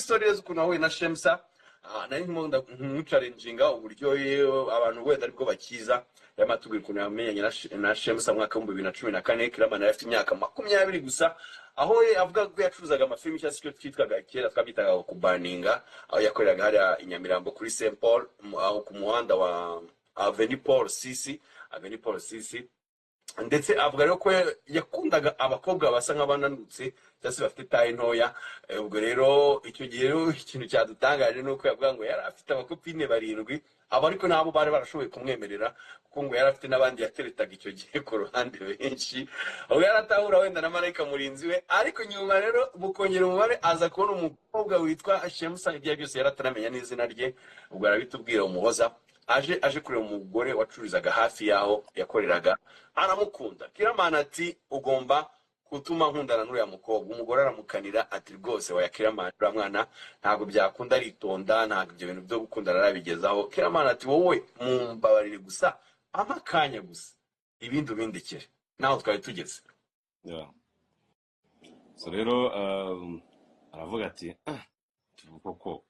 story z'ukuntu nahuye na Shemsa. Nari nk'umucarenjinga uburyo abantu wenda aribwo bakiza yamatubwira ukuntu yamenyanye na Shemsa mu mwaka wa 2014. Kiramani yari afite imyaka 20 gusa, aho avuga ko yacuruzaga amafilimi cyangwa se icyo twitwaga kera twabyitaga kubaninga, aho yakoreraga hariya i Nyamirambo kuri St Paul, aho ku muhanda wa Avenue Paul Sisi. Ndetse avuga rero ko yakundaga abakobwa basa nk'abananutse cyangwa se bafite taye ntoya. Ubwo rero icyo gihe rero ikintu cyadutangaje nuko yavuga ngo yari afite abakopine 7, abo ariko nabo bari barashoboye kumwemerera kuko ngo yari afite n'abandi yateretaga icyo gihe ku ruhande benshi. Ubwo yaratahura wenda na Marayika murinzi we, ariko nyuma rero bukongera umubare aza kubona umukobwa witwa Shemsa, ibyo byose yarataramenya n'izina rye. Ubwo arabitubwira Umuhoza aje kureba umugore wacururizaga hafi yaho yakoreraga, aramukunda. Kiramani ati ugomba gutuma nkundana n'uriya mukobwa. Umugore aramukanira ati rwose waya Kiramani, uriya mwana ntabwo byakunda, aritonda, ntabwo ibyo bintu byo gukundana arabigezaho. Kiramani ati wowe mumbabarire gusa amakanya gusa, ibindi ubindekere, naho twari tugeze. So rero aravuga ati koko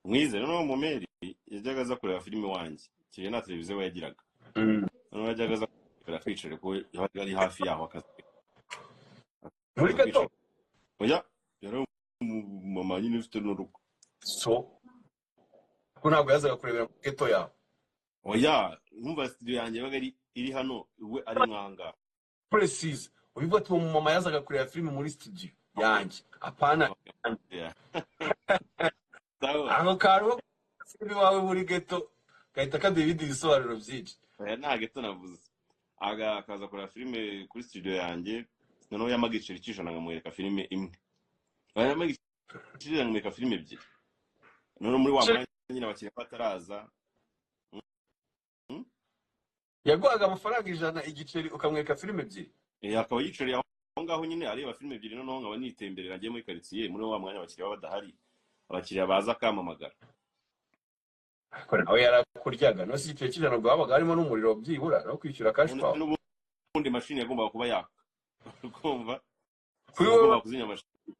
Mwizere no Mumeri yajyaga aza kureba filime wanjye, kiye na televiziyo yagiraga. Noneho yajyaga aza kureba feature ko yari hafi yaho akazi. Muri gato oya yari mama nyine ufite n'urugo. So ko ntabwo yazaga kurebera mu geto yaho. Oya numva studio yanjye yabaga iri hano, we ari mwanga. Precise ubivuga ati mama yazaga kureba filime muri studio yanjye, apana aho karo sibi wawe muri geto kahita kaduha ibindi bisobanuro byinshi. Nta geto navuze, akaza kureba filime kuri studio yanjye. Noneho yamagicira ikijana nkamwereka filime imwe, yamagicira nkamwereka filime ebyiri. Noneho muri wa mwanya nyine abakiriya bataraza yaguhaga amafaranga 100 igiceri ukamwereka filime ebyiri. Akaba yicariye aho ngaho nyine areba filime ebyiri. Noneho nkaba nitemberera agiye muri quartier, muri wa mwanya abakiriya badahari, abakiriya baza kamamagara. Ko nawe yarakuryaga no si igiceri cy'ijana ubwo habaga harimo n'umuriro byibura no kwishyura cash power. N'ubundi machine yagombaga kuba yaka ukumva kuri wowe kuzinya machine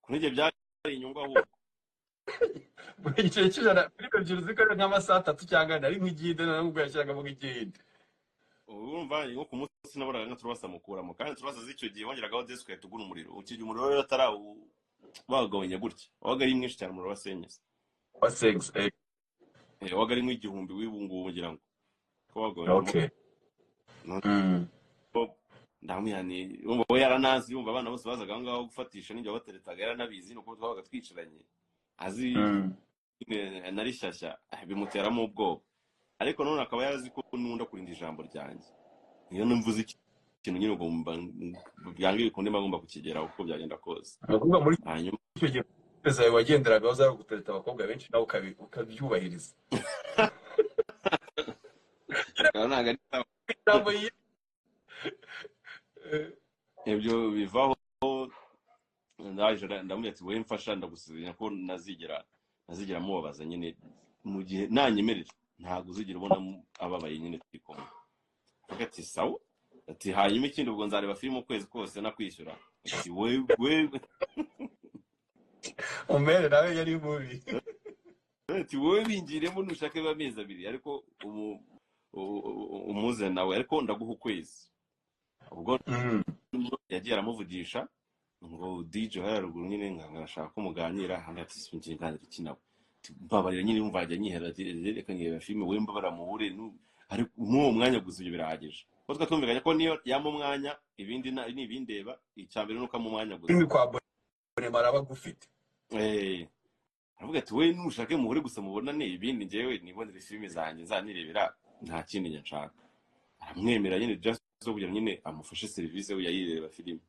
kuri njye byari inyungu ahubwo. Buri igiceri cy'ijana filime ebyiri zikora nk'amasaha 3 cyangwa ari nk'igihinde, n'ubwo yashyiraga mu igihinde. Urumva ngo ku munsi naboraga nka turabasa mukuramo, kandi turabasa z'icyo gihe wongeragaho desk yatugura umuriro. Ukije umuriro rero atarawu bagabanya gutya, wabaga ari mwinshi cyane umuriro wasenyese wa 6 wabaga ari nk'igihumbi w'ibungu ngira ngo ko wagabanya. Okay. Ndamuyani umva we yaranazi, yumva abana bose bazaga ngaho gufatisha n'ijya bateretaga, yaranabizi nuko twabaga twicaranye azi nari shyashya bimuteramo ubwoba. Ariko none akaba yarazi ko nunda kurinda ijambo ryanjye. Niyo numvuze ikintu nyine ugomba byange bikunde magomba kukigeraho uko byagenda kose. Nakuvuga muri hanyuma icyo gihe zawe wagenderaga uzara gutereta abakobwa benshi nawe ukabyubahiriza. Ibyo bivaho ndaje ndamubye ati we mfasha ndagusuzanya ko nazigera mubabaza nyine mu gihe nanyemerera ntago uzigira ubona ababaye nyine twikoma. Ati sawa, ati hanyuma ikindi ubwo nzareba filime ukwezi kose nakwishyura. Ati we umere nawe yari mubi. Ati wowe bingiremo nushake bamezi 2 ariko umuze nawe ariko ndaguha ukwezi. Ubwo yagiye aramuvugisha ngo DJ haruguru nyine ngashaka ko muganira, hano ati sinjinganira ikinawe. Mbabarira nyine umva ajya nyihera reka ngireba filime we mbabara muhure ariko mu mwanya gusa ibyo birahagije. Ko twatumvikanye ko niyo yama umwanya ibindi n'ibindeba icyambere nuko mu mwanya gusa. Imi kwa bone maraba gufite. Avuga ati we nushake muhure gusa mubonane, ibindi ngewe nibonere filime zanjye nzanirebera nta kindi nshaka. Aramwemera nyine just zo kugira nyine amufashe service we yayireba filime.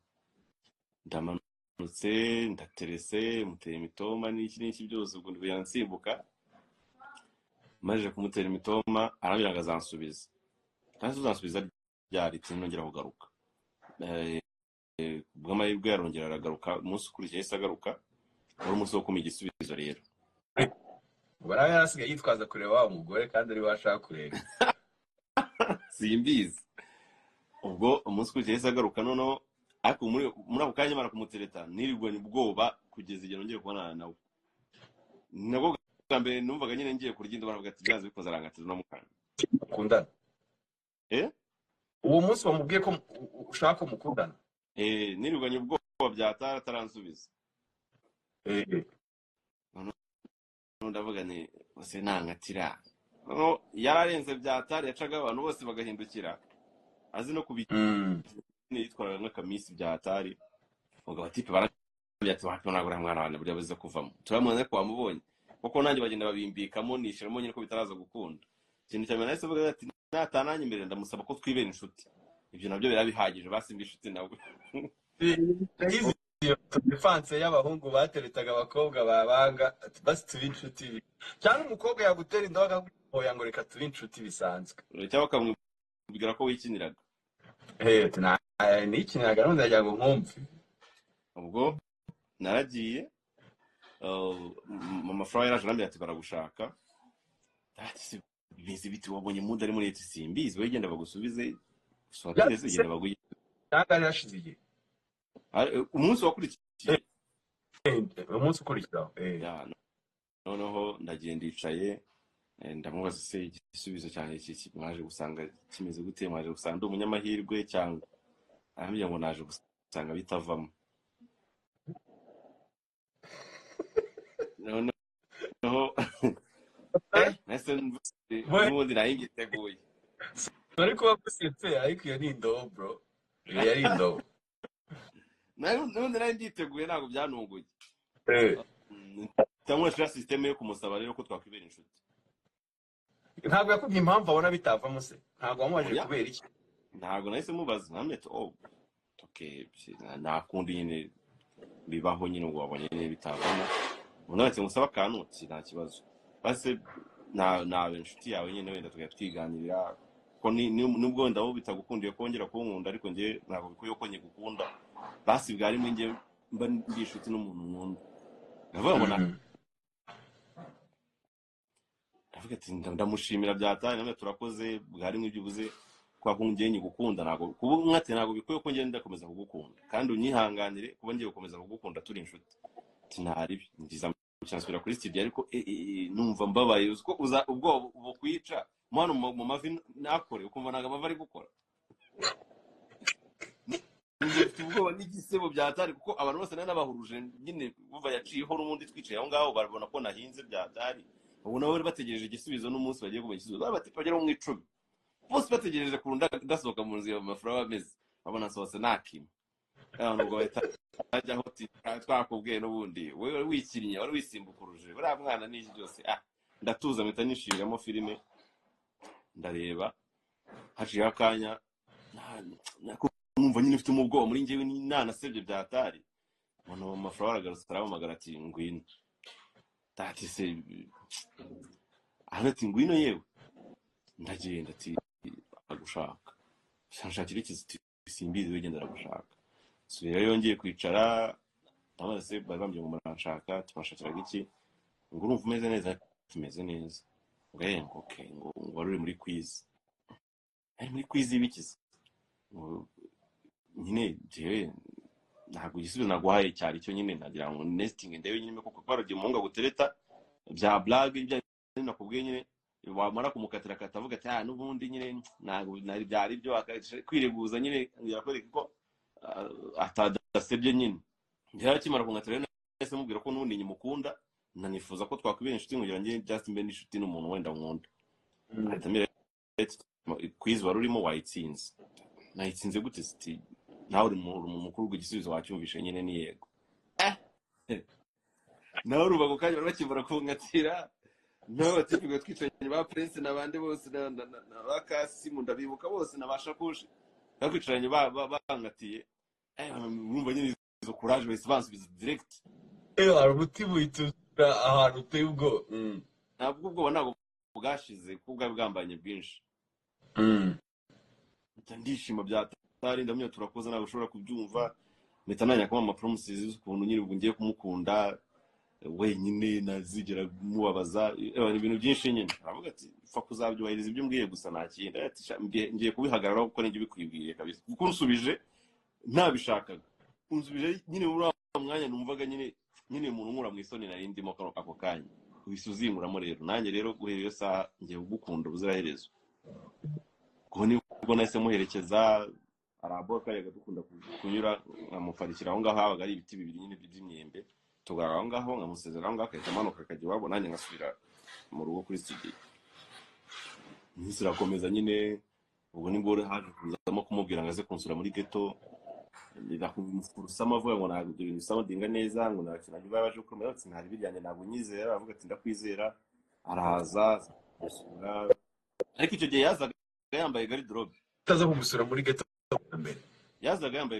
Ndamanutse ndaterese mutera imitoma n'iki byose ubwo yansimbuka. Maje kumutera imitoma arambira azansubiza. Kandi uzansubiza ryari tinongera kugaruka. Bw'amahirwe yarongera aragaruka umunsi ukurikiye agaruka. Wari umunsi wo kumpa igisubizo rero. Barabe yarasigaye yitwaza kureba umugore kandi ari washaka kureba. Simbizi. Ubwo umunsi ukurikiye agaruka noneho ariko muri ako kanya mara kumutereta nirirwa ni bwoba kugeza igihe nongeye kubonana nawe. nabwo bwa mbere numvaga nyine ngiye kurya indobo baravuga ati byanze bikoze arangatira no mukanya mukundana eh uwo munsi bamubwiye ko ushaka umukundana niruganye ubwoba byatara ataransubiza ndavuga ni ose nangatira no yararenze byatari yacaga abantu bose bagahindukira azi no yitwaraga nk'akamisi byatari ubwo batipe barabya ati wapi nagura mwana wane burya buze kuvamo turamubona ko wamubonye kuko nanjye bagenda babimbikamo nishiramo nyine ko bitaraza gukunda ikintu cyane nahise vuga ati natananye imbere ndamusaba ko twibera inshuti ibyo nabyo birabihagije basimba inshuti nabwo defense y'abahungu bateretaga abakobwa babanga ati basi tuba inshuti cyane umukobwa yagutera indobo akaguhoya ngo reka tuba inshuti bisanzwe cyangwa bakamubwira ko wikiniraga nikiniraga none ndagira ngo nkumve ubwo naragiye mama Flora yaraje arambwira ati baragushaka ati bizi biti wabonye muda ari muri leta simbizi we genda bagusubize swateze genda baguye cyangwa yarashiziye umunsi wakurikiye umunsi ukurikira noneho ndagiye ndicaye ndamubaza se igisubizo cyane iki mwaje gusanga kimeze gute mwaje gusanga umunyamahirwe cyangwa arambye ngo naje gusanga bitavamo noneho nese n'ubundi nayingiteguye ariko wagusetse ariko iyo ni indobo bro iyo yari indobo n'ubundi nari nditeguye ntabwo byanunguye ntamwashira systeme yo kumusaba rero ko twakwibera inshuti ntabwo yakubwiye impamvu abona bitavamo se ntabwo wamubajije kubera iki ntabwo nahise mubaza namwe nakundi nyine bibaho nyine ngo wabonye nyine bitavamo unatse musaba akantu nta kibazo base nawe inshuti yawe nyine wenda tugaya twiganirira ko nubwo ndabo bitagukundiye kongera kunkunda ariko ngiye ntabwo bikuye ko nyigukunda basi bwari mwe ngiye mba ndi inshuti n'umuntu nkunda ndavuga ngo ndavuga ati ndamushimira byatanye namwe turakoze bwari mwe byubuze kwa kungiye nyigukunda ntabwo kuba mwate ntabwo bikuye ko ngiye ndakomeza kugukunda kandi unyihanganire kuba ngiye gukomeza kugukunda turi inshuti tinari ngiza cyansubira kuri studio ariko numva mbabaye uko ubwo bukwica mwana mu mavi nakore ukumva naga amavi ari gukora ubwo n'igisebo byatari kuko abantu bose n'abahuruje nyine buva yaciyeho n'ubundi twicaye aho ngaho barabona ko nahinze byatari ubu nabo bategereje igisubizo n'umunsi bagiye kumenya igisubizo bati bagera mu 10 bose bategereje kurunda gasohoka mu nzu y'amafaranga ameze babona nsohotse nakima nubwo ajya aho twakubwiye n'ubundi wewe wikirinya wari wisimbukuruje buriya mwana n'iki byose ndatuza mpita nishiriramo filime ndareba haciye akanya numva nyine ufite umubwoba muri njyewe nanasebye byatari umuntu mu Flora aragarutse arahamagara ati ngwino tati se ati ngwino yewe ndagenda ati agushaka shanshakira iki simbizi wegenda aragushaka subira yongeye kwicara ndabaza se bari bambye ngo muranshaka tubashakiraga iki ngo urumva umeze neza tumeze neza ngo okay ngo wari muri quiz ari muri quiz ibikize nyine jewe ntabwo igisubizo naguhaye cyari cyo nyine nagira ngo nesting ndewe nyine kuko kwaragiye umuhungu gutereta bya blague ibya nakubwiye nyine wamara kumukatira katavuga ati n'ubundi nyine ntabwo nari byari byo kwireguza nyine yakwereka ko atadasebye nyine njya kimara kungatira nese mubwira ko n'ubundi nyimukunda nanifuza ko twakwibera inshuti nkugira ngiye just mbe inshuti n'umuntu wenda nkunda atamira quiz wari urimo wayitsinze nayitsinze gute sti nawe uri mu mukuru w'igisubizo wacyumvishe nyine ni yego nawe uruba ko kanya bakimura kungatira nawe batipiwe twicanye ba prince nabande bose na bakasimu ndabibuka bose nabashakushi bakwicaranye bangatiye urumva nyine izo courage wese bansubiza direct hari umutima witura ahantu uteye ubwo ntabwo ubwo ntabwo bwashize kubwa bwambanye bwinshi ndishima byatari ndamye turakoze ntabwo ushobora kubyumva mpita nanya kuma promises ukuntu nyiri ubwo ngiye kumukunda wenyine nazigera mubabaza ibintu byinshi nyine aravuga ati fa kuzabyubahiriza ibyo mbwiye gusa nakindi ati ngiye kubihagararaho kuko ninjye bikwibwiye kabisa kuko unsubije ntabishakaga unsubije nyine muri mwanya numvaga nyine umuntu nkura mu isoni nari ndimo ako kanya ubisuzinguramo rero nanjye rero guhera iyo saha ngiye kugukunda ubuziraherezo kuko nibwo nahise muherekeza arabo kare dukunda kunyura nkamufarikira aho ngaho habaga ari ibiti bibiri nyine by'imyembe tugara aho ngaho nkamusezera aho ngaho akahita amanuka akajya iwabo nanjye ngasubira mu rugo kuri studio iminsi irakomeza nyine ubwo nibwo haje kuzamo kumubwira ngo aze kunsura muri ghetto ndakumufurusama avuga ngo ntabwo ibyo bintu soundinga neza ngo nakina niba baje gukomera ati ntari bijyanye ntabwo nyizera avuga ati ndakwizera araza gusura ariko icyo gihe yazaga yambaye garderobe utaza kumusura muri ghetto mbere yazaga yambaye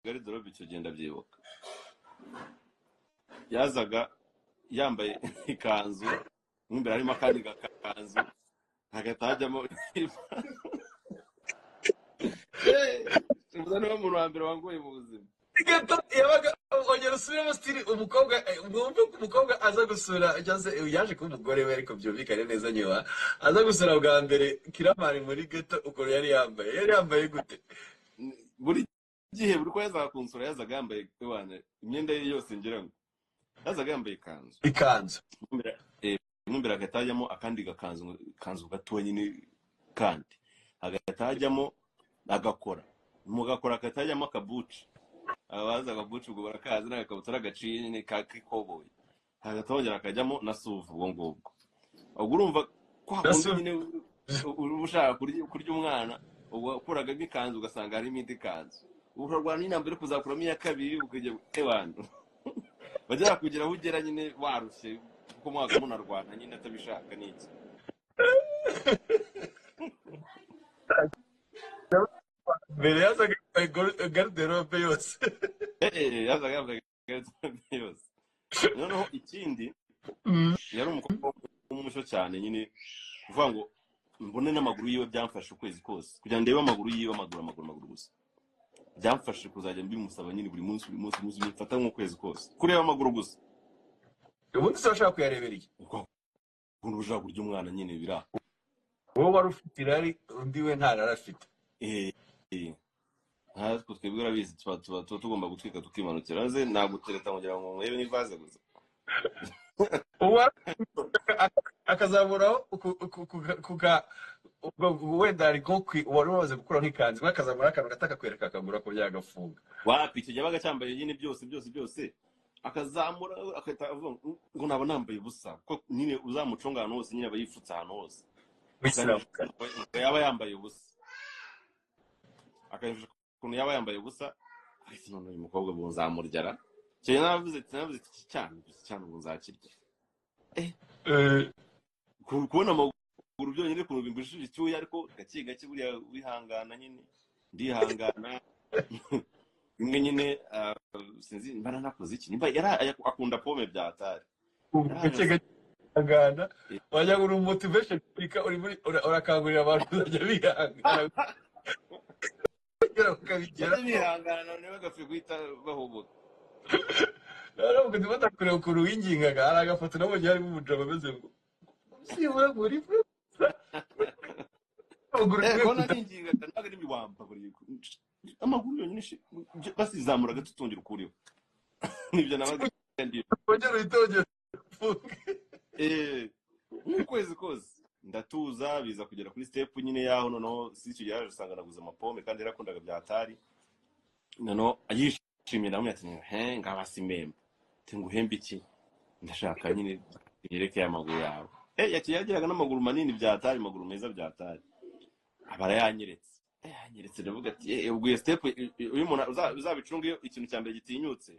garderobe icyo gihe ndabyibuka yazaga yambaye ikanzu imbere harimo akandi gakanzu hagatajyamo umuzani w'umuntu wa mbere wangoye mu buzima ghetto yabaga ongera usubiremo stili umukobwa mwumve ko umukobwa aza gusura yaje kuba umugore we ariko byumvikane neza nyuma aza gusura bwa mbere Kiramani muri ghetto ukuntu yari yambaye gute buri gihe buri ko yazaga kunsura yazaga yambaye imyenda ye yose ngira ngo yazaga yambaye ikanzu imbere agatajyamo akandi gakanzu gatoya nyine kandi agatajyamo agakora mu gakora akatajyamo akabuci abaza agabuci ubwo barakazi n'agakabutura gaciye nyine ka kikoboyi hagatongera akajyamo na suvu ubwo ngubwo ubwo urumva ko hakundi nyine ushaka kurya umwana ubwo ukuraga nk'ikanzu ugasanga harimo indi kanzu ukarwana n'intambwe yo kuzakuramo iya kabiri ukajya ewantu bagera kugira aho ugera nyine warushye kuko mwaka munarwana nyine atabishaka n'iki mbere yazaga garderobe yose yazaga yambaye garderobe yose noneho ikindi yari umukobwa w'umuco cyane nyine uvuga ngo mbone n'amaguru yiwe byamfashe ukwezi kose kugira ngo ndebe amaguru yiwe amaguru gusa byamfashe kuzajya mbimusaba nyine buri munsi bimfata nk'ukwezi kose kureba amaguru gusa ubundi se washaka kuyarebera iki ukuntu ushaka kurya umwana nyine bira wowe wari ufite irari undi we nta rari afite ntabwo twebwe urabizi tuba tugomba gutwika tukimanukira maze nagutereta kugira ngo mwebe n'ivaze gusa akazamuraho wenda ari nko wari wamaze gukuraho nk'ikanzu we akazamura akantu gato akakwereka akaguru ko byagafunga wapi icyo gihe abaga cyambaye nyine byose akazamura akahita avuga ngo naba nambaye ubusa kuko nyine uzamucunga ahantu hose nyine aba yifutse ahantu hose yaba yambaye ubusa akayifasha ukuntu yaba yambaye ubusa ariko none uyu mukobwa ngo nzamuryara cyane navuze iki cyane ngo nzakirya kubona amaguru byonyine kuntu bimbushije icyuya ariko gake buriya wihangana nyine ndihangana imwe nyine sinzi mbana nakoze iki nimba akunda pome bya atari gake agana wajya uri motivation speaker uri muri urakangurira abantu kujya bihangana ukabigera bihangana none bagafye guhita bahoboka rero ngo ndibata kureba ukuntu wingingaga hari agafoto nabo gihe harimo umujama ameze ngo siwe muri kona ningingaga ntabwo ari miwamba buri amaguru yonyine basizamuraga tutongera ukuriho nibyo nabaga ongera itongera ukwezi kose ndatuza biza kugera kuri step nyine yaho noneho si icyo yaje usanga naguze amapome kandi yarakundaga bya atari noneho ayishimira namwe ati ngabasi memba nguhembe iki ndashaka nyine yerekeye amaguru yawe yakiyagiraga n'amaguru manini bya atari amaguru meza bya atari abara yanyeretse ndavuga ati ubwo iyo step uyu muntu uzabicunga iyo ikintu cya mbere gitinyutse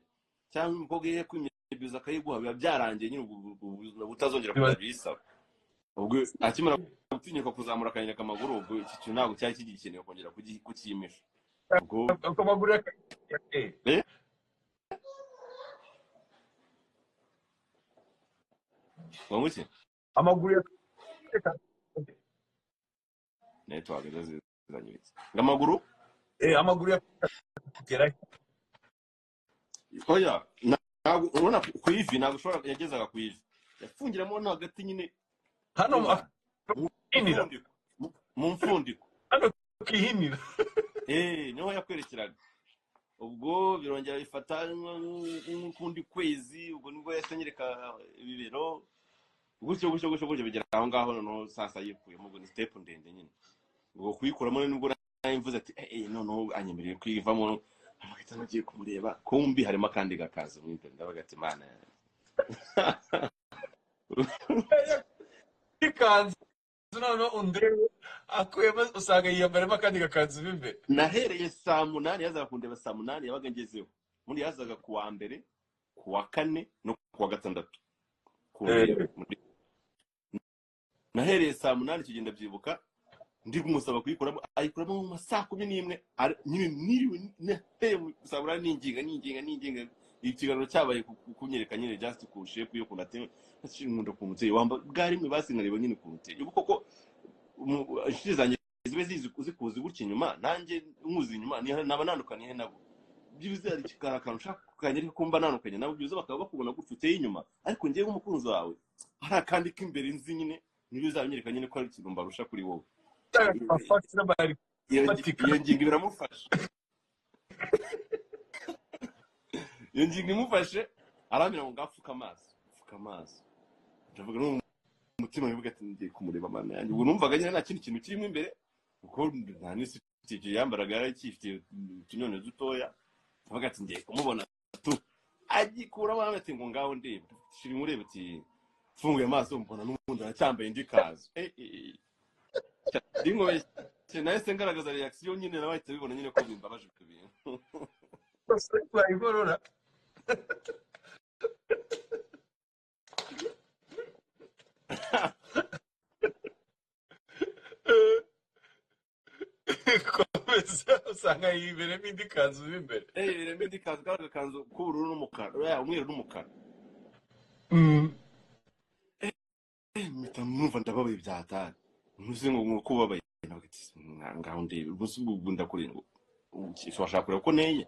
cyangwa umukobwa ye kwimyebiza akayiguha biba byarangiye nyine ubutazongera kubyisaba ubwo akimara gutinyuka kuzamura akanyereka amaguru ubwo iki kintu ntabwo cyari kigikeneye kongera kukiyimisha ubwo amaguru wamuki amaguru network zizanyibitse ngamaguru amaguru kugera oya ntabwo ubona ku ivi ntabwo ushobora yagezaga ku ivi yafungiramo no hagati nyine hano mu mfundiko hano kihinira niho yakwerekeraga ubwo birongera bifata n'ukundi kwezi ubwo nibwo yasanyereka ibibero gutyo bigera aho ngaho noneho sasa yikuyemo ngo ni step ndende nyine ubwo kuyikuramo nibwo mvuze ati noneho anyemereye kwivamo abagahita bagiye kumureba kumbi harimo akandi gakaza mu imbere ndabaga ati mana ikanzu noneho undebe akuyemo usanga yiyambaremo akandi gakanzu bimbe. nahereye saa 8 yazaga kundeba saa 8 yabaga ngezeho muri yazaga ku wa mbere ku wa kane no ku wa gatandatu nahereye saa 8 kigenda byibuka ndi kumusaba kuyikuramo ayikuramo mu masaa 11 nyine niriwe sabura ninginga ikiganiro cyabaye kunyereka nyine just ku shape yo kunate nkunda kumuteye wamba bwari mwe basinareba nyine kumuteye ubu koko shizanye zibe zikuzi gutya inyuma nanjye nkuzi inyuma naba nandukaniye nabo byibuze ari kikarakana ushaka kanyereka kumba nandukanye nabo byibuze bakaba bakubona gutya uteye inyuma ariko ngiye nk'umukunzi wawe hari akandi k'imbere nzi nyine niyo uzanyereka nyine ko ari ikintu mbarusha kuri wowe iyo ngingo biramufasha iyo ngingo imufashe aramira ngo ngapfuka amaso ndavuga n'umutima wibuka ati ngiye kumureba mana yanjye ubwo numvaga nyine nta kintu kirimo imbere kuko nta n'isi yambaraga yari ikifite utunyone dutoya ndavuga ati ngiye kumubona agikuramo ati ngo ngaho ndeba shiri mureba ati funguye amaso mbona n'umuntu aracyambaye indi kazo ingoye nahise ngaragaza reaction nyine nabahita bibona nyine ko bimbabaje ku bintu bayigorora komeza usanga yiberemo indi kanzu b'imbere yiberemo indi kanzu karaga kanzu k'ubururu n'umukara umweru n'umukara mpita numva ndababaye byatari ntuzi ngo kubabaye ngaho ndebe gusa ubwo ndakuri ngo washaka kureba ko neye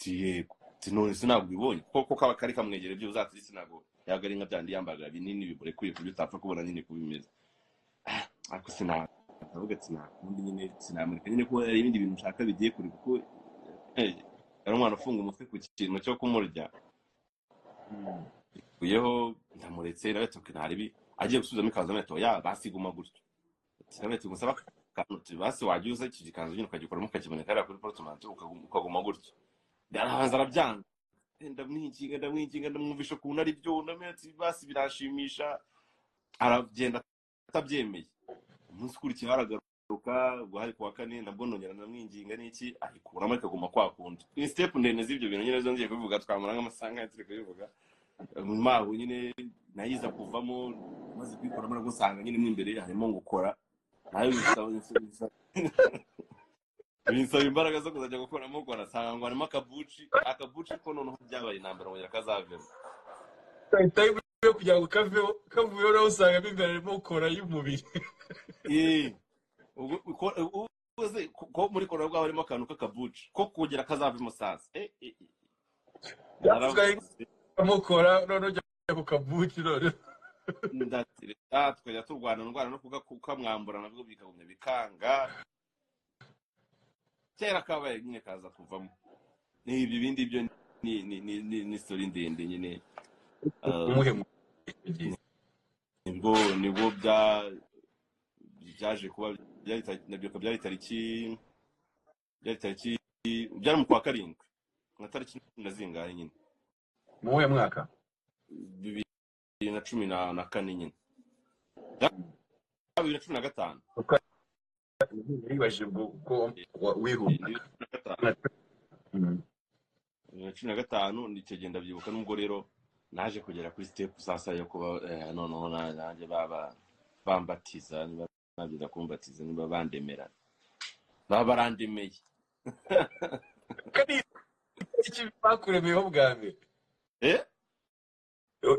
yego none sinabwo ibonye koko kaba kari kamwegere byo uzatse sinago yagari nka byandi yambaga binini bibure kwiye kubyo utapfa kubona nyine kubimeze ariko sinavuga ati nakundi nyine sinamurika nyine ko hari ibindi bintu nshaka bigiye kuri kuko ari umwana ufunga umutwe ku kintu cyo kumurya kuyeho ndamuretse nawe tukari agiye gusubizamo ikaza meto basiguma gutyo sinabete gusaba kantu basi wagiuza iki gikanzu nyine ukagikoramo ukakiboneka ari kuri portmanteau ukaguma gutyo ndarahanza arabyanga ndamwinginga ndamwumvisha ukuntu ari byo ndametse basi birashimisha aragenda atabyemeye umunsi ukurikiye haragaruka ubwo hari kuwa kane nabwo nongera ndamwinginga n'iki ayikuramo ikaguma kwakunda ni step ndende z'ibyo bintu nyine zo ngiye kubivuga twamara nk'amasanga turi kubivuga maho nyine nayiza kuvamo maze kwikoramo nabwo usanga nyine imbere harimo gukora nayo binsaba imbaraga zo kuzajya gukoramo gukora asanga ngo harimo akabuci ko noneho byabaye intambara ngo yakazavemo yo kugira ngo kavuyeho nawe usanga imbere harimo gukora y'umubiri ko muri kora bwaho harimo akantu k'akabuci ko kugira kazavemo sasa mukora none ujya ku kabuci none ndatire twajya turwana no kukamwambura nabwo bikagumya bikanga kera kabaye nyine kaza kuvamo n'ibyo bindi byo ni story ndende nyine nibwo byaje kuba byari tariki byari mu kwa karindwi na tariki zingahe nyine mu uyu mwaka 2014 nyine 2015 wibaje ubwo wihuta 2015 nicyo genda byibuka nubwo rero naje kugera kuri step sasa yo kuba noneho nanjye bambatiza nabiza kumbatiza niba bandemera barandemeye kandi iki bakuremeyeho bwa mbere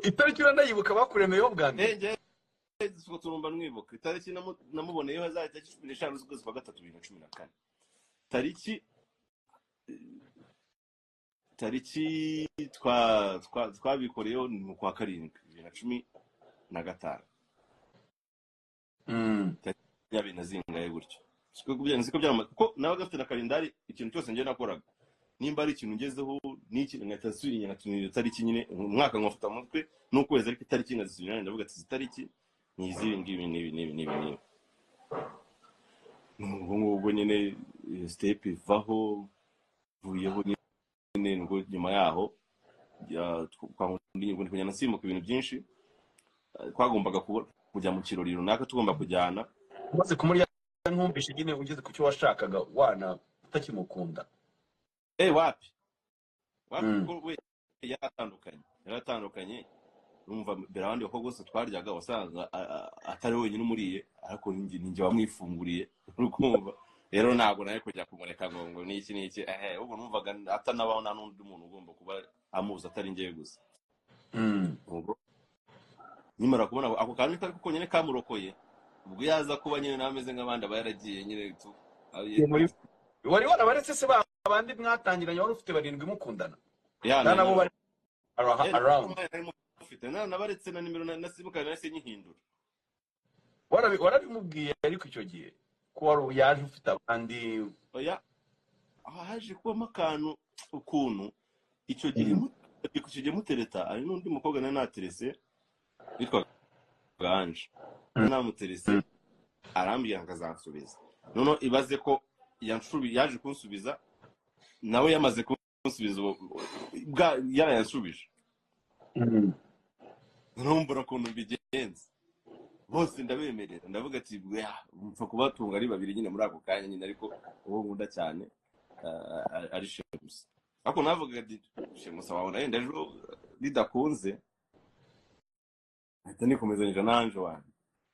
itariki uranayibuka bakuremeyeho bwa mbere suko turumva nwibuka itariki namuboneyeho azahita 15 z'ukwezi kwa 3 2014 tariki twabikoreyeho mu kwa karindwi 2015 yabi nazingaye gutyo siko byamaze kuko nawe gafite na kalendari ikintu cyose ngiye nakoraga nimba ari ikintu ngezeho n'ikintu nkatasubira nkatunira itariki nyine umwaka nkafata mu mutwe n'ukwezi ariko itariki nkazisubira ndavuga ati itariki ni izibi ngibi n'ibi ubwo nyine step ivaho vuyeho nyine ngo nyuma yaho twakundinye kujyana nsimbuka ibintu byinshi twagombaga kujya mu kirori runaka tugomba kujyana maze kumurya nkumvishe nyine ugeze ku cyo washakaga wana utakimukunda wapi ko we yaratandukanye numva mbere abandi bakobwa bose twaryaga wasanga atari wenyine umuriye ariko ninjye wamwifunguriye urukumva rero ntabwo nawe kujya kumureka ngo n'iki ubwo numvaga atanabaho nta n'undi muntu ugomba kuba amuzi atari njyewe gusa ubwo nimara kubona ako kantu kari kuko nyine kamurokoye ubwo yaza kuba nyine nameze nk'abandi aba yaragiye nyine wari warabaretse se abandi mwatangiranye wari ufite 7 mukundana nabo bari around ufite nabaretse na nimero nasibuka nase nyihindura warabimubwiye ariko icyo gihe ko wari yaje ufite abandi haje kubamo akantu ukuntu icyo gihe mutereta ari n'undi mukobwa nari naterese witwa Ganje namuterese arambwira ngo azansubiza none ibaze ko yaje kunsubiza nawe yamaze kunsubiza yarayansubije ntumbura ukuntu bigenze bose ndabemerera ndavuga ati mpfa kubatunga ari babiri nyine muri ako kanya nyine ariko uwo nkunda cyane ari Shemusa ariko navuga ati Shemusa wawe nayo ejo ridakunze ahita nikomezanije na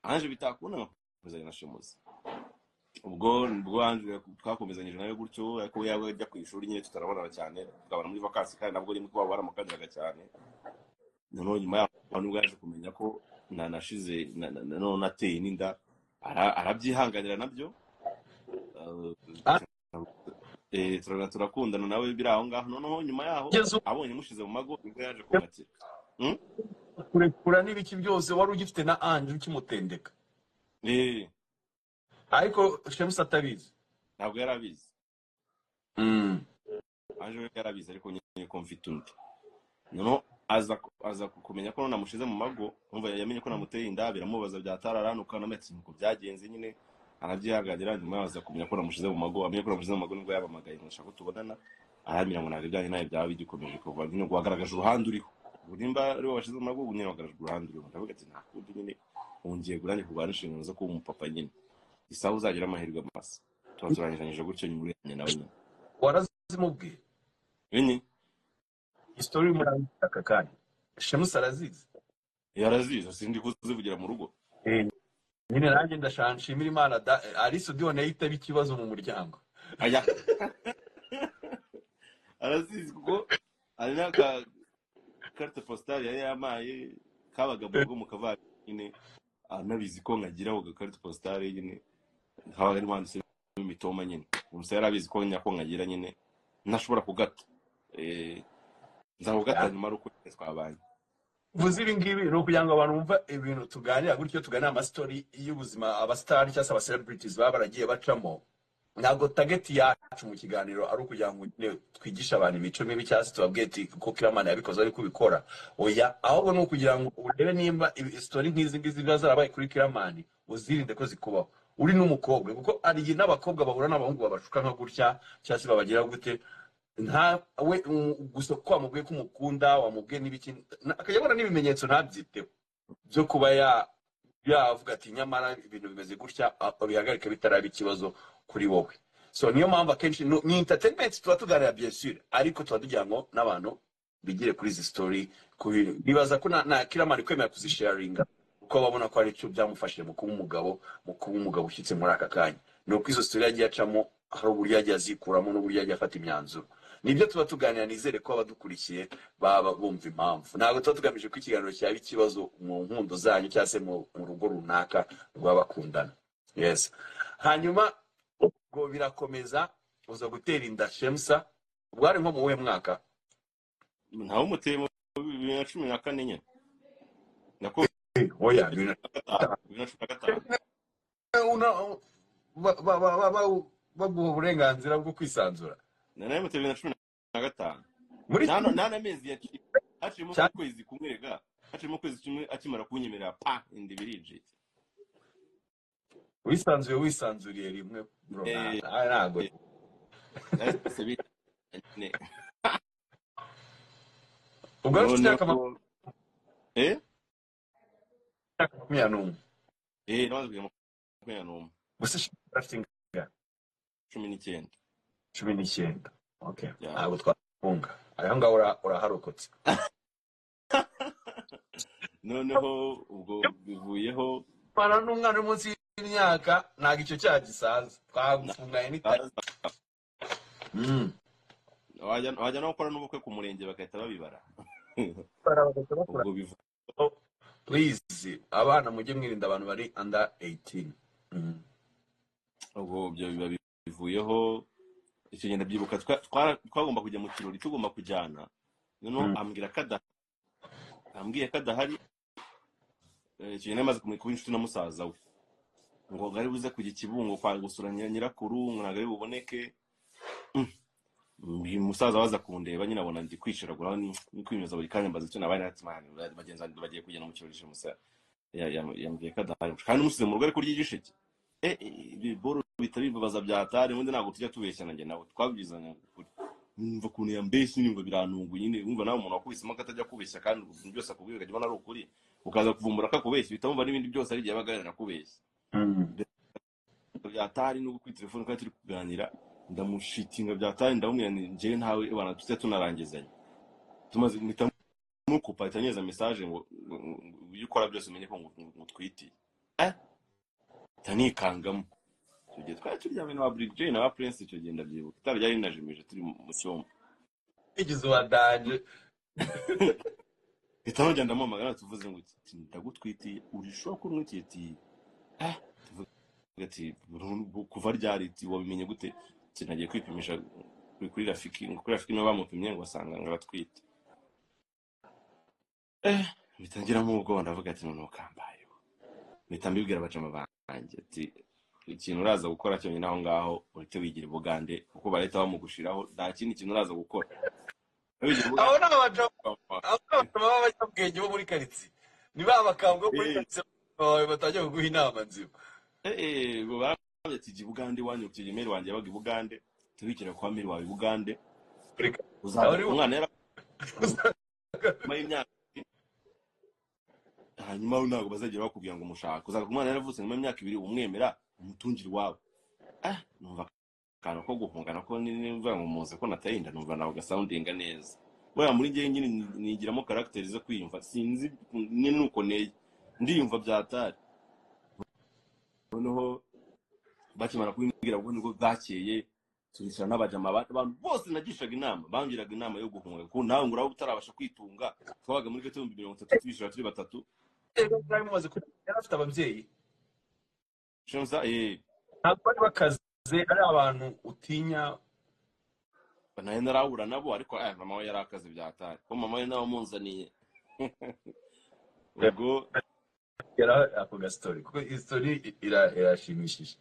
Ange bitakunda nkomezanye na Shemusa ubwo Ange twakomezanyije nawe gutyo ariko yawe ajya ku ishuri nyine tutarabonana cyane tukabana muri vacances kandi nabwo rimwe kuba baramukandiraga cyane none nyuma yaho nubwo yaje kumenya ko nanashize none nateye n'inda arabyihanganira nabyo turakundana nawe biri aho ngaho noneho nyuma yaho abonye mushize mu mago nibwo yaje kumatira kurekura n'ibiki byose wari ugifite na Ange ukimutendeka ariko Shemusa atabizi ntabwo yarabizi Ange yarabizi ariko nyine ko mfite undi noneho aza kumenya ko namushize mu mago umva yamenye ko namuteye inda biramubaza byatararanuka nametse nuko byagenze nyine arabyihagarira nyuma yaza kumenya ko namushize mu mago amenye ko namushize mu mago nibwo yabamagaye ngashaka tubonana aramira ngo ntabwo naye byaba bigikomeje kuva nyine guhagaragaje uruhande uriho nimba ari washize mu mago nyine wagaragaje uruhande uriho ndavuga ati nta kundi nyine ungiye guranye kurwana inshingano zo kuba umupapa nyine isaha uzagira amahirwe masa turangiranyije gutyo nyine nawe nyine warazimubwiye nyine story muri aka kanya Shemusa arazizi yarazizi sindi kuzivugira mu rugo nyine nanjye ndashanshimira Imana ari studio nayita bikibazo mu muryango aya arazizi kuko ari naka carte postale yari yamaye kabaga mu kavari nyine anabizi ko ngagira ho carte postale nyine habaga ari handitse imitoma nyine umusa yarabizi ko ngagira nyine ntashobora kugata nzabugata nyuma ruko twabanye vuze ibi ngibi no kugira ngo abantu bumva ibintu tuganira gutyo tuganira ama story y'ubuzima abastar cyangwa aba celebrities baba baragiye bacamo ntabwo target yacu mu kiganiro ari ukugira ngo twigisha abantu imico mibi cyangwa se tubabwiye ati ko Kiramana yabikoze ari kubikora oya ahubwo no kugira ngo urebe nimba story nk'izi ngizi zarabaye kuri Kiramana uzirinde ko zikubaho uri n'umukobwa kuko ari n'abakobwa bahura n'abahungu babashuka nka gutya cyangwa se babagira gute nta we gusa ko wamubwiye ko umukunda wamubwiye n'ibiki akayabona n'ibimenyetso ntabyiteho byo kuba yavuga ati nyamara ibintu bimeze gutya bihagarika bitaraba ikibazo kuri wowe so niyo mpamvu akenshi ni entertainment tuba tuganira bien sûr ariko tuba tugira ngo n'abantu bigire kuri izi story bibaza ko na Kiramana kwemera kuzisharinga uko babona ko ari cyo byamufashije mu kuba umugabo ushyitse muri aka kanya no kwizo story yagiye acamo hari uburyo yagiye azikuramo n'uburyo yagiye afata imyanzuro nibyo tuba tuganira nizere ko abadukurikiye baba bumva impamvu ntabwo tuba tugamije ko ikiganiro cyaba ikibazo mu nkundo zanyu cyangwa se mu rugo runaka rw'abakundana yes hanyuma ubwo birakomeza uza gutera inda Shemusa bwari nko mu we mwaka ntawe umuteye mu 2014 nyine nako oya 2015 baguha uburenganzira bwo kwisanzura nanaye muteye 2014 gatanu muri nta n'amezi yaciye haciyemo ukwezi kumwe rega haciyemo ukwezi kumwe akimara kunyemerera pa indi birije wisanzuriye rimwe bro ntago ubwo nshaka gusa shifting 19 okay ntabwo twafunga aho ngaho uraharokotse noneho ubwo bivuyeho para n'umwana munsi y'imyaka ntago icyo cyaha gisaza twagufunganye n'itari wajya no gukora n'ubukwe ku murenge bagahita babibara ubwo bivuye please abana mujye mwirinda abantu bari under 18 ubwo byo biba bivuyeho icyo ngenda byibuka twagomba kujya mu kirori tugomba kujyana noneho ambwiye kadahari icyo ngenda maze kuba inshuti na musaza we ngo ngari buze kujya Kibungo kwa gusura nyirakuru ngo nagari buboneke musaza waza kundeba nyine abona ndi kwishiragura ni kwimeza buri kanya mbaza icyo nabaye natimana bagenzi bandi bagiye kujya no mu kirori musa yambwiye kadahari kandi umusize mu rugo ari kurya igisheke biboro bitabibaza byatari ubundi ntabwo tujya tubeshyana njye nawe twabwizanya kuri numva kuntu yambeshye nimba birantungu nyine umva nawe umuntu wakubisemo katajya kubeshya kandi byose akubwira akajya ari ukuri ukaza kuvumbura akakubeshya bitamumva n'ibindi byose ari igihe baganira kubeshya byatari no kuri telefone kandi turi kuganira ndamushitinga byatari ndamubwira nje ntawe bana tujya tunarangizanya tumaze mukupa itanyeza message ngo ukora byose umenye ko ngutwiti tanikangamo tujye twacyuryame na Brig J na Prince icyo genda byibuka itara ryari najimije turi mu cyombo igize wadanje itano genda mu magana tuvuze ngo ndagutwiti urisho ko nwititi ati kuva ryari wabimenye gute kinagiye kwipimisha kuri Rafiki no bamupimye ngo basanga ngabatwite bitangira mu ubwo ndavuga ati none ukambaye bitambibwira abacama banjye ati ikintu uraza gukora cyo nyine aho ngaho urite wigira Bugande kuko bareta bamugushiraho nta kindi kintu uraza gukora aho n'abacama b'abanyabwenge bo muri karitsiye ni babakambwe muri karitsiye batajya kuguha inama nzima ngo bambye ati Bugande wanyu kije meri wanjye yabaga Bugande tubikira kwa meri wawe Bugande umwana yara imyaka hanyuma ntabwo bazagera bakubwira ngo umushaka uzaga umwana yaravutse nyuma y'imyaka 2 umwemera umutungira iwawe numva kana ko guhungana ko nimva ngo muze ko natayinda numva nawe gasoundinga neza boya muri ngiye nyine nigiramo character zo kwiyumva sinzi nyine nuko neye ndiyumva byatari noneho bakimara kubimbwira ngo nibwo bwakeye turisana n'abajama abantu bose nagishaga inama bangiraga inama yo guhunga ko nawe nguraho utarabasha kwitunga twabaga muri 30 twishura turi batatu mumaze yari afite ababyeyi shonza ntabwo bari bakaze ari abantu utinya naye narahura nabo ariko mama we yari akaze byatari ko mama we nawe munzaniye ubwo yara ako gastori kuko history irashimishije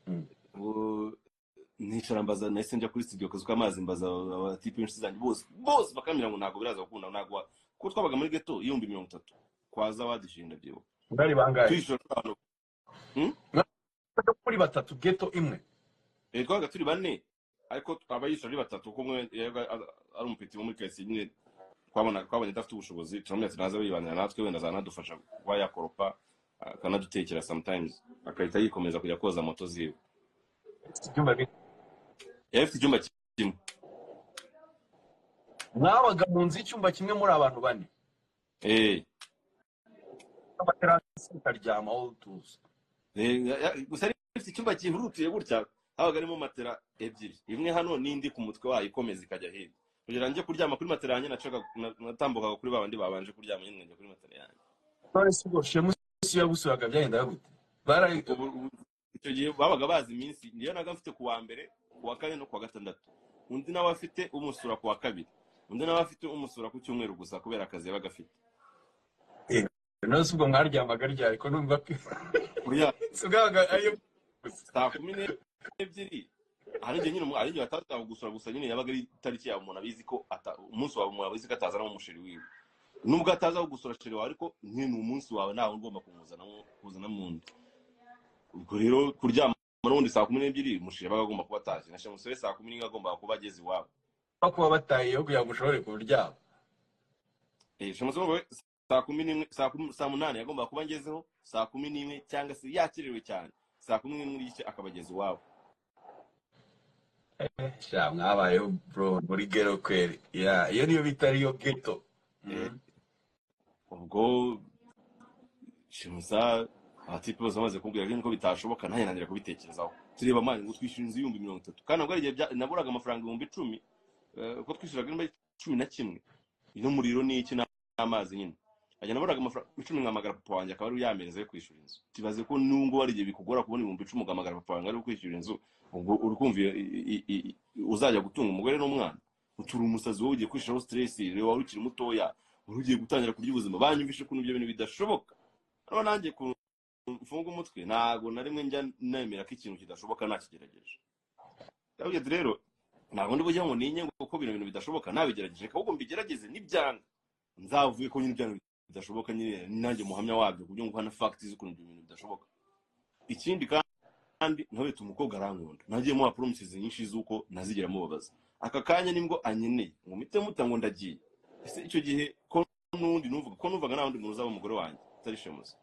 nicara mbaza nahise njya kuri studio kazi kw'amazi mbaza abatipe inshuti zanjye bose bakamira ngo ntabwo biraza gukunda ntabwo kuko twabaga muri ghetto 30 kwaza wadishinda byo bari bangaye twishura abantu kuri batatu ghetto imwe twabaga turi bane ariko abayishura ari batatu kumwe ari umupiti wo muri kesi nyine twabonye dafite ubushobozi turamye tunaza bibanira natwe wenda zanadufasha kuba yakoropa akanadutekera sometimes akahita yikomeza kujya koza moto ziwe yafite icyumba kimwe mwabaga mu nzu y'icyumba kimwe muri abantu bane amaterasi karyama all tools gusa ifite icyumba kihurutiye gutya habaga arimo matera ebyiri imwe hano n'indi ku mutwe wayo ikomeza ikajya hirya kugira njye kuryama kuri matera yanjye natambukaga kuri babandi babanje kuryama nyine njye kuri matera yanjye none se ubwo shemusi yagusuraga byagenda gute barayi icyo gihe babaga bazi iminsi niyo naga mfite ku wa mbere ku wa kane no ku wa gatandatu undi nawe afite umusura ku wa kabiri undi nawe afite umusura ku cyumweru gusa kubera akazi yabaga afite none se ubwo mwaryamaga ryari ko numva ko oya sugaga ayo saa 12 hari igihe ataza gusura gusa nyine yabaga ari itariki yawe umuntu abizi ko umunsi wawe umuntu abizi ko atazanamo umusheri wiwe, nubwo ataza gusura sheri wawe ariko ni umunsi wawe ntawe ugomba kuzana mu nda. Ubwo rero kuryama n'ubundi saa 12 umusheri yabaga agomba kuba atashye, na Shemusore saa 11 agomba kuba ageze iwabo, kuba bataye kugira ngo ushobore kuryama. Shemusore saa 11 saa 8 yagomba kuba agezeho, saa 11 cyangwa se yakirewe cyane saa 11 n'igice akabageza iwabo. Sha mwabayeho bro muri ghetto kweli. Iyo niyo bitari yo ghetto. Ubwo Shemusa abatipe bose bamaze kumbwira ko bitashoboka, nanjye nangira kubitekerezaho. Tureba mani ngo twishyura inzu y'ibihumbi 30, kandi nabwo igihe naburaga amafaranga 10,000 ko twishyuraga n'imba 11 n'umuriro n'iki n'amazi nyine. Ajya naburaga amafaranga 10 nkamagara papa wanjye akaba ari yamereza yo kwishyura inzu. Tibaze ko nungo wari igihe bikugora kubona 10,000 ugamagara papa wanjye ari kwishyura inzu, ubwo urukumva uzajya gutunga umugore n'umwana, utura umusazi wowe ugiye kwishiraho stress, rero wari ukiri mutoya urugiye gutangira kurya ubuzima, banyumvishe ko n'ibyo bintu bidashoboka. Rero nanjye mfunga umutwe ntago na rimwe njya nemera ko ikintu kidashoboka nakigerageje. Yabwiye rero ntago ndi bujya ngo ninye ngo ko bintu bidashoboka nabigerageje, ahubwo mbigerageze nibyanga nzavuye ko nyine ibyo bidashoboka nyine nanjye muhamya wabyo kugira ngo hana facts z'ukuntu ibyo bintu bidashoboka. Ikindi kandi ntabete umukobwa arankunda, nagiye mu promises nyinshi z'uko nazigera mubabaza, aka kanya nimbwo anyeneye ngo mite mutango ndagiye. Ese icyo gihe ko nundi nuvuga n'abandi muntu uzaba umugore wanjye atari Shemusa,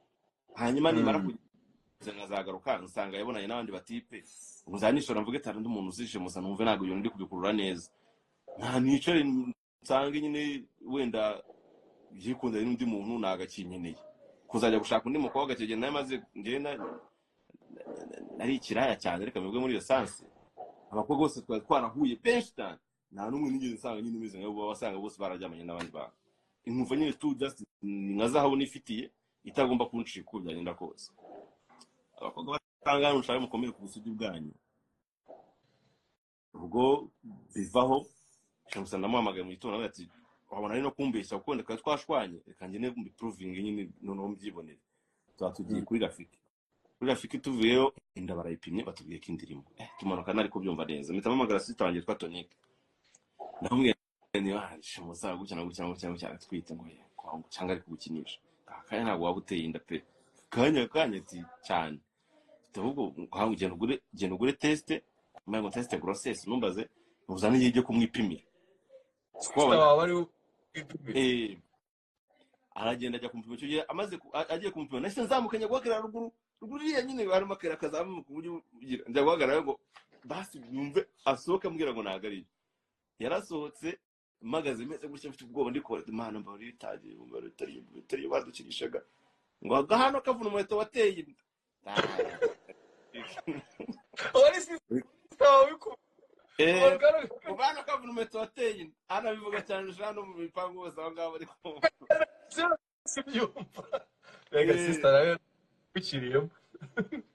hanyuma nimara kugeza nkazagaruka nsanga yabonanye n'abandi batipe, uzanishora mvuge tari ndi umuntu uzishe Shemusa numve ntago iyo ndi kubikurura neza, nta nicare nsange nyine wenda yikundanye n'undi muntu nagakinyeneye kuzajya gushaka undi mukobwa cyegena naye maze ngenda nari kiraya cyane. Reka mbwe muri essence abakobwa bose twarahuye benshi cyane, nta numwe nigeze nsanga nyine umeze nk'abo basanga bose barajyamanye n'abandi bantu. Inkumva nyine tu just nkazaho nifitiye itagomba kunshika kujyanye ndakose. Abakobwa batangana ushaka mukomere ku busugi bwanyu. Ubwo bivaho Shemusa ndamuhamagaye mu gitondo ati wabona ari no kumbeshya kuko ndeka twashwanye, reka njye ne proving nyine noneho mbyibonere. Twatugiye kuri Rafiki tuvuyeyo inda barayipimye batubwiye ko indirimo tumanuka nari ko byumva neza, mpita sister wanjye twa Tonic ndamubwiye ni Shemusa gukina twite ngo cyangwa ari kugukinisha akanya ntabwo waba uteye inda pe kanya ati cyane ahubwo genda ugure test ngo test grossesse numbaze uzane yije kumwipimira aragenda ajya kumpima cyo gihe amaze agiye kumpima nahise nzamukanya guhagarara ruguriya nyine bari makera kazamu ku buryo njya guhagarara ngo basi yumve asohoka ambwira ngo nagariye. Yarasohotse magaze meze gutya mfite ubwoba ndiko Imana mbari itagiye umubare utari badukirishaga ngo agahano kavuna umuheto wateye inda. Ori sister wiko ubana kavuna umuheto wateye inda anabivuga cyane jano mu bipangu bose aho ngabo ariko sibyumva. Rega sister nayo ukiriyemo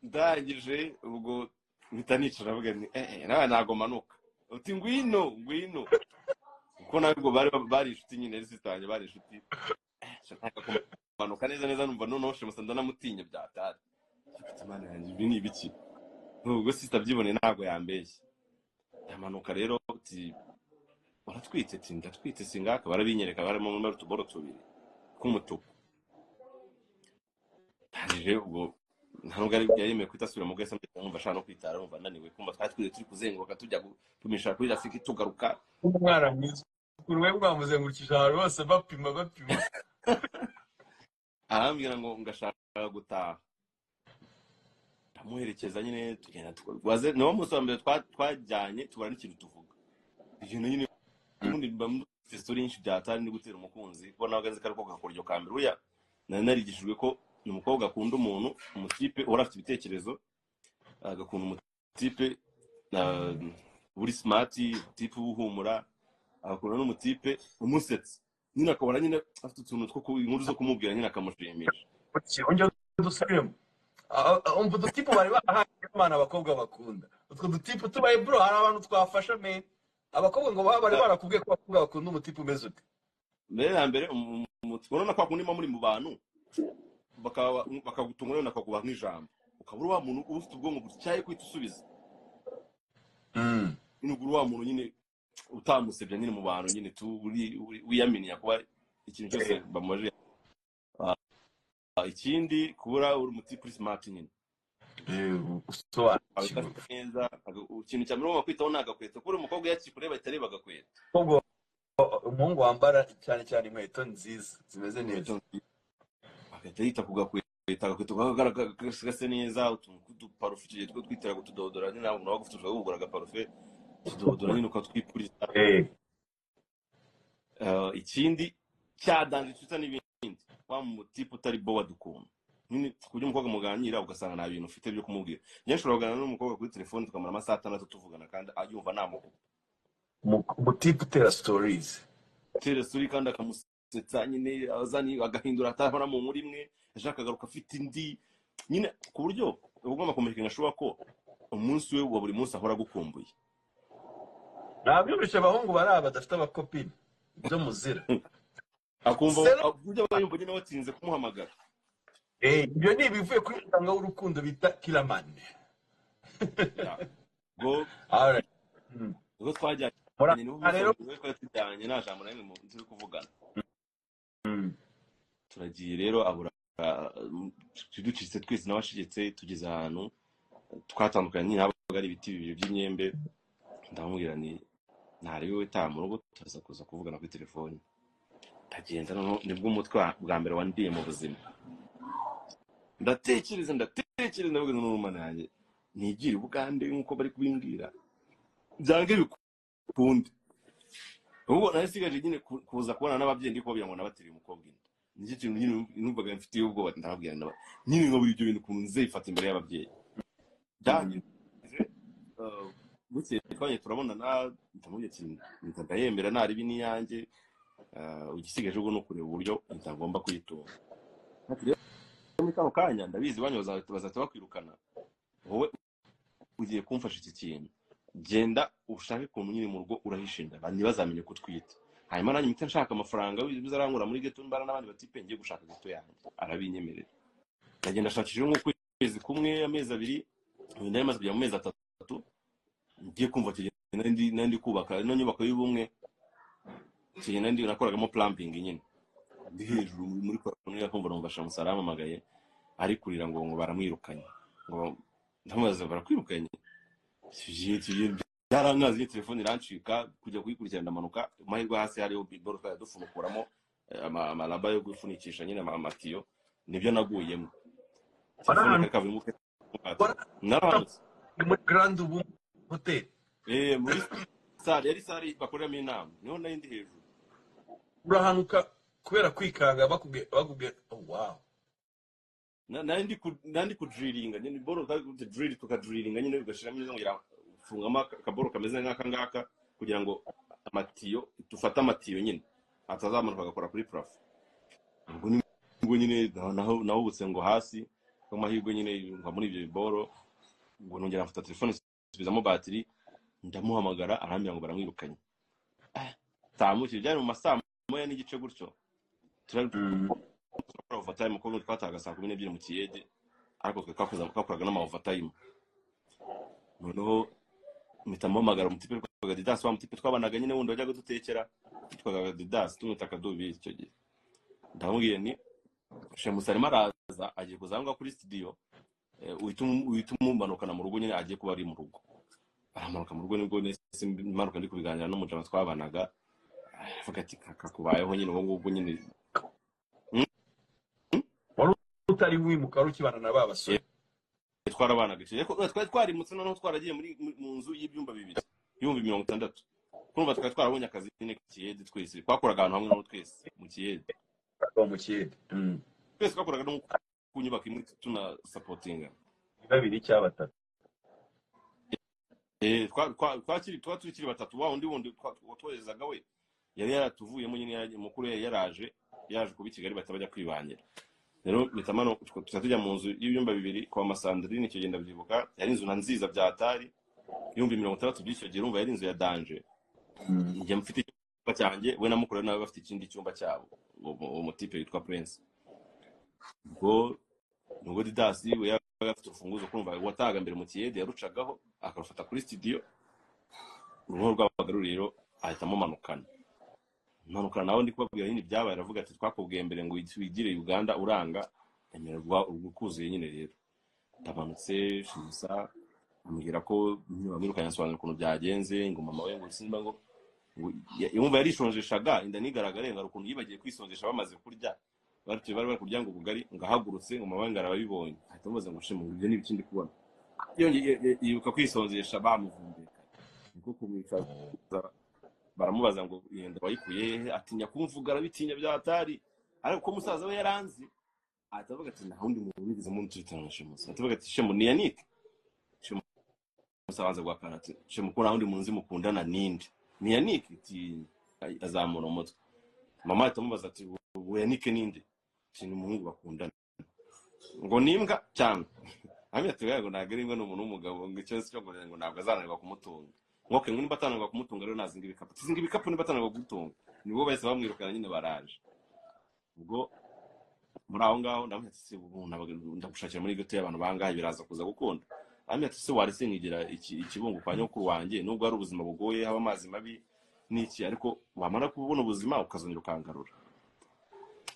ndangije ubwo mpita nicara avuga ni nawe ntago manuka uti ngwino kuko nabwo bari inshuti nyine sister wanjye bari inshuti shaka kumanuka neza numva noneho Shemusa ndanamutinya byatari Imana yanjye ibi ni ibiki. Ubwo sister byibone ntago yambeshye yamanuka rero uti baratwite ndatwite singaka barabinyereka barimo mu tuboro tubiri k'umutuku. Tangije ubwo ntabwo ari yemeye kwitasubira mu gese numva ashaka no kwitara numva naniwe kumva twatwize turi kuzenguruka tujya gupimisha kuri Rafiki tugaruka umwana mwiza urwe bwamuzengurukije ahantu hose bapima arambwira ngo ngashaka gutaha ndamuherekeza nyine tugenda twaze niwo munsi wa mbere twajyanye tubara n'ikintu tuvuga ibintu nyine ubundi bamufite story nyinshi byatari ni gutera umukunzi kubona agaze kariko gakoryo kambere uya narigishijwe ko ni umukobwa akunda umuntu umutipe uhora afite ibitekerezo agakunda umutipe uri smart tipe ubuhumura akunda n'umutipe umusetsa nyine akabona nyine afite utuntu two inkuru zo kumubwira nyine akamushimisha. Ongera dusubiremo umva udutipe bari bahaye Imana abakobwa bakunda utwo dutipe tubaye bro, hari abantu twafasha me abakobwa ngo bari barakubwiye ko abakobwa bakunda umutipe umeze ute mbere urabona ko akunda muri mu bantu bakagutunga rero nakakubaha nk'ijambo ukabura wa muntu ufite ubwonko butyaye kwita usubiza nyine ugura wa muntu nyine utamusebya nyine mu bantu nyine wiyaminiya kuba ikintu cyose bamubaje. Ikindi kubura uri umuti kuri smart nyine usobanukiwe neza. Ikintu cya mbere ugomba kwitaho ni agakweto, kuko umukobwa yakikureba itareba agakweto. umuhungu wambara cyane cyane inkweto nziza zimeze neza, agahita yita ku gakweto, agakweto gasa neza, utuntu tw'uduparufe tugiye two twitiraga utudodora nyine, ntabwo nawe ufite ushobora kugura agaparufe utudodora nyine ukatwipuriza. Ikindi cyadanje twita n'ibindi, wa mutipe utari bo wadukunda nyine, ku buryo umukobwa muganira ugasanga nta bintu ufite byo kumubwira. Njye nshobora kuganira n'umukobwa kuri telefone tukamara amasaha 6 tuvugana kandi yumva namukuba. umutipe utera stories, kandi akamusetsa nyine, azani agahindura atahora mu muri imwe, ashaka agaruka afite indi nyine, ku buryo ugomba kumurika ngashoba ko umunsi we wa buri munsi ahora gukumbuye. nabyumvishe abahungu bari badafite abakopine byo muzira, akumva buryo abayumva nyine watinze kumuhamagara. ibyo ni ibivuye kuri mutanga w'urukundo bita kiramane. Ubwo twajyanye rero tujyanye nta jambo na rimwe turi kuvugana. Turagiye rero abura ducitse twese n'abashigetse, tugeze ahantu twatandukanye nyine, habaga ari ibiti bibiri by'imyembe. Ndamubwira ni ntari we taha mu rugo, turaza kuza kuvugana kuri telefone. Ndagenda nibwo umutwe bwa mbere wandiye mu buzima. Ndatekereza ndavuga n'umwana yanjye nigire Bugande nk'uko bari kubimbwira byange bikunde. Ubwo nasigaje nyine kuza kubona n'ababyeyi ndi kubabwira ngo nabatiriye umukobwa inda. Nicyo kintu nyine numvaga mfitiye ubwoba, ndababwira nyine ngo buri ibyo bintu kunze ifata imbere y'ababyeyi. Danye bukeye twanye turabonana, ndamubwira kintu ndayemera nari bi niyanjye, ugisigaje ubwo no kureba uburyo ntagomba kwitunga. Muri kano kanya ndabizi banyoza bazata bakwirukana, wowe ugiye kumfasha iki kintu, genda ushake kuntu nyine mu rugo urahishinda bandi bazamenye ko twita. Hanyuma nanjye mpita nshaka amafaranga bizarangura muri geto mbara n'abandi batipe ngiye gushaka geto yanjye, arabinyemerera. Ndagenda shakishije nk'ukwezi kumwe, amezi 2, ndari maze kujya mu mezi 3, ngiye kumva kigenda ndi kubaka ino nyubako y'ubumwe, kigenda ndi nakoragamo plumbing nyine. Ndi hejuru muri paraponi yakumva numva Shamusarama amagaye ari kurira ngo baramwirukanye, ngo ndamaze barakwirukanye. Byarangaze telefone irancika, kujya kuyikurikirana ndamanuka, mahirwe hasi hariho biboro twadufunukuramo amalaba yo gufunikisha nyine amatiyo, nibyo naguyemo. Telefone kavuye naranze muri Grand Ubu Hotel, muri sale, yari sale bakoreramo inama, niho nari ndi hejuru. urahanuka kubera kwikanga bakubwiye wow. Nandi kudrillinga nyine boro drill tukadrillinga nyine ugashiramo izo ngira fungama kaboro kameze nk'aka ngaka kugira ngo amatiyo tufata amatiyo nyine atazamanuka agakora kuri plafond. Ubwo nyine naho ubutse ngo hasi ko mahirwe nyine ngwa muri ibyo biboro, ngo nongera mfata telefone subizamo batiri, ndamuhamagara arambira ngo baramwirukanye. Tamukije byari mu masaa 1:00 gutyo. Overtime ko twataga saa 12 mu Kiyede, ariko twakoraga n'ama overtime. Noneho mpitamuhamagara umutipe twaga Didas, wa mutipe twabanaga nyine wundi wajyaga dutekera, twaga Didas tumutaka dubi icyo gihe. Ndamubwiye ni Shamusarima araza agiye kuzanga kuri studio, uhitumumanukana mu rugo nyine agiye kuba ari mu rugo. Aramanuka mu rugo nibwo nese manuka ndi kubiganira n'umujama twabanaga, avuga ati kakakubayeho nyine ubu ngubwo nyine utari wimuka rukibana na babasore. Twarabanaga twari twarimutse, noneho twaragiye mu nzu y'ibyumba 2 ibihumbi 60. Kumva twarabonye akazi nyine Kiyede, twese twakoraga ahantu hamwe no twese mu Kiyede. Twese twakoraga no ku nyubako imwe tuna supportinga 2 cyangwa 3. Tukiri 3, wa undi twoherezaga we yari yaratuvuyemo nyine, mukuru yaje kuba i Kigali batabajya kwibanira. Rero bitamano tujya mu nzu y'ibyumba 2 kwa Masandrine, icyo genda byibuka, yari inzu nziza bya atari 60 by'icyo gihe, urumva yari inzu ya danger. Njye mfite icyumba cyanjye, we na mukuru nawe bafite ikindi cyumba cyabo, uwo type witwa Prince. Ubwo Didas we afite urufunguzo, kumva wataga mbere mu Kiyede yarucagaho akarufata kuri studio, uruhu rwabaga ruri rero ahitamo manukana nawe ndi kubabwira nyine byabaye aravuga ati twakubwiye mbere ngo wigire Uganda uranga emererwa ukuzuye nyine rero ndamanutse Shimisa ambwira ko bamwirukanye asobanura ukuntu byagenze ngo mama we ngo simba ngo yumva yarishonjeshaga inda nigaragare ngo ukuntu yibagiye kwisonjesha bamaze kurya bari kurya ngo ubugari ngahagurutse ngo mama we ngarabibonye ahita mubaza ngo shemu ibyo n'ibiki ndi kubona yongeye yibuka kwisonjesha bamuvumbeka niko kumwicaza baramubaza ngo yenda wayikuye atinya kumvuga arabitinya byatari ariko ko musaza we yaranzi atavuga ati nta wundi muntu wigize mu ntitana Shemu atavuga ati Shemu ni Yannick Shemu musaza gwa karate Shemu ko nta wundi muntu mukundana ninde ni Yannick ati azamura umutwe mama atamubaza ati ubu Yannick ninde kintu umuhungu bakundana ngo nimbwa cyangwa amya tugaye ngo nagere imwe n'umuntu w'umugabo ngo icyo cyo ngo ntabwo azananirwa kumutunga ngoke ngo nibatananirwa kumutunga rero nazinga ibikapu tizinga ibikapu nibatananirwa gutunga nibo bahise bamwirukana nyine baraje ubwo muri aho ngaho ndamwe ati ndagushakira muri gote y'abantu bangahe biraza kuza gukunda amya ati se warese nkigira ikibungo kwa nyokuru wanjye nubwo ari ubuzima bugoye haba amazi mabi n'iki ariko wamara kubona ubuzima ukazongera ukangarura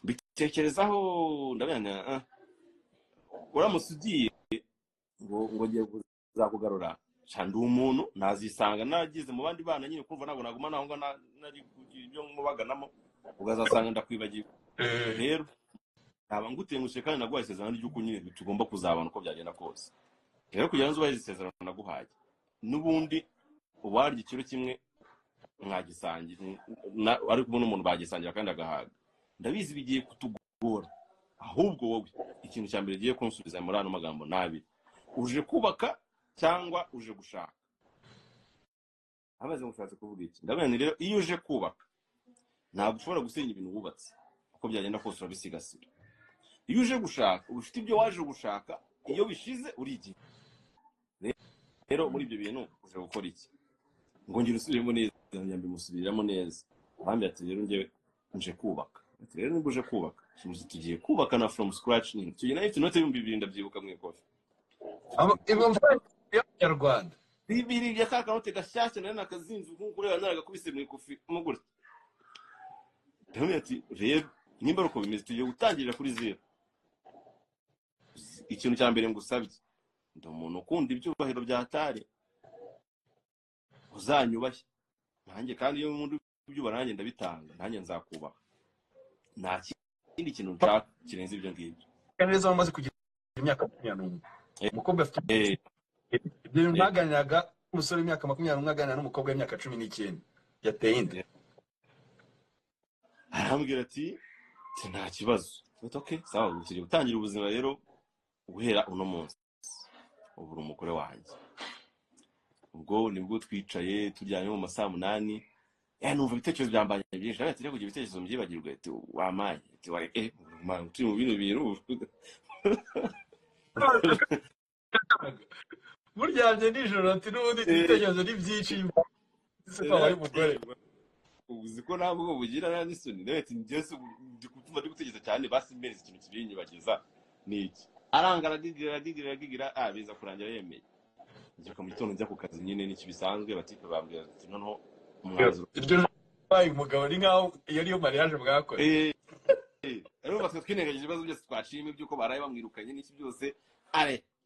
bitekerezaho ndabana uramutse ugiye ngo ngiye kuzakugarura cyane umuntu nazisanga nagize mu bandi bana nyine kumva ntabwo naguma naho ngo nari ibyo mubaganamo ugazasanga ndakwibagiwe rero aba ngutengushe kandi naguhaye isezerano ry'uko nyine tugomba kuzabana uko byagenda kose rero kugira ngo uzubahize isezerano naguhaye n'ubundi uwarya ikiro kimwe mwagisangira ari kumwe n'umuntu bagisangira kandi agahaga ndabizi bigiye kutugora ahubwo wowe ikintu cya mbere giye kunsubiza muri ano magambo nabi uje kubaka cyangwa uje gushaka abaze mushatse kuvuga iki ndabona rero iyo uje kubaka ntabwo ushobora gusenya ibintu wubatse uko byagenda kose urabisigasira iyo uje gushaka ufite ibyo waje gushaka iyo bishize urigiye rero muri ibyo bintu uje gukora iki ngo ngira usubiremo neza nyambi musubiramo neza bambi ati rero ngewe nje kubaka rero niba uje kubaka tugiye kubaka na from scratch nyine tugiye nayo inote 2000 ndabyibuka mu ikofi y'Abanyarwanda bibiri ya kakanote gashyashya nari nakazinzu nkuko ureba naragakubise mu ikofi umugure ndamwe ati rero nimba uko bimeze tugiye gutangirira kuri zero ikintu cya mbere ngusabye ndi umuntu ukunda ibyubahiro byatari uzanyubashye nanjye kandi iyo umuntu byubahiro nanjye ndabitanga nanjye nzakubaha nta kindi kintu nshaka kirenze ibyo ngibyo neza bamaze kugira imyaka 21 umukobwa afite ibyo ntaganiraga umusore w'imyaka 21 aganira n'umukobwa w'imyaka 19 yateye inda arambwira ati nta kibazo okay sawa tugiye gutangira ubuzima rero guhera uno munsi ubu umugore wanjye ubwo nibwo twicaye turyanye mu masaa 8 numva ibitekerezo byambanye byinshi ati rero kugira ibitekerezo mbyibagirwe ati wamaye ati wari turi mu bintu muryamye nijoro ati n'ubundi ibitekerezo ni byinshi se kwa wari umugore uzi ko ntabwo bugira n'isoni rero ati njyewe ndi gutuma ndi gutekereza cyane basi mbereza ikintu kibinyubagiza niki arangaragigira biza kurangira yemeye njye mu gitondo njya ku kazi nyine n'iki bisanzwe batipe bambwira ati noneho umwanzuro iryo bayi umugabo ni nkaho iyo ariyo mariage bwakora rero batwe twinengagije ibibazo byose twashimye by'uko baraye bamwirukanye n'iki byose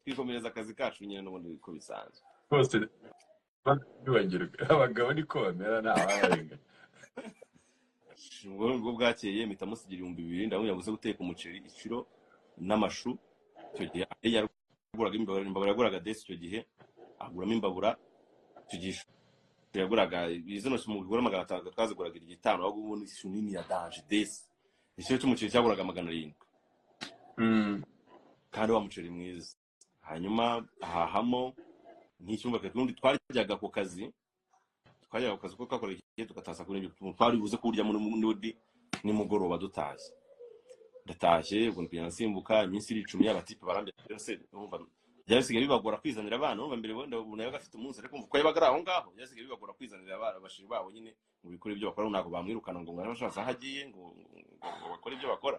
twikomereza akazi kacu nyine n'ubundi biko bisanzwe bose bibagirwa abagabo niko bamera ntawarenga ubwo bwakeye mpita musigira 2000 ndamubwira gusa guteka umuceri ikiro n'amashu icyo gihe yaguraga imbabura yaguraga desi icyo gihe aguramo imbabura tugisha yaguraga izo no mu gura 500 twaziguraga 5 aho ubundi ishu nini ya danje desi icyo cy'umuceri cyaguraga 700 kandi wa muceri mwiza hanyuma ahahamo n'icyumba kandi twaryaga ku kazi ko twakora igihe tugatasa kuri ibyo twari buze kurya muri nudi nimugoroba dutashye ndatashye ubwo nsimbuka iminsi 10 y'abatipe barambye byose umva byasigaye bibagora kwizanira abana umva mbere wenda umuntu yaga afite umunsi ariko umva ko yabagara aho ngaho byasigaye bibagora kwizanira abana bashiri babo nyine mu bikora ibyo bakora ntabwo bamwirukana ngo barashaka hagiye ngo bakora ibyo bakora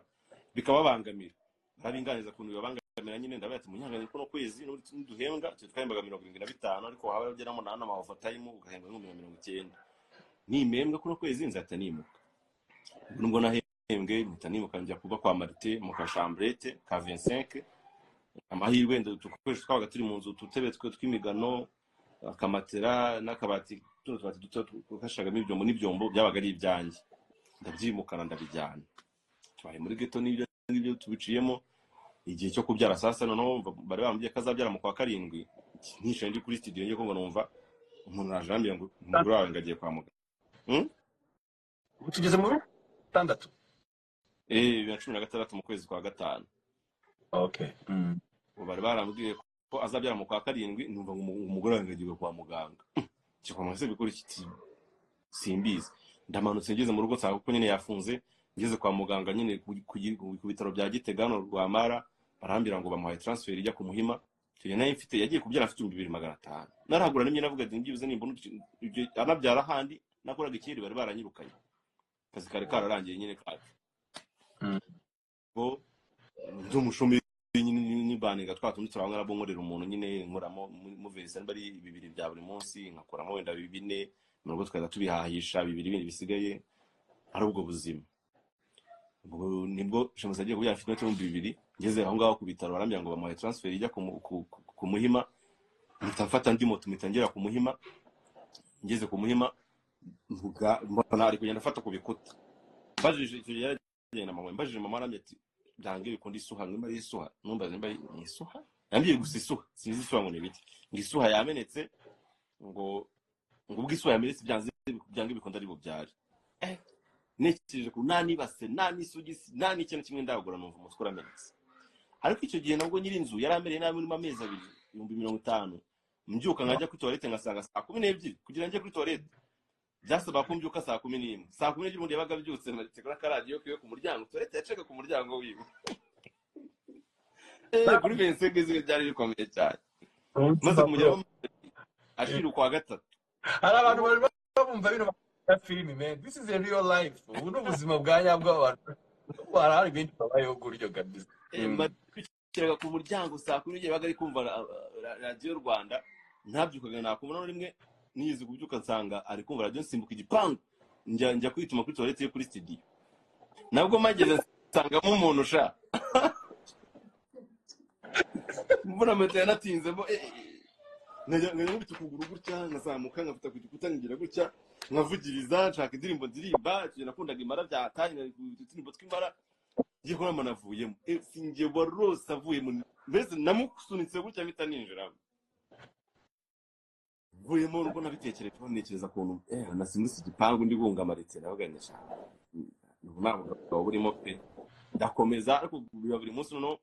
bikababangamira babinganiza kuntu babangamira ndamwemera nyine ndabaye ati munyanganye ko no kwezi n'uduhembwa twahembaga 75 ariko waba ugeramo na overtime ugahembwa 90. Nimembwa ko no kwezi nzata nimuka. Nubwo nahembwe mpita nimuka njya kuba kwa Marite mu kashambrete ka 25 amahirwe tukoresha twabaga turi mu nzu tutebe tw'imigano akamatera n'akabati duto tukashagamo ibyombo n'ibyombo byabaga ari ibyanjye ndabyimukana ndabijyana twaye muri ghetto n'ibyo tubiciyemo igihe cyo kubyara sasa noneho bari bambye kazabyara mu kwa 7 ntishe ndi kuri studio ngiye ko numva umuntu arajambye ngo umugore wawe ngagiye kwa muganga tugeze mu 6 2016 mu kwezi kwa 5. Okay. Bari barambwiye ko azabyara mu kwa 7 numva ngo umugore wawe ngagiye kwa muganga kikomase bikora iki simbizi ndamanutse ngeze mu rugo nsanga kuko nyine yafunze ngeze kwa muganga nyine ku bitaro bya Gitega no Rwamara barambira ngo bamuhaye transfer ijya ku Muhima cyo nayo mfite yagiye kubyara afite 2500 naragura nimye navuga ati ngibuze nimbona ibyo anabyara handi nakoraga ikindi bari baranyirukanye kazi kare kararangiye nyine kaje ngo ndumushumi ni baniga twatumye turabangara bonkorera umuntu nyine nkoramo mu verisa bari 2 bya buri munsi nkakoramo wenda 4 mu rugo twaza tubihahisha 2 bindi bisigaye ari ubwo buzima ubwo nibwo shemusa agiye kubyara afite 200 ngeze aho ngaho ku bitaro barambya ngo bamuhaye transfer ijya ku Muhima mutafata ndi moto mitangera ku Muhima ngeze ku Muhima mvuga mbona ari kugenda afata ku bikuta bajije icyo yaragenda na mama mbajije mama aramye ati byange bikundi isuha ngimba isuha numva zimba isuha yambiye gusa isuha sinzi isuha ngo nibiki ngisuha yamenetse ngo ubwisuha yamenetse byange bikunda ari bubyari nekije ku nani base nani sugisi nani ikintu kimwe ndagura numva umutwe uramenetse ariko icyo gihe nabwo nyiri inzu yaramereye nabi muri amezi 250 mbyuka nkajya kuri toilette ngasanga 12 kugira njye kuri toilette byasaba ko mbyuka 11 11 ubundi yabaga byutse nategura karadiyo kiwe ku muryango toilette yaceka ku muryango wiwe kuri bensege zire byari bikomeye cyane maze kumugera ashiru kwa 3 hari abantu bari bumva bino filimi man this is a real life ubu n'ubuzima bwa nyabwo abantu barahari benshi babayeho guryo kabisa kiraga ku muryango 11 yabaga ari kumva radio Rwanda ntabyukaga nakumva rimwe niyize kubyuka nsanga ari kumva radio nsimbuka igipangu njya kwituma kuri toilette yo kuri studio nabwo mageze nsangamo umuntu sha mbona mete yanatinzemo nkubita ukuguru gutya nkazamuka nkafata ku gikuta ngira gutya nkavugiriza nshaka indirimbo ndirimba cyo nakundaga imara byatanye indirimbo tw'imara ngiye ko namanavuyemo singiye borose avuye mu mbese namusunitse gutya bita ninjira vuyemo nuko nabitekereje ntekereza kuntu nasimbutse igipangu ndi bunga maretse nabaganisha nubwo burimo pe ndakomeza ariko buri munsi no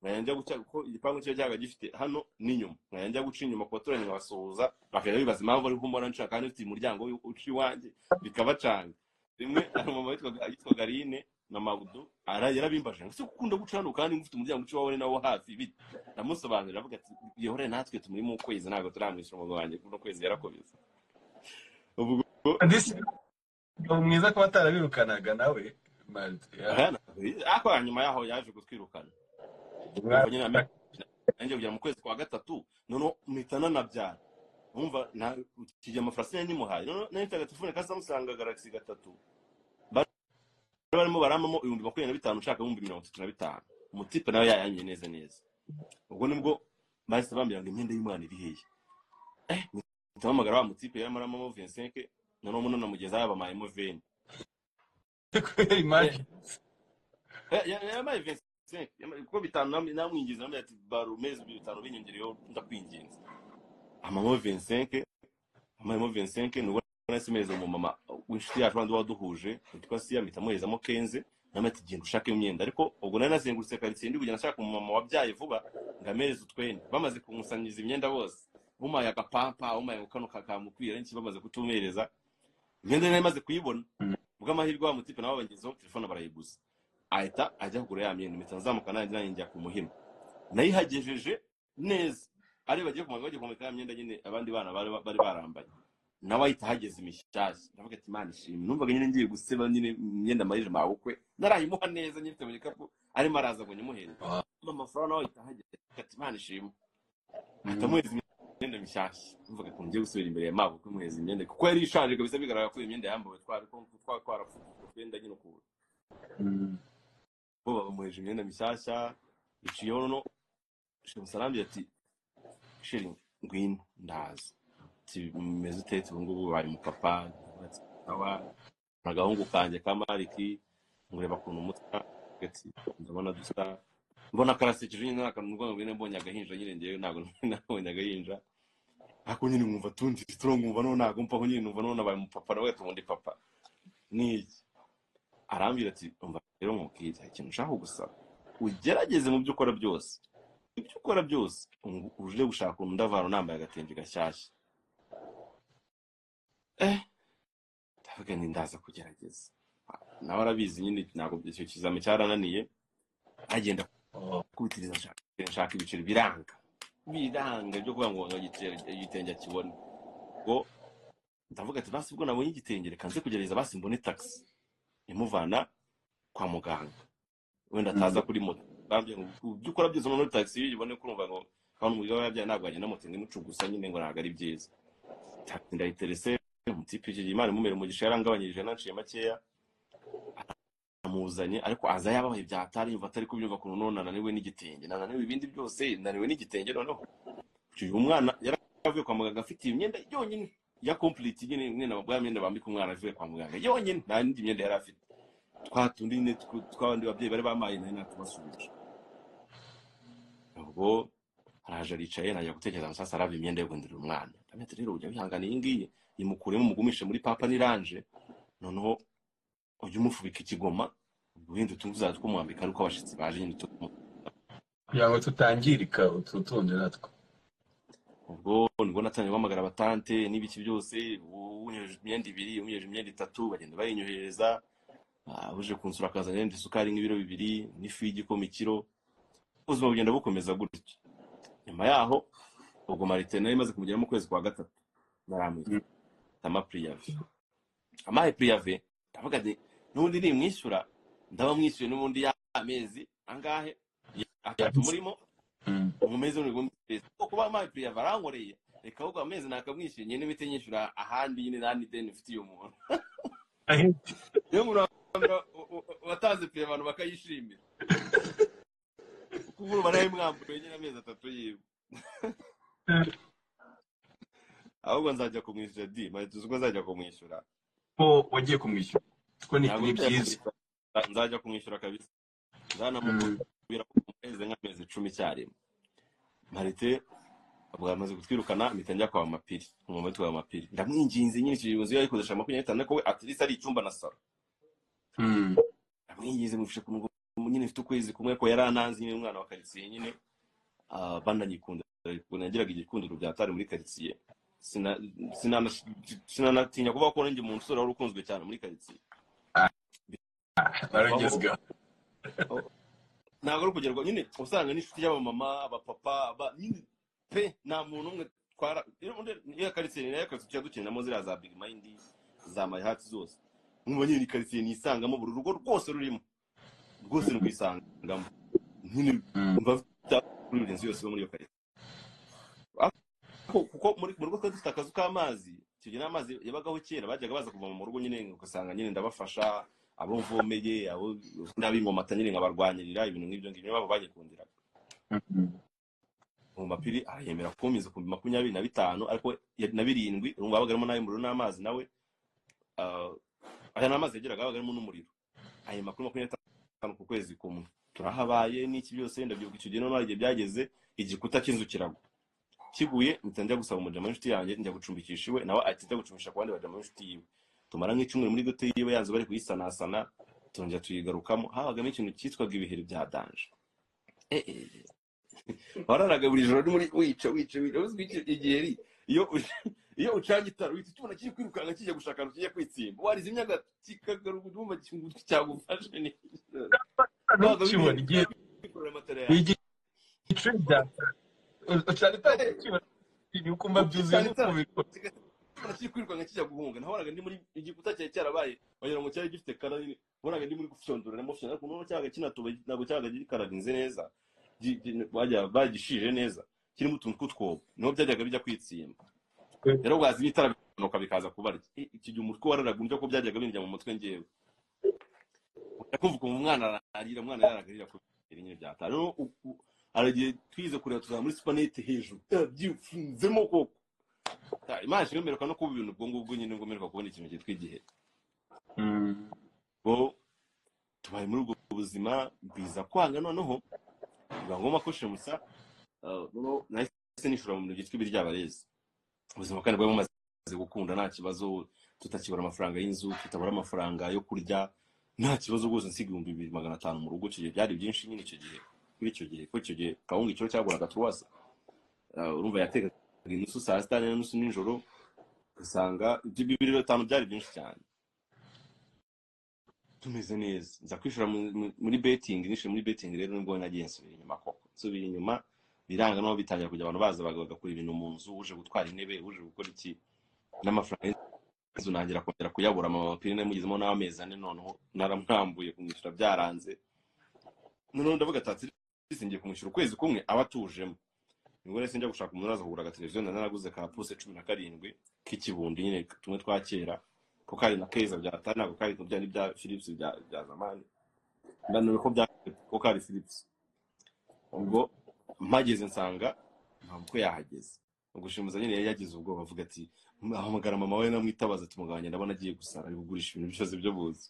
nkajya guca ko igipangu cyo cyaga gifite hano n'inyuma nkajya guca inyuma ku baturanye nkabasuhuza bakajya bibaza impamvu ari kumbona nshaka kandi ufite umuryango uci wanjye bikabacanga rimwe mama yitwa Garine na Mabudu yarabimbaje ngo se ukunda guca hano kandi ufite umuryango uci wawe nawo hafi bite ndamusobanurira avuga ati yehore natwe tumuri mu kwezi ntago turamwisha umugabo wanjye kuno kwezi yarakomeza ubwo mwiza ko batarabirukanaga nawe ako nyuma yaho yaje gutwirukana nanjye kujya mu kwezi kwa 3 none mpitana nabyara umva kijya amafarasi nimuhaye none nahitaga telefone ka Samsung Galaxy 3 barimo baramamo 25 ushaka 35 umutipe nawe yayanye neza ubwo nibwo bahise bambira ngo imyenda y'umwana iri hehe ntamagara wa mutipe yamaramo 25 none umuntu namugeza yaba mayemo 20 imagine yamaye 25 kuko bitanu namwingiza namwe ati barumeze bitanu binyongereyo ndakwinginze amamo 25 nubwo nasemeza mu mama w'inshuti yacu bandi waduhuje twitwa Sia mitamuhezamo Kenze namati genda ushaka imyenda ariko ubwo nari nazengurutse karitsiye ndi kujya nashaka mu mama wabyaye vuba ngamereza utwende bamaze kumusanyiza imyenda bose bumaye agapampa umaye ukano kakamukwira nki bamaze kutumereza imyenda nari maze kuyibona ubwo amahirwe wa mutipe nawe bangizeho telefone barayiguza ahita ajya kugura ya myenda mitanzamuka nanjye njya ku Muhima nayihagejeje neza ari bagiye kumanga bagiye kumeka ya myenda nyine abandi bana bari barambaye nawe ahita hageze imishyashya ndavuga ati Imana ishimwe numvaga nyine ngiye guseba nyine imyenda marije mabukwe narayimuha neza nyine mu gikapu arimo araza ngo nyimuhere amafaranga nawe ahita hageze ati Imana ishimwe atamuhereza imyenda mishyashya numvaga ko ngiye gusubira imbere ya mabukwe muhereza imyenda kuko yari ishaje kabisa bigaragara ko imyenda yambawe twarapfuye twenda nyine ukuntu bo bamuheje imyenda mishyashya iciyeho no Shemusarambi ati sheri ngwino ndaza meze utetse ubu ngubu bari mu papa awa agahungu kanje kamariki ngureba kuntu umutwe gati ndabona dusa mbona karasekeje nyine nakantu ngo ngwine mbonye agahinja nyine ngewe ntago nabonye agahinja ako nyine mwumva tundi strong mwumva no ntago mpaho nyine numva no nabaye mu papa nawe tubundi papa niki arambira ati umva rero mukije ikintu ushaka gusaba ugerageze mu byo ukora byose ibyo ukora byose uje gushaka umuntu ndavaro nambaye agatembe gashyashya ndavuga ni ndaza kugerageza nawe arabizi nyine ntabwo icyo kizame cyarananiye agenda kubitiriza nshaka ibiceri biranga byo kuvuga ngo igitenge akibone ngo ndavuga ati basi ubwo nabonye igitenge reka nze kugerageza basi mbone taxi imuvana kwa muganga wenda ataza kuri moto ibyo ukora byose muri taxi yibone kurumva ngo kandi umugabo yabyaye ntabwo agenda moto imucugusa nyine ngo ntabwo ari byiza ndayiterese umutipe Imana imumere umugisha yarangabanyirije nanciye makeya amuzanye ariko aza yabaye byatari yumva atari kubyumva kuntu none naniwe n'igitenge nananiwe ibindi byose naniwe n'igitenge noneho uyu umwana yaravuye kwa muganga afite imyenda yonyine ya complete nyine mwene bwa myenda bambika umwana avuye kwa muganga yonyine nta n'indi myenda yari afite twatundi ne twabandi babyeyi bari bamaye nari natubasubije ubwo araje aricaye najya gutekereza musasa arava imyenda yo gundira umwana ndamete rero ujya bihangana iyi ngiyi imukuremo umugumishe muri papa niranje noneho ujye umufubika ikigoma ubundi tuzaza kumwambika ariko abashitsi baje nyine kugira ngo tutangirika ututonde natwo ubwo nibwo natangiye guhamagara abatante n'ibiki byose unyeje imyenda 2 unyeje imyenda 3 bagenda bayinyohereza uje kunsura akazana n'indi sukari nk'ibiro 2 n'ifu y'igikoma ikiro ubuzima bugenda bukomeza gutyo nyuma yaho ubwo Marite nayo imaze kumugera mu kwezi kwa 3 naramwe amahe priave ndavuga ati nundi ni mwishyura ndaba mwishyuye n'ubundi y'amezi angahe atatu murimo umumeze n'ubundi kuko amahe priave arankoreye reka ahubwo amezi nakamwishyuye nyine bite nyishyura ahandi nyine nani deni ufitiye umuntu yo murambira watanze priave abantu bakayishimira kuko baraye mwambuye nyine amezi 3 yiwe ahubwo nzajya kumwishyura Marite uziko nzajya kumwishyura wagiye kumwishyura ko ni byiza nzajya kumwishyura kabisa zanamubwira ko umeze nk'amezi 10 cyarimo Marite abwo amaze gutwirukana mpita njya kwa mapiri mu moment wa mapiri ndamwinginze nyine kiyobozi yayikodesha 25 ko at least ari icyumba na salo ndamwinginze mufishe ku nyine mfite ukwezi kumwe ko yarananze nyine umwana wa karitsiye nyine bandanyikunda nagiraga igikundiro byatari muri karitsiye sinanatinya kuvuga ko nenge umuntu usura urukunzwe cyane muri karitsiye baragezga ntabwo ari kugerwa nyine usanga n'inshuti y'abamama abapapa nyine pe nta muntu umwe twara iyo karitsiye nayo karitsiye dukinamo ziriya za big mind za my heart zose mwumva nyine karitsiye nisangamo buri rugo rwose rurimo rwose rwisangamo nyine mva inzu yose yo muri iyo karitsiye kuko muri rugo twari dufite akazu k'amazi tugira amazi yabagaho kera bajyaga baza kuva mu rugo nyine ugasanga nyine ndabafasha abo mvomeye abo ndabingomata nyine nkabarwanyirira ibintu nk'ibyo ngibyo babo banyikundiraga mu mapiri arayemera kumiza ku 25 ariko na 7 urumva babagarimo nayo umuriro n'amazi nawe aya n'amazi yageraga babagarimo n'umuriro ayo makuru 25 ku kwezi kumwe turahabaye n'iki byose ndabyibuka icyo gihe none igihe byageze igikuta cy'inzu kiragwa kiguye mpita gusaba umujama w'inshuti yanjye njya gucumbikisha iwe nawe ati njya gucumbisha ku bandi bajama w'inshuti yiwe tumara nk'icumwe muri gote yiwe yanze bari kuyisanasana tongera tuyigarukamo habagamo ikintu cyitwaga ibiheri bya danje wararaga buri joro muri wica uzwi igiheri iyo ucanye itara uhita tubona kiri kwirukanga kijya gushaka rukiye kwitsimba warize imyaga kikagaruka ndumva kingutu cyagufashe ni kibona igihe igicibya ucana itara kibona ukumva byuzuye nakiri kwirukanka kijya guhunga nahoraga ndi muri igikuta cyari cyarabaye wagira ngo cyari gifite kara nyine nahoraga ndi muri gufyondora emotion ariko noneho cyaga kinatuba ntabwo cyaga gikaraginze neza bagishije neza kirimo utuntu tw'utwobo niho byajyaga bijya kwitsimba rero bwazi bitara bikonoka bikaza kubarya iki gihe umutwe wararaga undi ko byajyaga binjya mu mutwe ngewe ndakumva ko umwana ararira umwana yararagarira ko nyine byatari rero aragiye twize kureba tuzaba muri supernet hejuru byifunzemo koko imana imeruka no kuba ibintu ubwo ngubwo nyine ngo meruka kubona ikintu cyitwa igihe bo tubaye muri ubwo buzima bwiza kwanga noneho biba ngoma ko shemusa no nahise nishura mu bintu byitwa ibiryabarezi ubuzima kandi bwo bumaze gukunda nta kibazo tutakibura amafaranga y'inzu tutabura amafaranga yo kurya nta kibazo rwose nsiga 2500 mu rugo cyo byari byinshi nyine icyo gihe kuri icyo gihe kawunga icyo cyaguraga tuwasa urumva yateka inusu saa sita n'inusu nijoro usanga ibyo 2500 byari byinshi cyane tumeze neza nza kwishura muri betting nishe muri betting rero nibwo nagiye nsubira inyuma koko nsubira inyuma biranga no bitangira kujya abantu baza bagakora ibintu mu nzu uje gutwara intebe uje gukora iki n'amafaranga inzu nangira kongera kuyabura amapine mugizemo n'amezi ane noneho naramwambuye kumwishyura byaranze noneho ndavuga ati singiye kumwishyura ukwezi kumwe abatujemo ngo nese njya gushaka umuntu aza kugura televiziyo naraguze ka pose 17 k'ikibundi nyine tumwe twakera ko kari na keza byatana ko kari bya bya Philips bya zamani ndano ko bya ko kari Philips ubwo mpageze nsanga ntabwo yahageze ugushimuza nyine yagize ubwo bavuga ati ahamagara mama we namwitabaza tumugabanya ndabona agiye gusara ari kugurisha ibintu byose byo buzi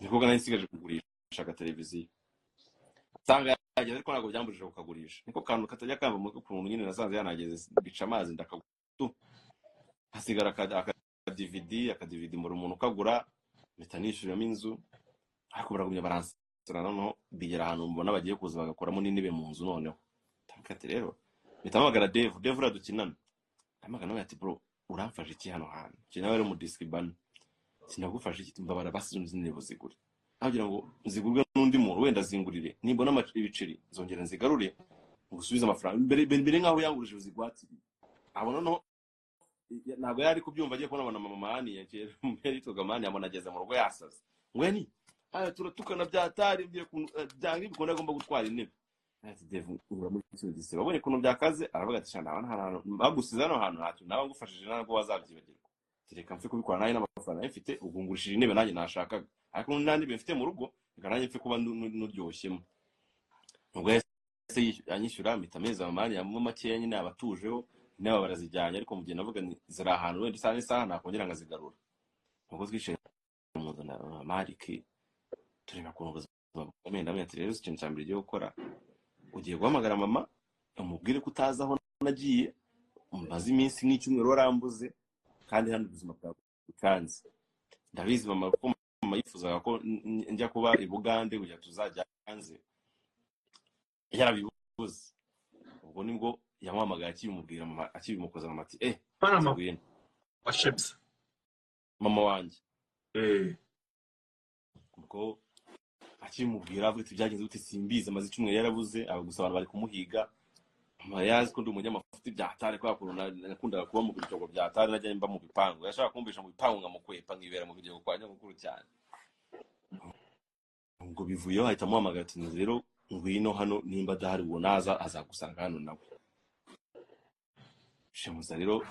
niko gana nsigaje kugurisha ka televiziyo sanga yageze ariko ntabwo byambujije kukagurisha niko kantu katajya kamba mu kuntu nyine nasanze yanageze bica amazi ndakagutu hasigara aka DVD muri umuntu ukagura bitanishiramo inzu ariko baragumya baransana noneho bigera ahantu mbona bagiye kuza bagakoramo n'intebe mu nzu noneho takati rero bitamagara Dave radukinana amagana ati bro uramfashe iki hano hantu kinawe rero mu diskibana sinagufashe iki mbabara basinze intebe zigure agira ngo zigurwe n'undi muntu wenda zingurire nimbona ibiceri zongera nzigarure ngusubiza amafaranga mbere nkaho yangurije uzigwatiri abona no ntabwo yari kubyumva agiye kubona mama hani yakere mbere yitwaga mani yabona ageze mu rugo yasaze ngweni turatukana byatari bye byanga ibikunda agomba gutwara intebe ati Dave ura muri cyo gise babone kuno byakaze aravuga ati shana abantu bagusiza no hantu hatu naba ngufashije nabwo wazabyibagirwa tereka mfe kubikora nayo n'amafaranga mfite ugungurishije intebe nanjye nashakaga ariko nandi mfite mu rugo ngaranye mfe kuba nuryoshyemo ubwo yese anyishyura mitameza mani ya makeya nyine abatujeho naba barazijyanye ariko mu gihe navuga ni zira ahantu wenda isa n'isaha nakongera ngazigarura ubwo twishaye mu zona marike tureba ko ubuzima bukomeye ndamenya ati rero ikintu cyambere giye gukora ugiye guhamagara mama umubwire ko utazi aho nagiye umbaza iminsi nk'icyumweru warambuze kandi hano ubuzima bwawe bukanze ndabizi mama ko mama yifuzaga ko njya kuba i Bugande kujya tuzajya hanze yarabibuze ubwo nibwo yamuhamagaye akibimubwira mama akibimukoza mama ati mama washebse mama wanjye ubwo akimubwira avuga ati byagenze gute simbize amaze icyumweru yarabuze abagusa abantu bari kumuhiga mama yazi ko ndi umunyamafuti byatare kwa kuruna nakundaga kuba mu bitego byatare najya mba mu bipangu yashaka kumbisha mu bipangu ngamukwepa ngibera mu bitego kwa nyakuru cyane ubwo bivuyeho ahita amuhamagara ati rero ngwino hano nimba dahari uwo naza azagusanga hano nawe shemuza rero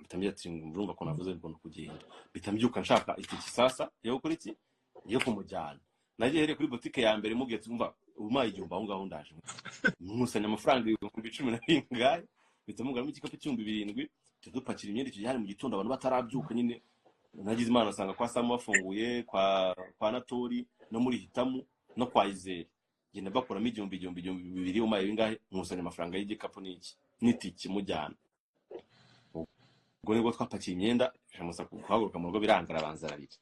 bitamye ati ngurumva ko navuze ngo kugenda bitambyuka nshaka iki kisasa yo gukora iki yo kumujyana nagiye here kuri boutique ya mbere mugiye tumva umaye igihumbi aho ngaho ndaje nkusanya amafaranga 10 na bingahe bitamugara mu gikapu 7,000 tudupakira imyenda icyo yari mu gitondo abantu batarabyuka nyine nagize imana asanga kwa Samu bafunguye kwa Natori no muri Hitamu no kwa Izere genda bakuramo 2,000 umaye bingahe nkusanya amafaranga y'igikapu n'iki n'itiki mujyana ubwo nibwo twapakiye imyenda shamusa kuhaguruka mu rugo birangara banzararira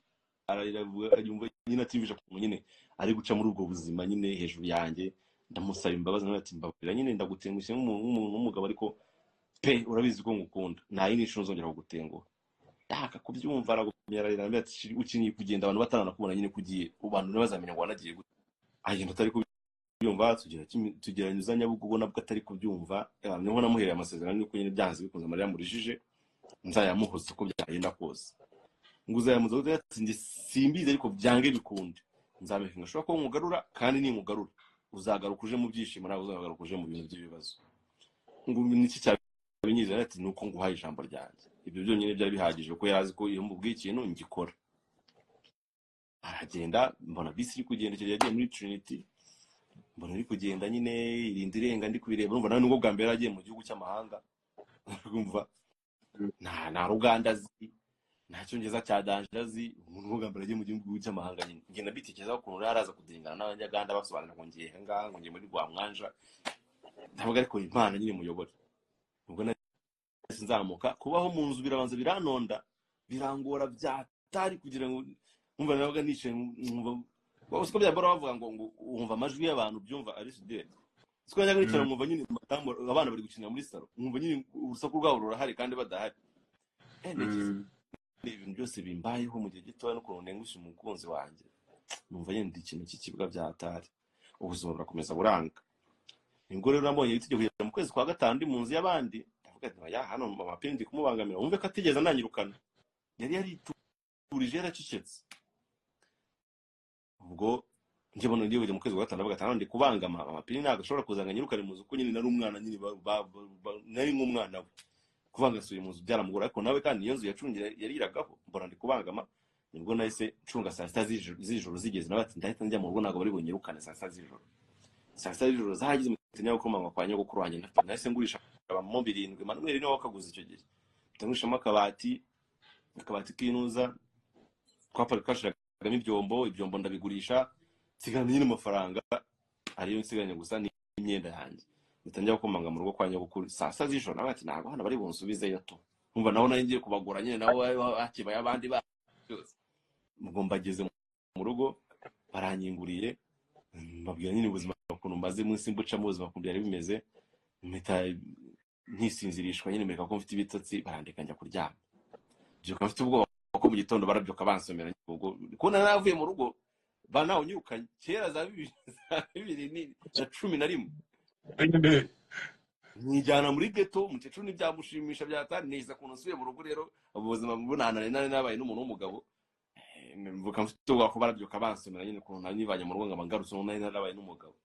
arayiravuga yumva nyine ativije ku nyine ari guca muri ubwo buzima nyine hejuru yanjye ndamusaba imbabazi n'ati mbabwira nyine ndagutengushye nk'umuntu w'umugabo ariko pe urabizi ko ngukunda nta yindi nshuro nzongera kugutenguha yaka kubyumva aragumerarira ati ukinyi kugenda abantu bataranakubona nyine kugiye abantu ntibazamenya ngo wanagiye gute agenda atari kubyumva tugeranyizanya Nyabugogo nabwo atari kubyumva niho namuhereye amasezerano yuko nyine byanze bikunze Mariya murijije nzayamuhoza uko byagenda kose. Ngo uzayamuza gute? Ati njye simbizi ariko byange bikunde nzameka ngashobora ko nkugarura, kandi ninkugarura uzagaruka uje mu byishimo, nawe uzagaruka uje mu bintu by'ibibazo. Ngo niki cyabinyizera? Ati nuko nguhaye ijambo ryanjye. Ibyo byonyine byari bihagije, kuko yarazi ko iyo mubwiye ikintu ngikora. Aragenda, mbona bisi iri kugenda, icyo yagiye muri Trinity, mbona iri kugenda nyine irinda irenga, ndi kubireba, numva nawe nubwo bwa mbere yagiye mu gihugu cy'amahanga. Urumva nta Ruganda azi, nta Cyongereza cya danje azi, umuntu bwa mbere yagiye mu gihugu cy'amahanga nyine. Ngenda mbitekerezaho ukuntu yaraza kudengana n'Abanyaganda basobanura ngo ngiye ngaha, ngo ngiye muri Rwamwanja, ndavuga ariko Imana nyine muyobore. Ubwo nahise nzamuka, kubaho mu nzu birabanza biranonda, birangora byatari kugira ngo umva nabaga nicaye umva uko byabora bavuga ngo umva amajwi y'abantu byumva ari sudete. Siko njyaga nicara umva nyine madamu abana bari gukinira muri salo, umva nyine urusaku rwabo rurahari kandi badahari. Ibintu byose bimbayeho mu gihe gitoya n'ukuntu nengusha umukunzi wanjye, numva nyine ndi ikintu cy'ikibwa byatari, ubuzima burakomeza buranga. Nibwo rero nabonye itegeko kugera mu kwezi kwa gatanu ndi mu nzu y'abandi, ndavuga ati ya hano amapine ndi kumubangamira, wumve ko atigeze ananyirukana, yari yariturije yaracecetse. Ubwo njye bona ndiye mu kwezi kwa gatanu, ndavuga ati ndi kubangama amapine ntabwo ashobora kuzanga nyirukane mu nzu, kuko nyine nari umwana nyine nari nk'umwana we, kuvanga asuye mu nzu byaramugora. Ariko nawe kandi iyo nzu yacungira yariragaho, mbona ndi kubangama. Nibwo nahise ncunga saa sita z'ijoro zigeze, nawe ati ndahita njya mu rugo, ntabwo bari bunyirukane saa sita z'ijoro. Saa sita z'ijoro zahagize umutinya wo kumanywa kwa nyogokuru wanjye, nahise ngurisha abamo 7, Manuel niwe wakaguze icyo gihe, ndangurishamo akabati k'inuza twashiragamo ibyombo ndabigurisha, nsigarana nyine amafaranga ariyo nsigaranye gusa n'imyenda yanjye. Bitangira gukomanga mu rugo kwa nyogokuru saa sita z'ijoro, nawe ati ntabwo hano bari bunsubizeyo to, umva naho nari ngiye kubagura nyine, nawe bakibaye abandi byose. Ubwo mbageze mu rugo baranyinguriye, mbabwira nyine ubuzima ukuntu mbaze munsi mbuca mu buzima ukuntu byari bimeze, mpita ntisinzirishwa nyine, meka ko mfite ibitotsi, barandeka njya kuryama. Byuka mfite ubwoba ko mu gitondo barabyuka bansomera. Ubwo kubona navuye mu rugo banawunyirukanye kera za 2011 nijyana muri ghetto, umukecuru ntibyamushimisha byatari, neza kuntu nsubiye mu rugo. Rero ubuzima bunanane nabaye n'umuntu w'umugabo, mvuka mfite ubwoba ko barabyuka bansomera nyine ukuntu nanyivanye mu rugo nkaba ngarutse nabaye n'umugabo.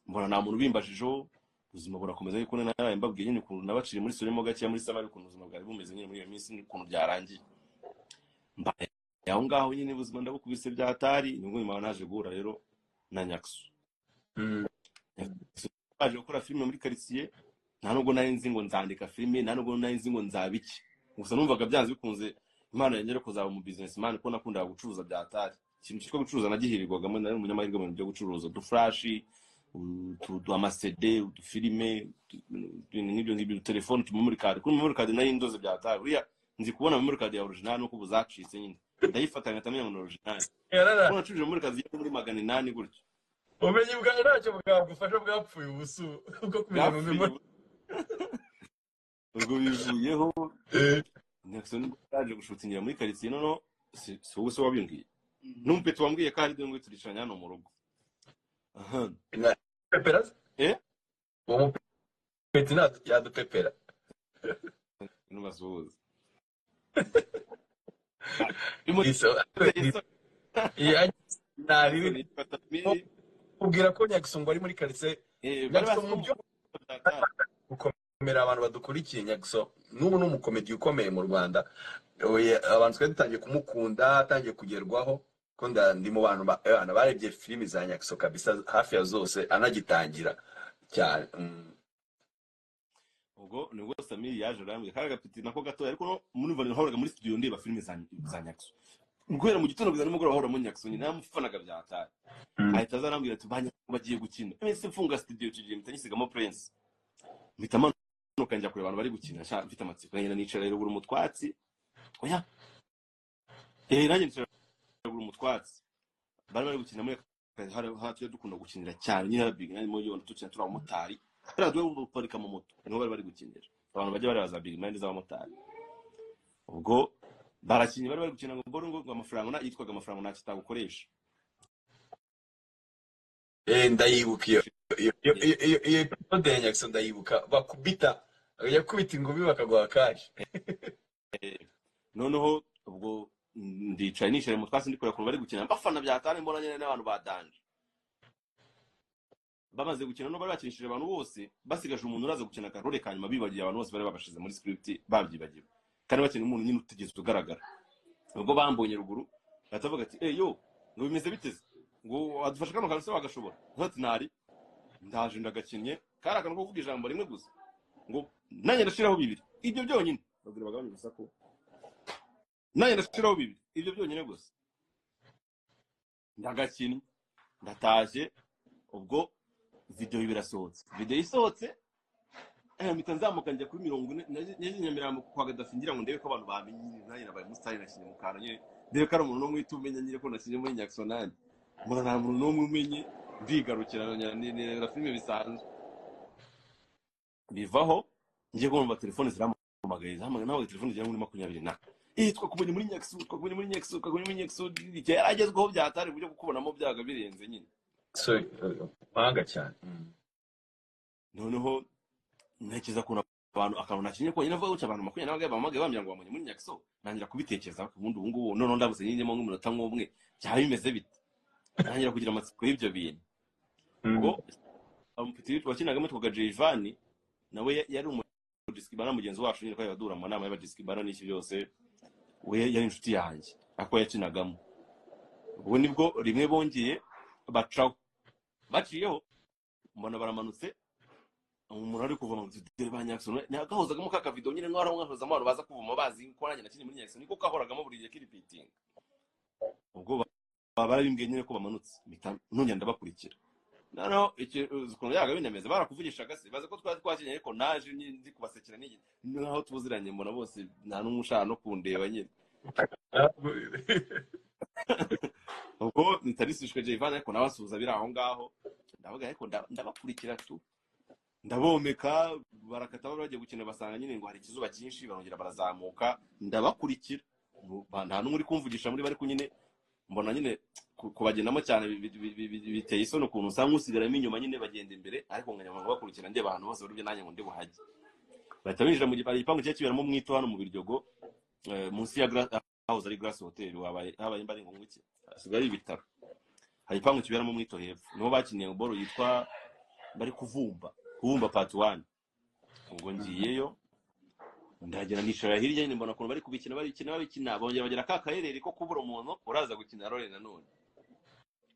Mbona nta muntu bimbajijeho, ubuzima burakomeza, ariko naraye mbabwiye nyine ukuntu nabaciri muri soremo gakeya muri Samari, ukuntu ubuzima bwari bumeze nyine muri iyo minsi, ukuntu byarangiye. Mbaye aho ngaho nyine ubuzima ndabukubise byatari. Nibwo nyuma naje guhura rero na Nyaksu. Baje gukora filime muri quartier, nta nubwo nari nzi ngo nzandika filime, nta nubwo nari nzi ngo nzabiki, gusa numvaga byanze bikunze Imana yengere kuzaba mu businessman, ko nakundaga gucuruza byatari. Ikintu cyitwa gucuruza nagihirirwagamo, nari umunyamahirwe mu byo gucuruza uduflash, amasede, udufilime, n'ibyo telefone, memory card. Kuri memory card nari indoze byatari, uriya nzi kubona memory card ya original nuko buzacitse nyine, ndayifatanya tamenya ngo original. Ko nacuruje memory card muri 800 gutyo. Umenye bwa ntacyo bwagufasha, bwapfuye ubusu ubwo kumenya mu memory. Ubwo bivuyeho Nexon yaje gushutingira muri quartier, nono si wowe wabimbwiye, n'umpeto wambwiye kandi ngo turicanya hano mu rugo. Pepera? Uwo mupeti yadupepera. N'ubasuhuza. Ubwira ko Nyakisongo ari muri quartier. Nyakisongo mu byo gukomera abantu badukurikiye. Nyakisongo n'ubu n'umukomedi ukomeye mu Rwanda. Abantu twe dutangiye kumukunda, atangiye kugerwaho. Ko ndi mu bantu barebye filimi za Nyakisongo kabisa hafi ya zose anagitangira cyane. Ubwo nibwo Samiri yaje arambye karaga piti nako gato, ariko muri vanira horaga muri studio ndeba filimi za Nyakisongo. Ngwera mu gitondo bizana nimugoroba hora mu Nyakisongo, namufanaga byatari. Ahita azarambwira ati bagiye gukina. Ese mfunga studio cyije mitanyisigamo Prince. Mitama nuka njya kureba abantu bari gukina, mfite amatsiko nyine nicara rero buri mutwatsi. Oya. Nanjye nicara buri mutwatsi. Bari gukina muri hatuye dukunda gukinira cyane nyine big nani moyo tukina turi abamotari. Tradwe uparika mu moto. Niho bari gukinira. Abantu bajya baraza big nani z'abamotari. Ubwo barakinye bari gukina ngo mboro ngo amafaranga yitwaga amafaranga nta kitagukoresha. Ndayibuka iyo episode ya Nyakisongo ndayibuka, bakubita yakubita ingobi bakagwa kaje. noneho ubwo ndicaye nicaye mu twasi ndikora ukuntu bari gukina mbafana byatane mbona nyine n'abantu badanje bamaze gukina no bari bakinishije abantu bose basigaje umuntu uraza gukina akarore kanyuma bibagiye abantu bose bari babashize muri script babyibagiwe kandi bakina umuntu nyine utigeze ugaragara ubwo bambonye ruguru batavuga ati yo ngo bimeze biteze ngo adufasha kano kantu se bagashobora ntati nari ndaje ndagakinnye kari akantu ko kuvuga ijambo rimwe gusa ngo nanjye ndashiraho bibiri ibyo byonyine babwira bagabanye gusa nanjye ndashiraho bibiri ibyo byonyine gusa ndagakinnye ndatashye ubwo video birasohotse video isohotse mpita nzamuka njya kuri 40 neze Nyamirambo kwa Gaddafi ngira ngo ndebe ko abantu bamenye nanjye nabaye mustari nakinye mu kantu nyine ndebe ko ari umuntu no mwita umenya nyire ko nakinye muri Nyaksonani mbona nta muntu no umenye ndigarukira na filime bisanzwe bivaho ngiye kumva telefone zirampamagaye nawe telefone zira muri 20 na twakumenye muri Nyaksu yaragezweho byatari buryo kukubonamo byaga birenze nyine so manga cyane noneho ntekereza ko abantu akantu nakinye ko nyine avuga abantu 20 bamagaye bambya ngo bamunye muri Nyakso nangira kubitekereza ubundi ubu ngubu none ndabuze nyinjemo nk'umunota nk'umwe byaba bimeze bite nangira kugira amatsiko y'ibyo bintu ngo amupitiri wakinagamo twaga Jevani nawe yari umudiskibana mugenzi wacu nyine ko yadura mu nama y'abadiskibana n'iki byose we yari inshuti yanjye ako yakinagamo ubwo nibwo rimwe bongeye bacaho baciyeho mbona baramanutse umuntu ari kuva mu dere ba Nyakso nagahozagamo ka video nyine nk'aho mwahoza abantu baza kuvuma bazi ko nanjye nakinye muri Nyakso niko kahoragamo buri gihe kiripiting ubwo barimbwiye nyine ko bamanutse nongera ndabakurikira noneho ukuntu yaga binemeze barakuvugishaga se baze ko twakinye ariko naje ndi kubasekera n'igi naho tuziranye mbona bose nta n'umushaka no kundeba nyine ubwo nitarisishwe Jevana ariko nabasuhuza biri aho ngaho ndavuga ariko ndabakurikira tu ndabomeka barakata bagiye gukina basanga nyine ngo hari ikizuba cyinshi barongera barazamuka ndabakurikira nta n'umuri kumvugisha muri bari kunyine mbona nyine kubagendamo cyane biteye isoni ukuntu usanga usigaramo inyuma nyine bagenda imbere ariko nkanyama bakurikira ndeba abantu bose buryo nanjye ngo ndi buhaje bahita binjira mu gipangu cye kiberamo mwito hano mu Biryogo munsi ya house ari Grass Hotel habaye mbari ngo nguki asigaye ibitaro hari ipangu kiberamo mwito hepfo niho bakiniye boro yitwa bari kuvumba part 1 ubwo ngiyeyo ndagera nishara hirya nyine mbona ukuntu bari kubikina bongera bagera kakaherere ko kubura umuntu uraza gukina role nanone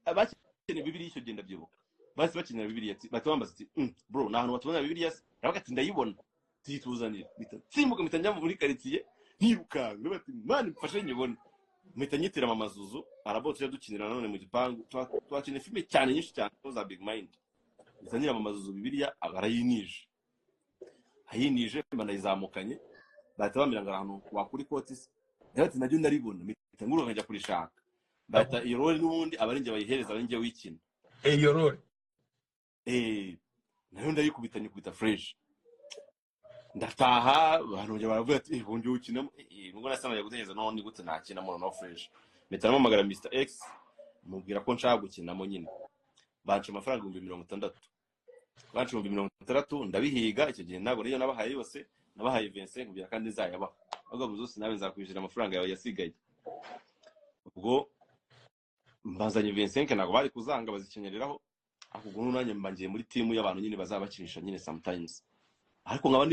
abakine Bibiliya icyo genda byibuka basi bakinira Bibiliya batubambaza ati bro nahantu batubona Bibiliya rabaga ati ndayibona tituzanira simbuka mitanja muri quartier ntirukanga bati mani mfashe nyibona mpita nyitira amazuzu arabotse dukinira nanone mu gipangu twakine filme cyane nyinshi cyane za Big Mind izanira amazuzu Bibiliya agarayinije hayinije banayizamukanye bahita bambira ngo ahantu wakuri kotisi ati najyo ndaribona mpita nguru nkajya kurishaka bahita iyo role n'ubundi abarinje bayihereza abarinje wikina iyo role nayo ndayikubitanye kubita fresh ndataha abantu baravuga ati bonje ukinamo ngo nasanaye gutegereza none gute nakina mu no fresh mpita namamagara Mr X mubwira ko nshaka gukinamo nyine baca amafaranga 60 baca 60 ndabihiga icyo gihe ntabwo rero nabahaye yose nabahaye 25 kugira kandi nzayabaha ahubwo buzose nawe nzakwishyura amafaranga yawe yasigaye ubwo mbazanye 25 ntabwo bari kuzanga bazikinyereraho ahubwo nunanye mbangiye muri team y'abantu nyine bazabakinisha nyine sometimes ariko nkaba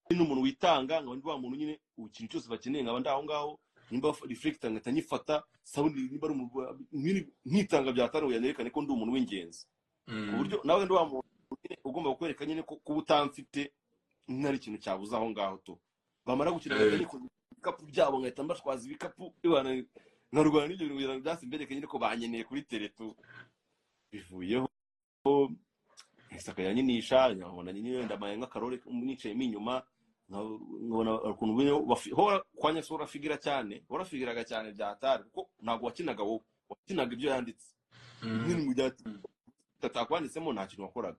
n'umuntu witanga nkaba ndi wa muntu nyine ikintu cyose bakeneye nkaba ndaho ngaho nimba reflector ngata nyifata sound nimba ari nkitanga byataruye yanerekane ko ndi umuntu w'ingenzi uburyo nawe ndi wa muntu ugomba kukwereka nyine ko ubutamfite ntari ikintu cyabuza aho ngaho to bamara gukina ibikapu byabo ngahita mbatwaza ibikapu nkarwana n'ibyo bintu kugira ngo byasi mbereke nyine ko banyeneye kuri teletu bivuyeho isaka yanyinisha nkabona nyine ndamaye nk'akarore nicayemo inyuma nkabona ukuntu hora kwa Nyakso urafigiraga cyane byatari kuko ntabwo wakinaga wowe wakinaga ibyo yanditse nyine mu byati tatakwanditsemo nta kintu wakoraga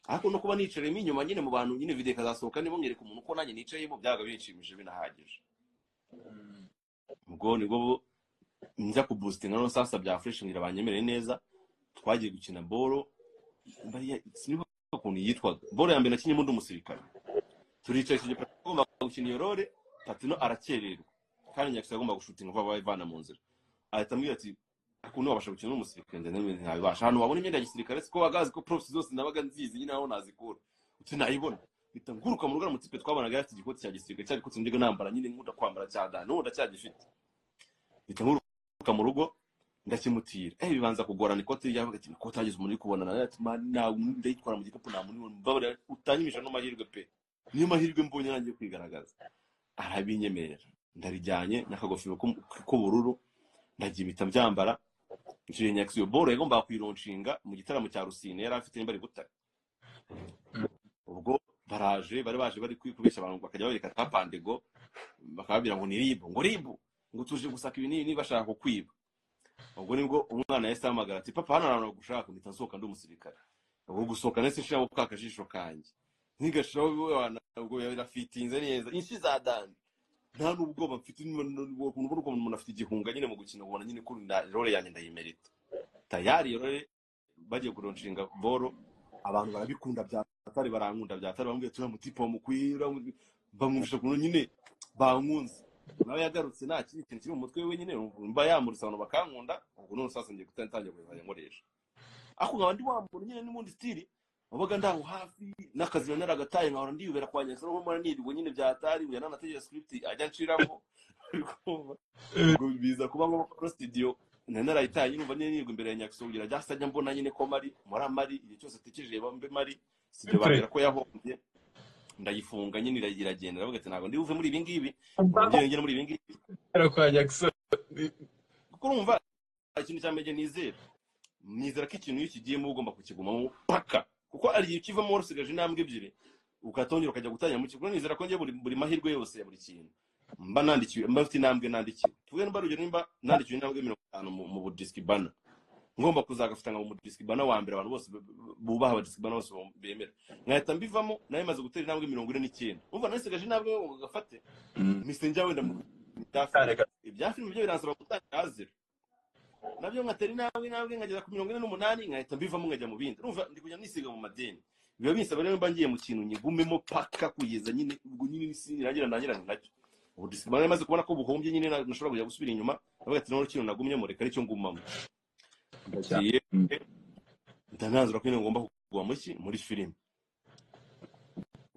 ariko no kuba nicaremo inyuma nyine mu bantu nyine video kazasohoka nibo mwereka umuntu ko nanjye nicayemo byaga binshimije binahagije ubwo nibwo njya kuboostinga no sasa bya fresh ngira banyemereye neza twagiye gukina boro bari siniho ukuntu yitwa boro ya mbere nakinye mu ndi umusirikare turicaye tujye gukina iyo role Patino arakererwa kandi Nyakiso yagomba gushutinga vuba bayivana mu nzira, ahita ambwira ati akuntu wabasha gukina n'umusirikare ndende ntabibasha, hano wabona imyenda ya gisirikare siko bagazi ko props zose nabaga nzizi nyine aho nazikura uti nayibona bita nguruka mu rugo mu tipe twabonaga afite igikoti cya gisirikare cyari kutse ndiga nambara nyine nkunda kwambara cyada no ndacyagifite bita nguruka mu rugo ndakimutira bibanza kugorana ikoti ryavuga ati ko tagize umuntu kubona ati na ndayitwara mu gikapu nta muntu mbabara utanyimisha no mahirwe pe niyo mahirwe mbonye nanjye kwigaragaza, arabinyemerera ndarijyanye n'akagofero k'ubururu ndagibita byambara icyo Nyakiso boro yagomba kwironshinga mu gitaramo cya Rusine yari afite nimbari Butare. Ubwo bari baje bari kwikubesha abantu bakajya bareka tapandego bakababwira ngo ni ribu ngo tuje gusaka ibinini bashaka kukwiba. Ubwo nibwo umwana yahise ahamagara ati papa hano abantu gushaka mpita nsohoka ndi umusirikare, ubwo gusohoka nese shira ku kakajisho kanjye ntigashiraho wana ubwo yarafitinze neza inshi za dani nta n'ubwoba mfite n'uko umuntu afite igihunga nyine mu gukina ubona nyine ko role yanjye ndayimerita tayari role bagiye kuronshinga boro abantu barabikunda byatari barankunda byatari bambwiye turi mu tipo mukwira bamwumvisha kuno nyine bankunze nawe yagarutse nta kintu kiri mu mutwe we nyine mba yamuritse abantu bakankunda ubwo none sasa ngiye gutangira kuzajya nkoresha ako nkaba ndi wamuntu nyine n'ubundi stili wabaga ndaho hafi n'akazi naragataye nkahora ndiyubera kwa Nyakiso no mara nirwo nyine byatari uya nanategera script ajya nshiramo ubwo biza kuba ngo studio narayitaye numva nyine nirwo imbere ya Nyakiso ngira byasajya mbona nyine ko mari igihe cyose atekereje bambe mari sibyo babwira ko yahombye ndayifunga nyine iragenda aravuga ati ntabwo ndi buve muri ibi ngibi ngende muri ibi ngibi kwa Nyakiso kuko urumva ikintu cyamege nizera ko ikintu iyo kigiyemo ugomba kukigumamo paka kuko ari igihe kivamo urusigaje intambwe ebyiri ukatongera ukajya gutanya mu kigo. Nizera ko ngiye buri mahirwe yose ya buri kintu mba nandikiwe mba mfite intambwe nandikiwe tuvuge nimba rugero nimba nandikiwe intambwe 50 mu budiski bana ngomba kuzagafita ngo mu diski bana wa mbere abantu bose bubaha abadiski bana bose bemera nkahita mbivamo naye maze gutera intambwe 49 umva nasigaje intambwe ngo gafate misenja wenda mu ibya filime byo biransaba gutanga azira nabyo nkatera intambwe nkagera ku 48 nkahita mbivamo nkajya mu bindi urumva ndi kujya nisiga mu madeni biba binsaba rero mba ngiye mu kintu nyigumemo paka kugeza nyine ubwo nyine niragira ndangira nacyo ubu diski bana maze kubona ko buhombye nyine nashobora kujya gusubira inyuma avuga ati no kintu nagumyemo reka aricyo ngumamo ndagiye ndanazura ko ngomba kugwa muri filime.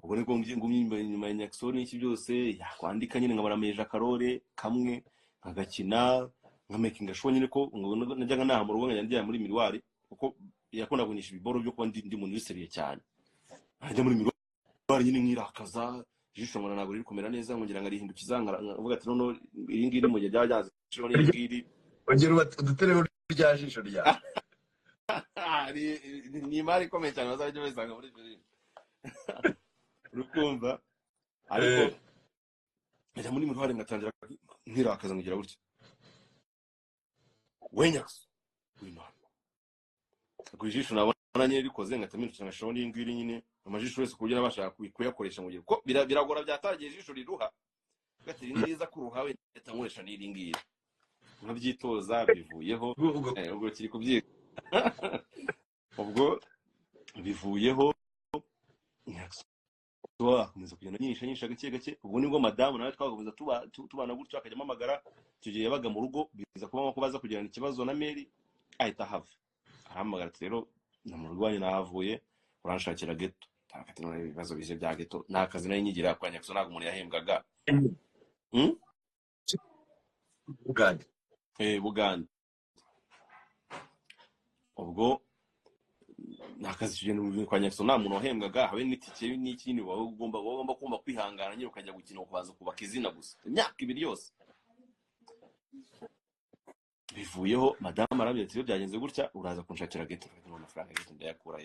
Ubwo niko ngumye inyuma ya Nyakiso n'iki byose yakwandika nyine nkabara meje akarore kamwe nkagakina nka making show nyine ko najyaga naha mu rugo njya muri miroir kuko yakunda kunyisha ibiboro byo kuba ndi mu niseriye cyane ajya muri miroir nyine nkirakaza jisho ngona ntabwo riri kumera neza ngira ngo arihindukiza nkavuga ati no iri ngiri mu gihe byajaze shiro n'iri ngiri ongera udutere rya jisho rya ni mari comment cyane bazajya basanga muri filime rukumva ariko ajya muri miroir ngatangira nkirakaza ngira gutya Nyakiso w'Imana kujisho nabona nyine rikoze ngataminukira ngashaho n'ingwiri nyine amajisho wese kugira bashaka kuyakoresha mu gihe ko biragora byatagiye jisho riruha gatiri neza kuruha we yatankoresha n'iringiri nkabyitoza bivuyeho ubwo kiri kubyiga ubwo bivuyeho akomeza kugenda nyisha gake ubwo nibwo madamu nawe twakomeza tubana gutyo akajya amagara icyo gihe yabaga mu rugo biza kuba ko baza kugirana ikibazo na Mary ahita hava ahamagara rero na mu rwanyu nahavuye uranshakira ghetto takati no ibibazo bije bya ghetto nakazi nayo nyigira kwa Nyakiso ntabwo umuntu yahembwaga Bugande ubwo nakazi cyane kwa Nyakiso nta muntu wahembwaga habe n'itike n'ikindi wawe ugomba kumva kwihangana nyine ukajya gukina kubanza kubaka izina gusa imyaka ibiri yose bivuyeho madamu arabye ati byagenze gutya uraza kunshakira ghetto mu mafaranga ghetto ndayakura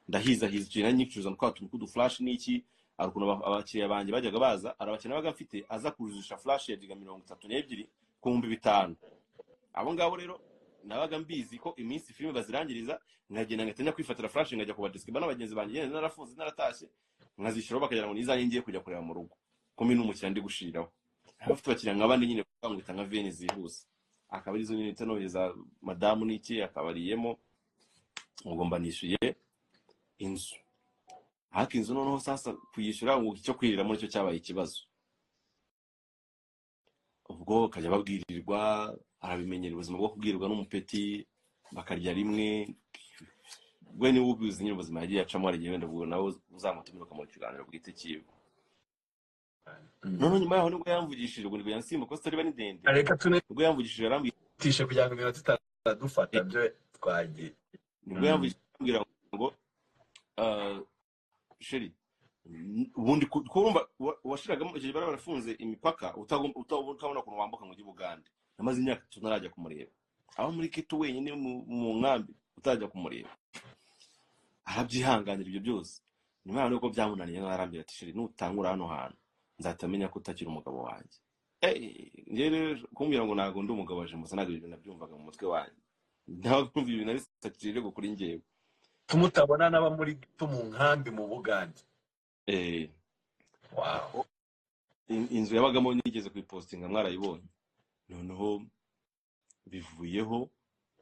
ndahiza cyane nyicuza kwa tuntu kudu flash n'iki arukuno abakiriya banje bajyaga baza arabakina baga mfite aza kujisha flash ya 32 ku 5,000 abo ngabo rero nabaga mbizi ko iminsi filime bazirangiriza nkagenda ngatanya kwifatira flash ngajya kuba diski bana bagenzi banje narafunze naratashye nkazishiro bakagira ngo nizanye ngiye kujya kureba mu rugo ko minu umukira ndi gushiraho abafite bakira nkabandi nyine kwangwita nka veni zihuse akaba arizo nyine tanoheza madamu n'iki akabariyemo ugomba nishuye inzu haka inzu noneho sasa kuyishura ngo icyo kwirira muri cyo cyabaye ikibazo ubwo kajya babwirirwa arabimenyera ubuzima bwo kubwirirwa n'umupeti bakarya rimwe we niwe ubizi nyine ubuzima yagiye acamo hari igihe wenda ubwo nawe uzamutumira ukamuha ikiganiro bwite cyiwe none nyuma yaho nibwo yamvugishije ubwo nibwo yansimba ko sitari bari ndende reka nibwo yamvugishije tunetishe kugira ngo iminota itadufata byo twagiye nibwo yamvugishije ambwira ngo sheri ubundi kurumva washiragamo icyo gihe barafunze imipaka utabona ukuntu wambuka mu Bugande namaze imyaka 3 narajya kumureba aho muri Kitu wenyine mu nkambi utajya kumureba arabyihanganira ibyo byose nyuma yaho nuko byamunaniye narambira ati sheri nutangura hano hantu nzatamenya ko utakiri umugabo wanjye ngere kumbwira ngo nago ndi umugabo waje musa nago ibintu nabyumvaga mu mutwe wanjye ntaho kumva ibintu ari sakirire go kuri ngewe tumutabona naba muri mu nkambi mu Bugande wow inzu yabagamo nigeze kuyipostinga mwarayibonye noneho bivuyeho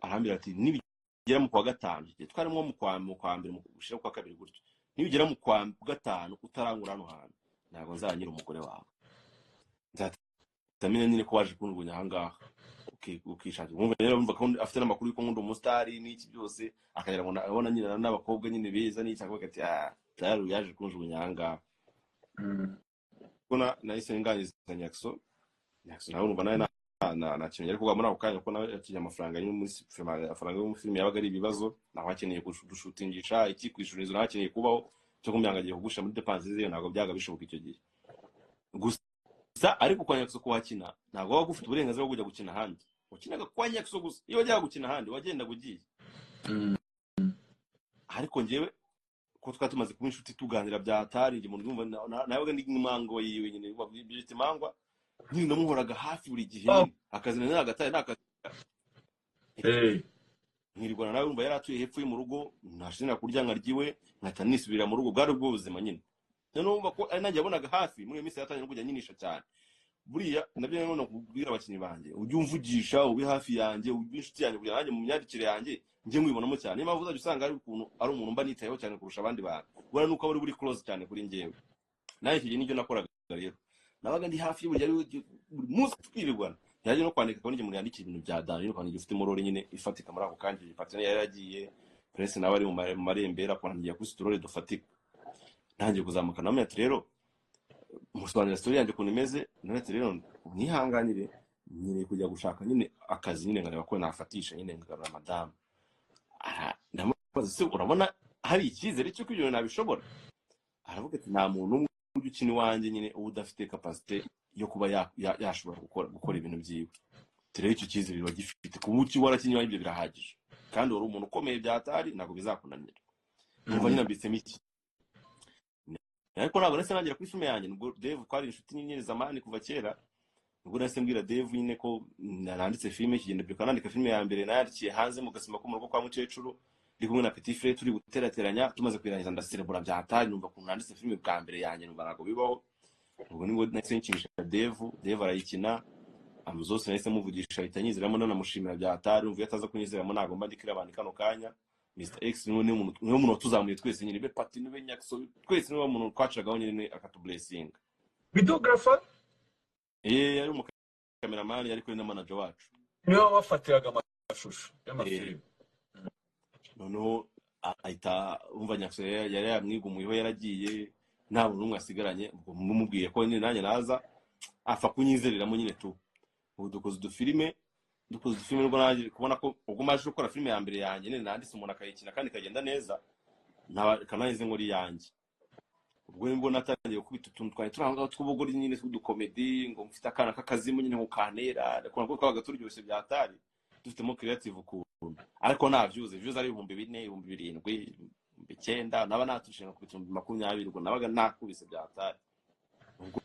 arambira ati nibigera mu kwa gatanu twarimo mu kwa mbere mu gushira kwa kabiri gutyo nibigera mu kwa gatanu utarangura hano hantu ntago nzanyira umugore wawe nzatamenya nyine ko waje kundunya ahangaha ukishaka umwe rero umva ko afite n'amakuru yuko nkunda umusitari n'iki byose akagera ngo abona nyine n'abakobwa nyine beza n'icyo ati tayari yaje kunjugunya ahangaha kuna nahise nganyiza Nyakso nawe urumva nawe na kintu yari kugwa muri ako kanya ko nawe yakinya amafaranga yo muri amafaranga yo mu filime yabaga ari ibibazo naho akeneye gushutingisha iki kwishurizo naho akeneye kubaho cyo kumyangagiye kugusha muri depenses ze ntago byaga bishoboka icyo gihe gusa ariko kwa Nyakso ko wakina ntago waba ufite uburenganzira bwo kujya gukina ahandi ukinaga kwa Nyakso gusa iyo wajya gukina ahandi wagenda gugiye ariko njyewe ko twatumaze kuba inshuti tuganira bya atari nge umuntu yumva nawe ndi nk'imango yiwe nyine byite mangwa nyine ndamuhoraga hafi buri gihe akazina n'agatari n'akazi nkirirwana nawe urumva yaratuye hepfo yo mu rugo ntashina kurya nkaryiwe nkata nisubira mu rugo bwari ubwo buzima nyine none urumva ko ari nanjye yabonaga hafi muri iyo minsi yatangiye kujya nyinisha cyane buriya nabyo none kubwira abakinnyi banjye ujye umvugisha ube hafi yanjye ube inshuti yanjye kugira nanjye mu myandikire yanjye njye mwibonamo cyane niyo mpamvu uzajya usanga ari ukuntu ari umuntu mba nitayeho cyane kurusha abandi bantu ubona nuko aba ari close cyane kuri njyewe nawe icyo gihe nibyo nakoraga rero nabaga ndi hafi buri munsi twirirwana yaje no kwandika ko njye muri yandikira ibintu bya dani no kwandika ufite morore nyine ifatika muri ako kanje patene yari yagiye presse nawe ari mu marembera ko ngiye kuri storore dufatika ntangiye kuzamuka namwe ati rero musobanurira story yanjye kuntu imeze none rero mwihanganire nyine kujya gushaka nyine akazi nyine ngareba ko nafatisha nyine ngarura madame ndamubaza se urabona hari icyizere cyo kwibyo nabishobora aravuga ati nta muntu umwe ukina iwanjye nyine udafite capacity yo kuba yashobora gukora ibintu byiwe rero icyo cyizere biba gifite ku buki warakinywa ibyo birahagije kandi uri umuntu ukomeye byatari ntabwo bizakunanira umva nyine mbitsemo iki ariko ntabwo nese nangira kuri filime yanjye nubwo Dave kwari inshuti nyine zamani kuva kera nubwo nese mbwira Dave nyine ko naranditse filime kigenda byuka nandika filime ya mbere nayandikiye hanze mu gasima ko mu rugo kwa mukecuru ndi kumwe na Petit Frere turi guterateranya tumaze kwirangiza ndaserebura bya hatari numva ko nanditse filime bwa mbere yanjye numva ntabwo bibaho ubwo nibwo nese nkinisha Dave arayikina amuzose nese muvugisha itanyiziramo nanamushimira bya hatari umvuye ataza kunyiziramo ntabwo mba ndikira abandi kano kanya Mr X niwe muntu tuzamuye twese nyine be Pati niwe Nyakso twese niwe muntu twacagaho nyine akatu blessing videographer yari mu cameraman yari kuri na manager wacu niwe wafatiraga amashusho y'amafilime noneho ahita umva Nyakso yari yamwigumuyeho yaragiye nta muntu umwe asigaranye ubwo mumubwiye ko nyine nanjye naza afa kunyizereramo nyine tu ubu dukoze udufilime nubwo naje kubona ko ubwo maje gukora filime ya mbere yanjye nyine nanditse umuntu akayikina kandi kagenda neza kanahize ngo ri yanjye ubwo nibwo natangiye kubita utuntu twari turanga tw'ubugori nyine tw'udukomedi ngo mfite akana k'akazimu nyine ngo kantera kubona ko kabaga turyoshye byatari dufitemo creative ukuntu ariko navyuze ari 4,000 7,000 9 naba natushije ku 20,000 ubwo nabaga nakubise byatari ubwo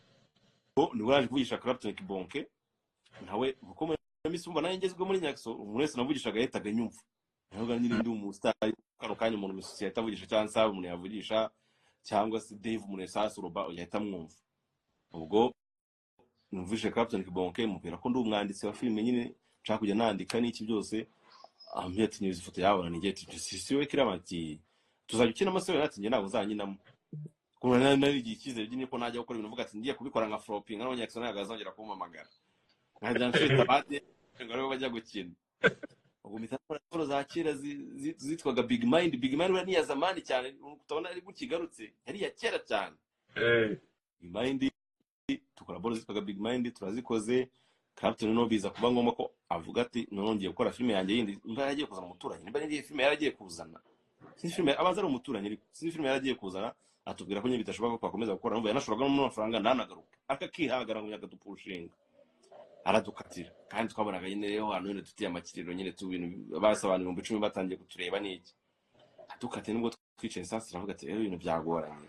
nibwo naje kuvugisha Clapton Kibonke nawe uko misumba naye ngezwe muri Nyakso umuntu wese navugishaga yetaga nyumva naho nyine ndi umustar kano kanya umuntu musisi yatavugisha cyangwa nsaba umuntu yavugisha cyangwa se Dave umuntu yasasa roba yahita mwumva ubwo numvishe Captain Kibonke mubwira ko ndi umwanditsi wa filime nyine nshaka kujya nandika n'iki byose ambye ati nizi foto yabona nige ati we kiramati tuzagikina amasewe ati nge ntabwo uzanyinamo kuna nari icyizere by'ini ko najya gukora ibintu vuga ati ngiye kubikora nka flopping nka Nyakso nayo agazongera kumpamagara nkajya nshita abandi ngo aribo bajya gukina ubwo mpita nkora siporo za kera zitwaga big mind buriya ni iya zamani cyane utabona ari bukigarutse yari iya kera cyane big mind tukora bolo zitwaga big mind turazikoze Clapton no biza kuba ngombwa ko avuga ati nongeye gukora filime yanjye yindi mba yagiye kuzana umuturanyi niba ngiye filime yaragiye kuzana si filime abaza ari umuturanyi ariko si filime yaragiye kuzana atubwira ko nyine bitashoboka ko akomeza gukora numva yanashoboraga no mu mafaranga ndanagaruka akakihagara ngo yakadupushinga aradukatira kandi twabonaga nyine rero hano nyine tutiye amakiriro nyine tu bintu basobanura 10 batangiye kutureba niki adukate nubwo twicaye sansi ravuga ati rero ibintu byagoranye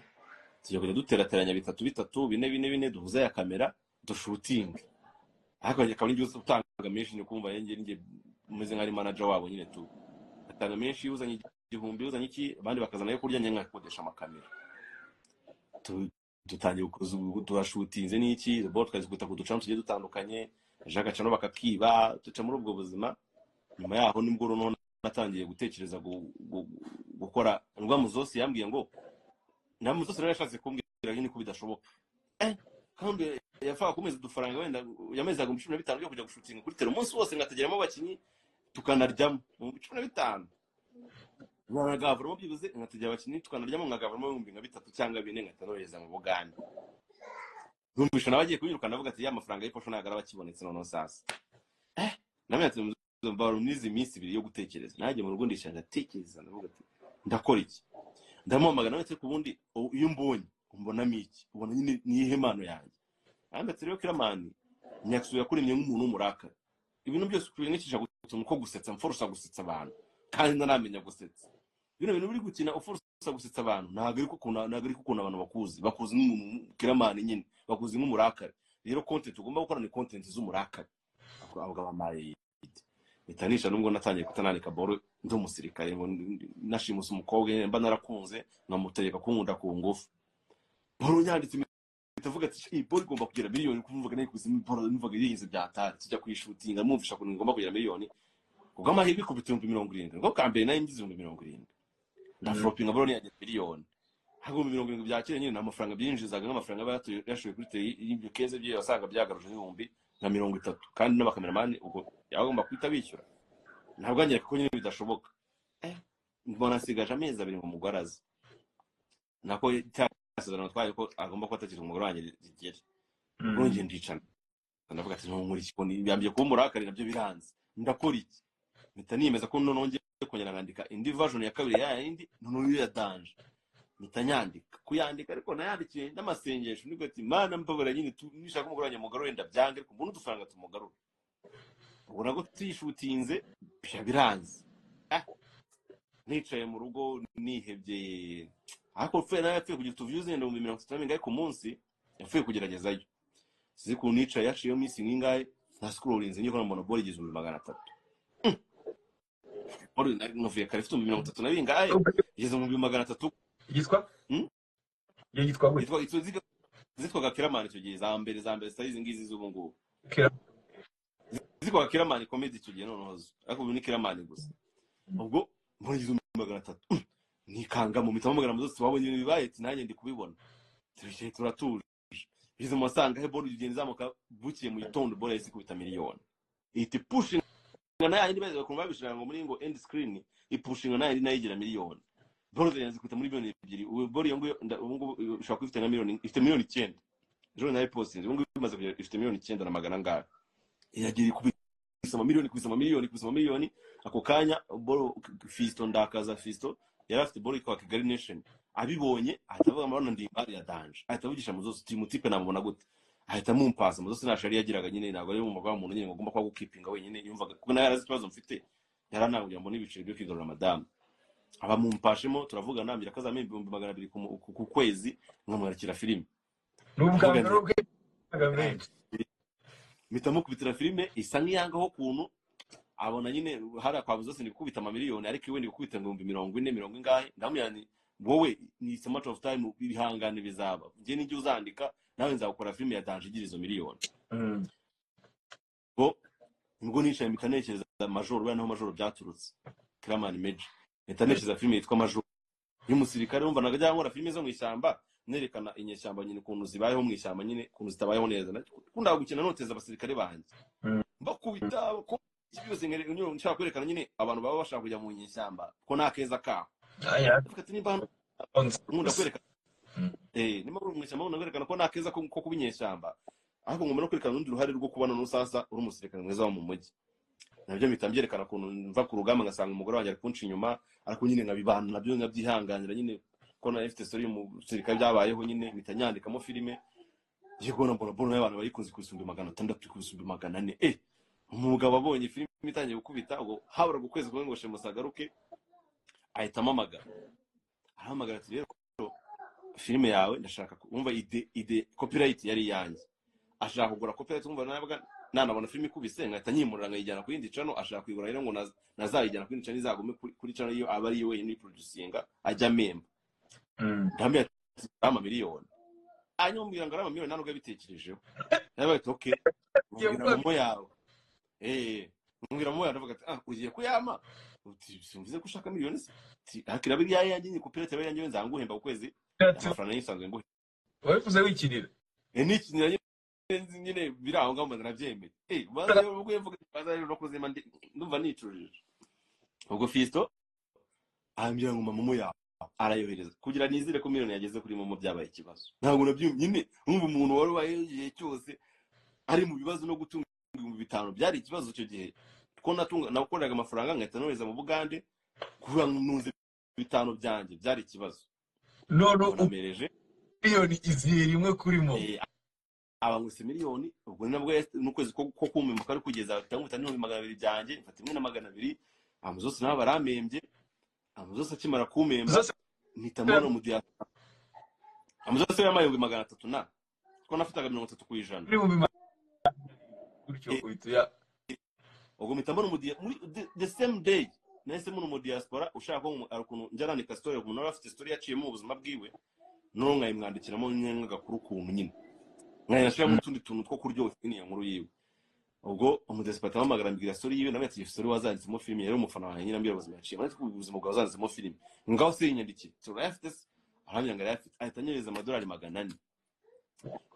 tugiye kujya duterateranya bitatu bine duhuza ya kamera dushutinga ariko akaba n'ibyo utanga menshi ni kumva yenge umeze nk'ari manager wabo nyine tu atanga menshi yuzanye igihumbi yuzanye iki abandi bakazana yo kurya nyenga kodesha amakamera dutangiye turashutinze n'iki bot kazi guta kuducamo tugiye dutandukanye Jacques Chano bakakiba tuca muri ubwo buzima nyuma yaho nibwo rono natangiye gutekereza gukora ngwa muzosi yambwiye ngo na muzosi rero yashatse kumbwira nyine ko bidashoboka kandi yafaga kumeza dufaranga wenda yamezaga 15 byo kujya gushutinga kuri tele umunsi wose ngatageramo abakinyi tukanaryamo 15 nagavura mu byibuze ngatagira abakinyi tukanaryamo ngagavura mu 3 cyangwa 4 ngatanoyeza mu Buganda numvisha nabagiye kuyiruka navuga ati ya mafaranga y'ipfo nagara bakibonetse none sasa namwe ati mbaro nizi minsi 2 yo gutekereza naje mu rugo ndishanja atekereza navuga ati ndakora iki ndamomagana none ku bundi iyo mbonye umbona miki ubona nyine nihe mano yanjye anda rero Kiramani nyaksu yakuremye nk'umuntu w'umurakara ibintu byose kubinikisha gutuma uko gusetsa mforsa gusetsa abantu kandi ndanamenya gusetsa bino bintu biri gukina uforsa gusetsa abantu ntago ari ko abantu bakuzi nk'umuntu Kiramani nyine bakuzi nk'umurakara rero content ugomba gukora ni content z'umurakara avuga bamaye bitanisha nubwo natangiye kutananika boro ndi umusirikare ngo nashimusa umukobwa mba narakunze nkamutegeka kunkunda ku ngufu boro nyanditse bitavuga ati boro igomba kugira miliyoni kumvuga nari kuzima boro numvaga yihinze byatari tujya kwishutinga mwumvisha ko ngomba kugira miliyoni ubwo amahirwe ku 70 ngo kambere nayo ngize 70 ndafropinga boro ni miliyoni hago 70 byakire nyine na mafaranga byinjizaga nk'amafaranga yashoye kuri tele y'ibyo keze bye wasanga byagaruje 30 kandi n'abakameramani ubwo yagomba kwita bishyura ntabwo anyereka ko nyine bidashoboka mbona sigaje amezi 2 mu mugwaraza nako cyasezerano twaye ko agomba kwatakira umugore wanjye rigere ngonje ndicana ndavuga ati nkuri kiboni yambye ko umurakari nabyo biranze ndakora iki mpita niyemeza ko nonongeye kongera ngandika indi version ya kabiri ya yindi nono ya danje mitanyandika kuyandika ariko nayandikiye n'amasengesho niko ati mana mbabara nyine nishaka umugore wanjye mugaro wenda byange ariko mbona udufaranga tumugarura ubona ko tishutinze biranze nicaye mu rugo nihebye ariko fe nayo yapfuye kugira views ndende 30 ngaye ku munsi yapfuye kugeragezayo sizi ku nicaye yaciye missing ingaye na scrollinze niko mbona ball igeze 300 ball novuye kare 30 na bingaye igeze 300 yitwa yitwa we zitwa Kiramani cyo gihe za mbere size ngizi z'ubu ngubu zitwa Kiramani comedy cyo gihe noneho ariko ubu ni Kiramani gusa ubwo muri 300 nikanga mu mitamo magana zose wabonye bibaye ati nanjye ndi kubibona tuje turatuje bize mu masanga he ball igenda zamuka bukiye mu gitondo ball yasi kubita miliyoni iti pushing na yandi baze kumva bishira ngo muri ngo end screen ipushing na yandi nayigira miliyoni ball yanze kubita muri miliyoni 2 ball yo ngo ushaka kwifite na miliyoni ifite miliyoni 9 ejo nayo posting ngo bimaze kugira ifite miliyoni 9 na magana ngaho yagira kubisoma miliyoni ako kanya ball Fisto ndakaza Fisto yari afite ball kwa Kigali Nation abibonye atavuga amabona ndimbari ya danje atavugisha muzosi timu tipe namubona gute ahita mumpasa muzosi nashari yagiraga nyine ntabwo ari mu magwa umuntu nyine ngomba kwa gukipinga wenyine yumvaga kuko nayo yarazi ikibazo mfite yarananguye mbona ibiciro byo kwigarura madame aba mumpashemo turavuga nambira kaza 200 ku kwezi nkamwarakira filime n'ubwangaro bwe mitamo kubitira filime isa nk'iyangaho kuntu abona nyine hari kwa Muzosi ni kubita amamiliyoni ariko iwe ni gukubita 40 ingahe ndamuyani wowe ni so much of time bihangane bizaba ngiye n'ijye uzandika nawe nzakora filime ya danje igira izo miliyoni bo ngo nishaye mikanekereza major we naho major byaturutse Kiramani Major ntanekeza filime yitwa Major y'umusirikare wumva najya nkora filime zo mu ishyamba nerekana inyeshyamba nyine ukuntu zibayeho mu ishyamba nyine ukuntu zitabayeho neza nakunda gukina noteza abasirikare banjye mbakubita ko byose nshaka kwerekana nyine abantu baba bashaka kujya mu nyeshyamba ko nta keza kaho ati nimba nkunda kwerekana nimba uri mu ishyamba nkunda kwerekana ko nta keza ko kuba inyeshyamba ariko ngomba no kwerekana urundi ruhare rwo kubana n'usasa uri umusirikare mwiza wo mu mujyi nabyo mpita mbyerekana ukuntu mva ku rugamba ngasanga umugore wanjye ari kunca inyuma ariko nyine nkabibana nabyo nkabyihanganira nyine ko na FT story y'umusirikare byabayeho nyine mpita nyandikamo filime yego mbona y'abantu bayikuze ku 600 ku 400 umugabo abonye filime itangiye gukubita ubwo habura ukwezi kumwe ngo Shemusa agaruke ahita amamagara arahamagara ati rero filime yawe ndashaka kumva ide copyright yari yanjye ashaka kugura copyright umva nanabona filime ikubise ngahita nyimurira nkayijyana ku yindi channel ashaka kuyigura rero ngo nazayijyana ku yindi channel izagume kuri channel iyo aba ari we ni producinga ajya memba ndambye $1,000,000 anyumbira ngo $1,000,000 ntabwo yabitekerejeho yabaye okay mbwira momo yawe mbwira momo yawe ndavuga ati ugiye kuyama uti simvuze ko ushaka miliyoni se akira biri yanjye ni copyright yawe yanjye nzanguhemba ku kwezi amafaranga yisanzwe ngo wabivuze wikinira nikinira nyine biraho ngaho maze nabyemeye baza ubwo yavuga baza rero kuzima ndumva nicurije ubwo Fisto ambira ngo momo yawe arayohereza kugira nizire ko miliyoni yageze kuri momo byabaye ikibazo ntabwo nabyumva nyine umva umuntu wari wayeje cyose ari mu bibazo no gutunga 5,000 byari ikibazo cyo gihe ko nakoraga amafaranga ngahita nohereza mu Bugande kura nunze 5 byanjye byari ikibazo namereje miliyoni iziri imwe kuri momo abanguse miliyoni ubwo nabwo n'ukwezi ko kumemba kari kugeza 5,200 byanjye mfata 1,200 amuzose nabo baramembye amuzose akimara kumemba nitamona mu diaspora amuzose yamayungu 300 na ko nafitaga 30% gutyo uhita ubwo mitamona mu muri the same day nahise mu diaspora ushaka ko arukuntu njyaranika story umuntu afite story yaciye mu buzima bwiwe no nkayimwandikiramo nyenga gakuru kuntu nyine nkayashira mu tundi tuntu two kuryoha niyo nkuru yiwe ubwo umudespota wamagara mbwira story yiwe nawe ati story wazanditsemo filime yari umufana wanjye nyine mbira ubuzima yaciye muri ubuzima bwawe wazanditsemo filime ngaho se yinyandiki turafite ahamya ngo yafite ahitanyereza $400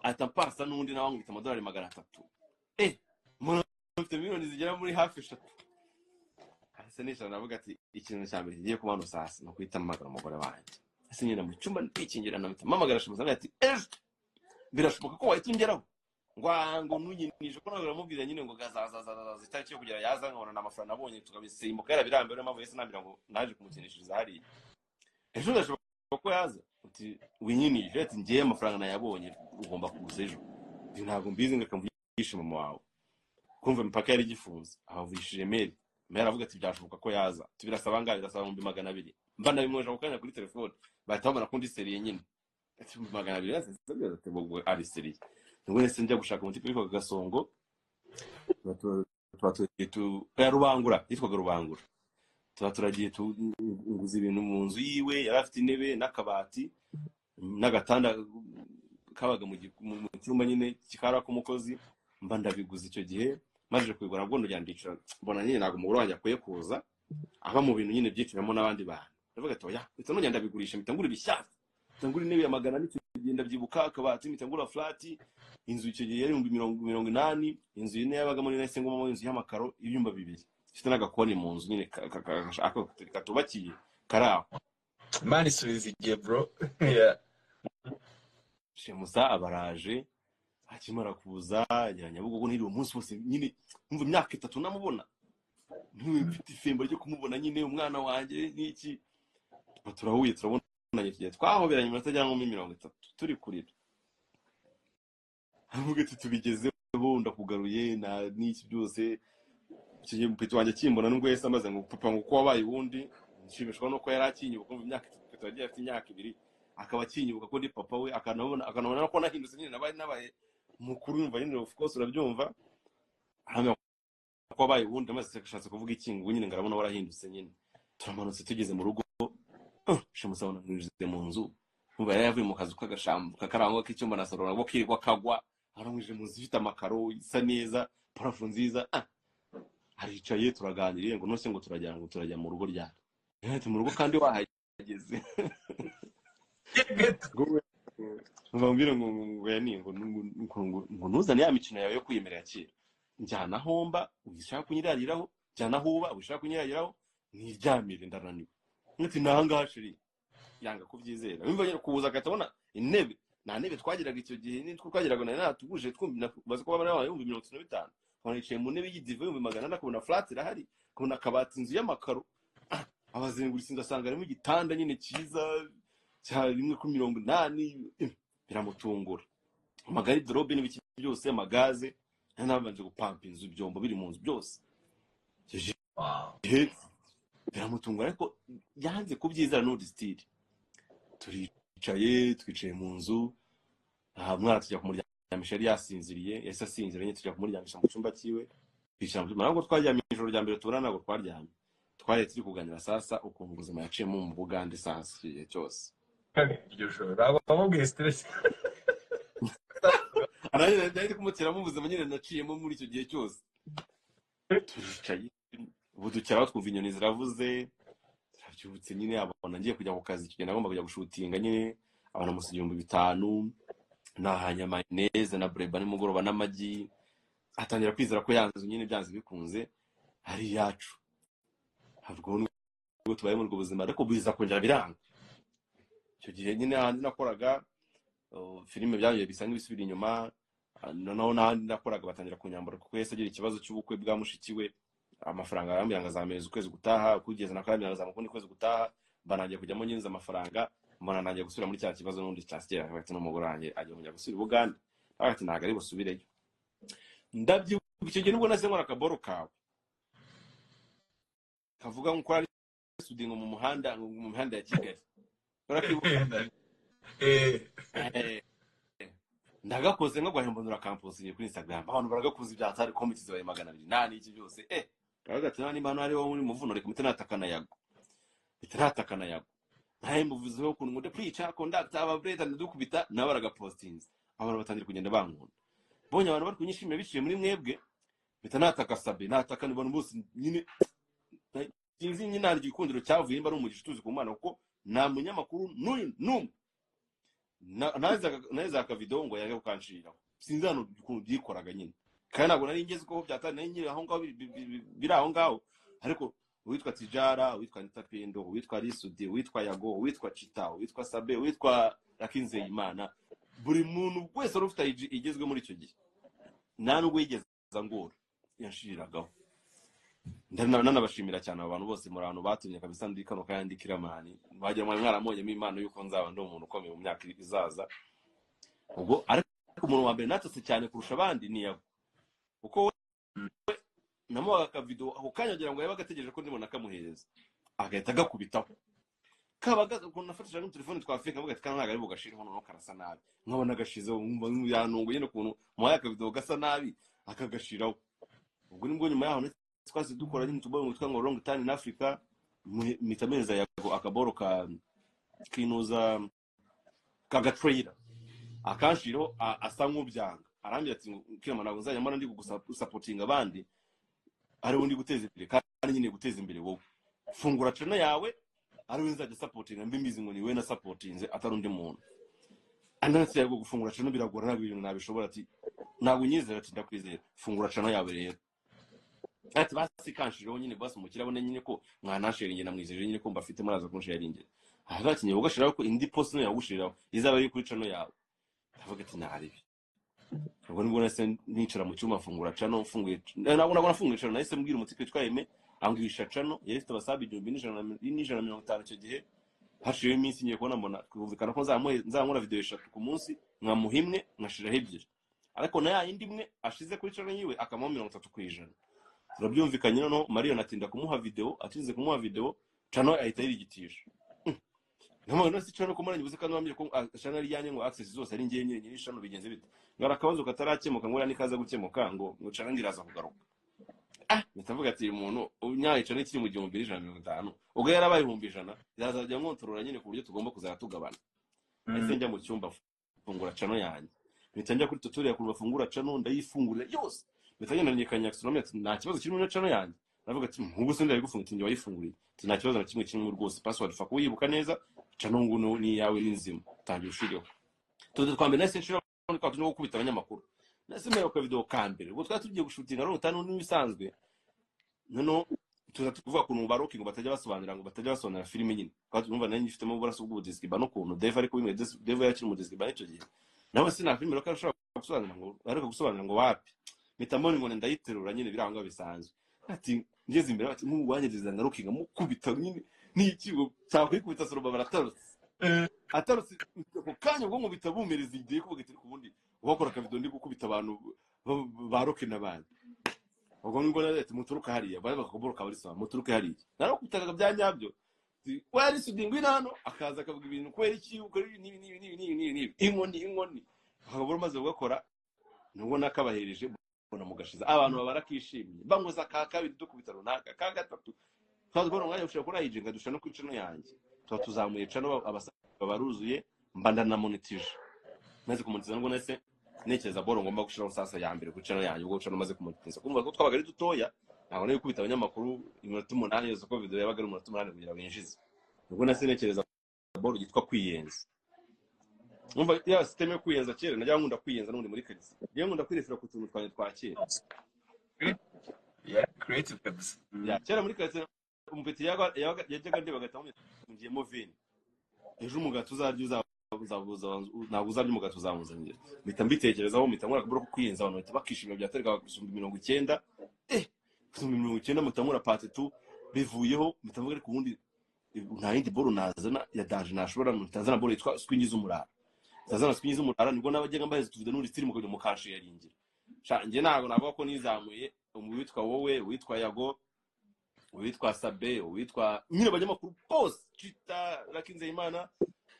atampasa n'undi nawe ngita $300 umuntu ufite miliyoni zigera muri hafi 3 ase nisha navuga ati ikintu cyambere kigiye kuba no sasa no kwita amagara umugore wanjye ase nyina mu cyumba ndikingira na mamagara Shemusa ati birashoboka ko wahita ungeraho ngo nunyinije ko nawe uramubwira nyine ngo gazaza zitari cyo kugira yaza nkabona n'amafaranga nabonye tukabisimbuka yarabirambere mpamvu yese nambira ngo naje kumukinishiriza hari ejo ndashobora ko yaza uti winyinije ati ngiye amafaranga nayabonye ugomba kuza ejo ntabwo mbizi ngo kamvugishe mama wawe kumva impaka yari gifunze abavishije mail aravuga ati byashoboka ko yaza tubirasaba ngaho birasaba 200 mba nabimwoje akanya kuri telefone bahita babona kundi serie nyine ati 200 yazabyo atebogwe ari serie ngo nese njya gushaka umutipe witwa Gasongo rubangura yitwaga Rubangura turagiye tunguza ibintu mu nzu yiwe yari afite intebe n'akabati n'agatanda kabaga mu cyumba nyine kikara ko umukozi mba ndabiguza icyo gihe maje kwigura nabwo ndyandicara mbona nyine ntago umugore wanjye akwiye kuza aba mu bintu nyine byiciramo n'abandi bantu ndavuga ati oya bita no ndabigurisha mitangura ibishyashya mitangura intebe ya magana n'ikigenda byibuka akabati mitangura flat inzu icyo gihe yari 80 inzu ine yabaga muri nese ngo mu inzu y'amakaro ibyumba 2 ifite n'agakoni mu nzu nyine katubakiye karaho mani subiza igihe bro yeah Shemusa abaraje akimara kuza Nyabugogo ntiri umunsi wose nyine umva imyaka 3 namubona mfite ifembo ryo kumubona nyine umwana wanjye n'iki turahuye turabonanye kigiye twahoberanye mu tajya nko 30 turi kurira avuga ati tubigezeho ndakugaruye na n'iki byose kigiye mpito wanjye kimbona nubwo yese amaze ngo papa ngo ko wabaye ubundi nshimishwa no ko yari akinyibuka kumva imyaka 3 yagiye afite imyaka 2 akaba akinyibuka ko ndi papa we akanabona ko nahindutse nyine nabaye mukuru yumva nyine of course urabyumva ahamya ko wabaye ubundi amaze ashatse kuvuga ikingu nyine ngarabona warahindutse nyine turamanutse tugeze mu rugo Shemusa wananije mu nzu umva yari yavuye mu kazu k'agashambu kakarango k'icyumba na salon ngo kirwa kagwa aramwije mu nzu ifite amakaro isa neza parafo nziza aricaye turaganiriye ngo nose ngo turajya mu rugo ryari ati mu rugo kandi wahaye yageze Geto. mbambwira ngo yani ngo ntuzane ya mikino yawe yo kwiyemerera kera njyana homba ubishaka kunyirariraho njyana huba ubishaka kunyirariraho niryamire ndananiwe nti nanga shiri yanga kubyizera wimva nyine kuza gatabona intebe nta ntebe twagiraga icyo gihe nitwo twagiraga na natuguje twumva baza kuba bari abaye 135 kone yicaye mu ntebe y'idive 100 nakubona flat irahari kubona kabati inzu y'amakaro abazenguritse ndasanga harimo igitanda nyine cyiza cya 180 biramutungura amagari drobe n'ibiki byose amagaze nabanje gupampa inzu byombo biri mu nzu byose biramutungura ariko yanze kubyizera n'undi style twicaye mu nzu mwana tujya kumuryamisha yari yasinziriye yahise asinzira nyine tujya kumuryamisha mu cyumba cyiwe twicara mu cyumba ntabwo twaryamye ijoro rya mbere tubona ntabwo twaryamye twari turi kuganira sasa ukuntu ubuzima yaciyemo mu Bugande sasa igihe cyose iryo joro ntabwo bamubwiye stress arari kumutiramo ubuzima nyine naciyemo muri icyo gihe cyose turicaye ubu ducyaraho twumva inyoni ziravuze turabyutse nyine abona ngiye kujya ku kazi kigenda agomba kujya gushutinga nyine abana musi 5,000 nahanya mayonnaise na breba nimugoroba n'amagi atangira kwizera ko yanzu nyine byanze bikunze ari yacu habwo ngo tubaye muri ubuzima ariko biza kongera biranga icyo gihe nyine handi nakoraga filime byaje bisa nk'ibisubira inyuma noneho nahandi nakoraga batangira kunyambara kuko yese agira ikibazo cy'ubukwe bwa mushikiwe amafaranga yambiranga zameza ukwezi gutaha kugeza nakambiranga zamukundi kwezi gutaha banangiye kujyamo nyinza amafaranga mbona nangiye gusubira muri cya kibazo n'undi cyasitera hagati n'umugore wanjye agiye kujya gusubira Bugande hagati ntago ari busubireyo ndabyibuka icyo gihe nubwo nase nkora akaboro kawe kavuga ngo ari sudingo mu muhanda ya Kigali barakibuka ndagakoze ngo gwahembonura campus ye kuri Instagram abantu baragakuza ibyatari comments zabaye 200 nani iki byose kagagatse nani impano ari wo muri muvuno reka mutanatakana yago bitaratakana yago ntaye mbuvuzeho kuntu ngo preacher conduct ababreta ndukubita nabaraga postings abantu batangira kugenda bankunda bonye abantu bari kunyishimira biciye muri mwebwe bitanataka sabe nataka nibona bose nyine kinzi nyine ari gikundiro cyavuye imba ari umugisha tuzi ku mana kuko nta munyamakuru n'umwe naza aka video ngo yaje kukanshira sinzi hano ukuntu byikoraga nyine kandi ntabwo nari ngeze ko byatari nari nyine aho ngaho biri aho ngaho ariko witwa Tijara witwa Nitapendo witwa Risudi witwa Yago witwa Chita witwa Sabe witwa Rakinzeyimana buri muntu wese rufite igezwe muri icyo gihe nta nubwo yigeze ngora yashiragaho ndanabashimira cyane abantu bose muri abantu batumye kabisa ndikano kayandikira mani bagira mwaramonye impano yuko nzaba ndo umuntu ukomeye mu myaka izaza ubwo ariko umuntu wa mbere natose cyane kurusha abandi ni Yago uko namo aka video ako kanyagira ngo yabagategereje ko ndibona kamuhereza agahita gakubitaho kabagaza ukuntu nafatishije mu telefone twafika avuga ati kana ntago ari bugashira hono karasa nabi nkabona gashize yanungu nyine ukuntu mu aka video gasa nabi akagashiraho ubwo nibwo nyuma yaho twase dukora nyine tuboye umutwe ngo Long Time in Africa mitameza Yago akaboro kinuza kagatrailer akanshiro asa nk'ubyanga arambye ati kirama nago nzanyamara ndi gusupportinga abandi ari wundi guteza imbere kandi nyine guteza imbere wowe fungura channel yawe ari winzaje supportinga mbimizi ngo niwe na supportinze atarundi muntu ananse Yago gufungura channel biragora nabintu nabishobora ati ntabwo nyizera ati ndakwizera fungura channel yawe rero ati basi kanshiro nyine basi mukirabone nyine ko mwanasharinge namwizeje nyine ko mbafite muraza kunsharinge hagati nyewe ugashiraho ko indi post no yagushiraho izaba ari kuri channel yawe avuga ati naribi ubwo nibwo nase nicara mu cyuma fungura channel mfunguye nabona nafunguye channel nahise mbwira umutipe twayeme angwisha channel yari tabasabi 150 cyo gihe hashiye iminsi ngiye kubona mbona twumvikana ko nzankora video 3 ku munsi nkamuhimwe nkashiraho ebyiri ariko na yindi imwe ashize kuri channel yiwe akamo 30%. Turabyumvikanye no Marion atinda kumuha video atize kumuha video channel ahita yirigitisha namo no si channel kumara nyibuze kandi wambye ko channel yanye ngo access zose ari ngiye nyine channel bigenze bite ngara kabazo katarakemuka ngo nikaza gukemuka ngo channel ngiraza kugaruka nitavuga ati umuntu unyaye channel kiri mu 2150 ubwo yarabaye 100 yazajya nkontorora nyine ku buryo tugomba kuzara tugabana ese njya mu cyumba fungura channel yanjye nitangira kuri tutorial ku bafungura channel ndayifungurira yose bitanye na nyekanya astronomy nta kibazo kiri muri channel yanjye navuga ati nk'ubu se ndabigufunga ati njye wayifunguriye ati nta kibazo na kimwe kirimo rwose password fa kuyibuka neza ca nungu ni yawe n'inzima tangiye ushireho tuze twambere nase nshira no kwa tuno gukubita abanyamakuru nase mbere ko video kambere ubwo twatugiye gushutinga no utanu n'ibisanzwe nono tuza tuvuga kuntu baroki ngo batajya basobanura filime nyine kandi numva nanye ifitemo uburaso bw'ubudiskiba no kuntu Dave ariko bimwe Dave yakiri mu diskiba nicyo gihe nawe sina filime roko ashobora gusobanura ngo wapi mitamoni ngo ndayiterura nyine biranga bisanzwe ati ngeze imbere ati nk'ubu wanyegeza ngarukinga mukubita nyine n'ikigo cyakwikubita soroba baratarutse atarutse ko kanya ubwo ngo bitabumereza igiye kuvuga ati kubundi wakora akavido ndi gukubita abantu baroke n'abandi ubwo ngo ati muturuka hariya bari bakaboroka bari sawa muturuka hariya naro kutaka byanyabyo wari sudingwina hano akaza akavuga ibintu kwera iki ukora nibi inkoni akabura maze gukora nubwo nakabahereje bona mugashiza abantu babarakishimye bangoza ka kabiri dukubita runaka ka gatatu twazibona umwanya ushaka kuri ayijinga dusha no kwicano yanjye tuzamuye cano abasaba baruzuye mbanda na monetize maze kumonetiza ngo nese nekeza boro ngomba gushiraho sasa ya mbere kwicano yanjye ubwo cano maze kumonetiza kumva ko twabaga ari dutoya ntabwo nari kubita abanyamakuru iminota 8 yose ko video yabaga ari iminota 8 kugira binjize ubwo nase nekereza boro gitwa kwiyenza umva ya system yo kwiyenza kera najya nkunda kwiyenza n'undi muri kalisi niyo nkunda kwirefera ku tuntu twanye twa kera creative purpose ya kera muri kalisi umpeti yajyaga ndeba gatamu ngiyemo vini ejo umugato uzarya ntabwo uzarya umugato uzamuzanira mpita mbitekerezaho mpita nkora akabura ko kwiyenza abantu bahita bakishimira byaterwa gusumba 90 gusumba 90 mutamura pate tu bivuyeho mpita mvuga ariko ubundi nta yindi boro nazana ya daje nashobora mutazana boro yitwa swingiza umurara tazana swingiza umurara nibwo nabajyaga mbaze tuvude n'uri stiri mukajya mu kashi yaringira nje ntago navuga ko nizamuye witwa wowe witwa Yago witwa Sabe witwa nyine abanyamakuru bose Chita Rakinze Imana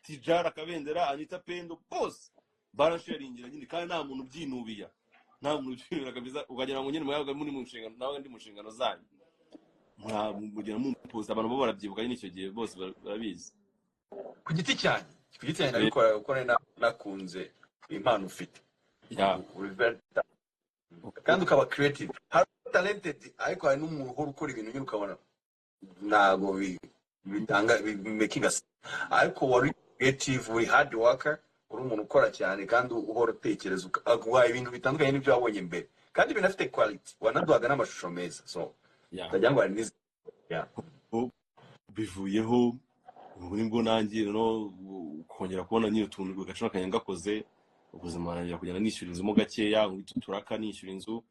Tijara Kabendera Anita Pendo bose barasharingira nyine kandi nta muntu byinubiya nta muntu byinubira kabisa ukagira ngo nyine muyaga muri mu nshingano nawe ndi mu nshingano zanyu mugira mu post abantu bo barabyibuka nyine icyo gihe bose barabizi ku giti cyane nabikora uko nakunze impano ufite ya kandi ukaba creative talented ariko hari n'umuntu uhora ukora ibintu nyine ukabona ntago bitanga making us ariko wari creative uri hard worker uri umuntu ukora cyane kandi uhora utekereza ukaguha ibintu bitandukanye n'ibyo wabonye mbere kandi binafite quality wanaduhaga n'amashusho meza so tajya ngo ari bivuyeho ubu nibwo nanjye no kongera kubona nyine utuntu gacana kanyangakoze ubuzima nanjye kugenda nishyura inzu mo gakeya turaka nishyura inzu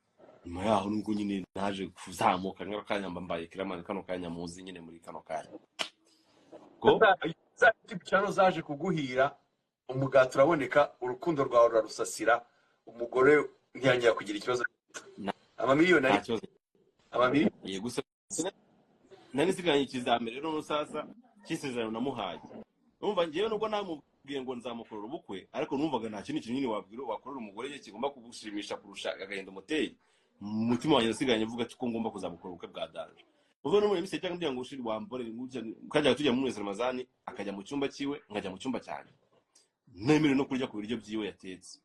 nyuma yaho nubwo nyine naje kuzamuka n'akanyamba mbaye kiramani kano kanya muzi nyine muri kano kanya ko cyano zaje kuguhira umugato uraboneka urukundo rwawe rurarusasira umugore ntiyangira kugira ikibazo amamiliyoni yego gusa nani siganye ikizamere rero sasa kisezerano namuhaye umva ngiye nubwo namubwiye ngo nzamukorera ubukwe ariko numvaga nta kintu kinini wabwira wakorera umugore ye kigomba kugushimisha kurusha agahenda umuteye umutima wanjye nasiganye mvuga ati ko ngomba kuzamukora ubukwe bwa danje uvuga no muri mise cyangwa mbya ngo ushiri wambore ukajya tujya muri Ramazani akajya mu cyumba cyiwe nkajya mu cyumba cyane nemere no kurya ku biryo byiwe yatetse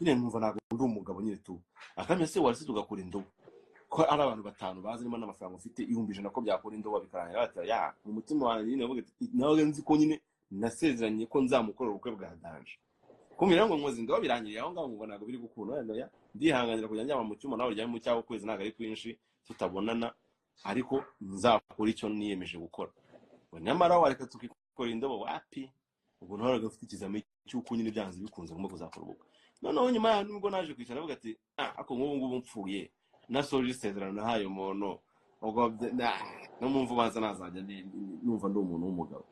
nyine numva ntabwo ndi umugabo nyine tu akamye se warisi tugakora indobo ko ari abantu batanu bazi nima n'amafaranga ufite 1,100 ko byakora indobo bikaranga ati ya mu mutima wanjye nyine navuga nawe nzi ko nyine nasezeranye ko nzamukorera ubukwe bwa danje kumira ngo nkoze indobo birangiriye aho ngaho ngo ntabwo biri gukunda wenda ya ndihanganira kujya njya mu cyuma nawe ryari mu cyaho kwezi ntabwo ari kwinshi tutabonana ariko nzakora icyo niyemeje gukora ngo nyamara wareka tukikora indobo wapi ubwo ntwaraga ufite ikizame cy'uko nyine byanze bikunze ngomba kuzakora ubukwe noneho nyuma ya nubwo naje kwicara navuga ati ako nk'ubu ngubu mpfuye nasoje isezerano nahaye umuntu ubwo no mumva baza nazajya numva ndi umuntu w'umugabo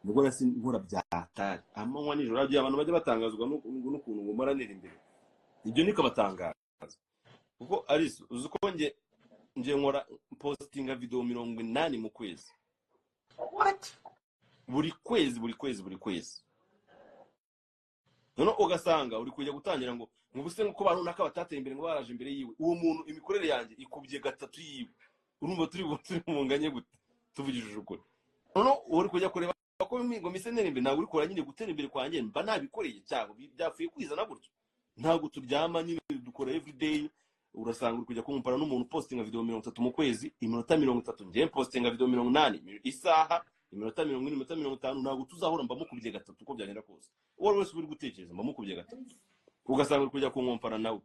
nubwo nasi nkora byatari amanywa nijoro abye abantu bajya batangazwa n'ukuntu ngo maranira imbere ibyo niko batangaza kuko arizo uzuko nje nkora postinga video 80 mu kwezi what buri kwezi none ugasanga uri kujya gutangira ngo mubuse ko bantu naka batateye imbere ngo baraje imbere yiwe uwo muntu imikorere yanjye ikubye gatatu yiwe urumva turi munganye gute tuvugishije ukuri none uri kujya kureba ko ngo misenere imbere ntabwo uri kora nyine gutera imbere kwanjye mba nabikoreye cyangwa byapfuye kwizana gutyo ntabwo turyama nyine dukora every day urasanga uri kujya kumpara n'umuntu postinga video 30 mu kwezi iminota 30 ngiye postinga video 80 isaha iminota 40 iminota 50 ntabwo tuzahora mbamukubye gatatu uko byagenda kose uwo wese uri gutekereza mbamukubye gatatu ugasanga uri kujya kunkompara nawe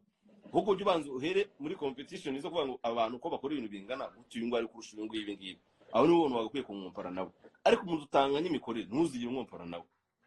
ahubwo ujye ubanza uhere muri competition izo kuvuga ngo abantu ko bakora ibintu bingana uyu ngo ari kurusha uyu ngibi aho niwe ubona wagakwiye kunkompara nawe ariko umuntu utanga n'imikorere ntuzigire umwompara nawe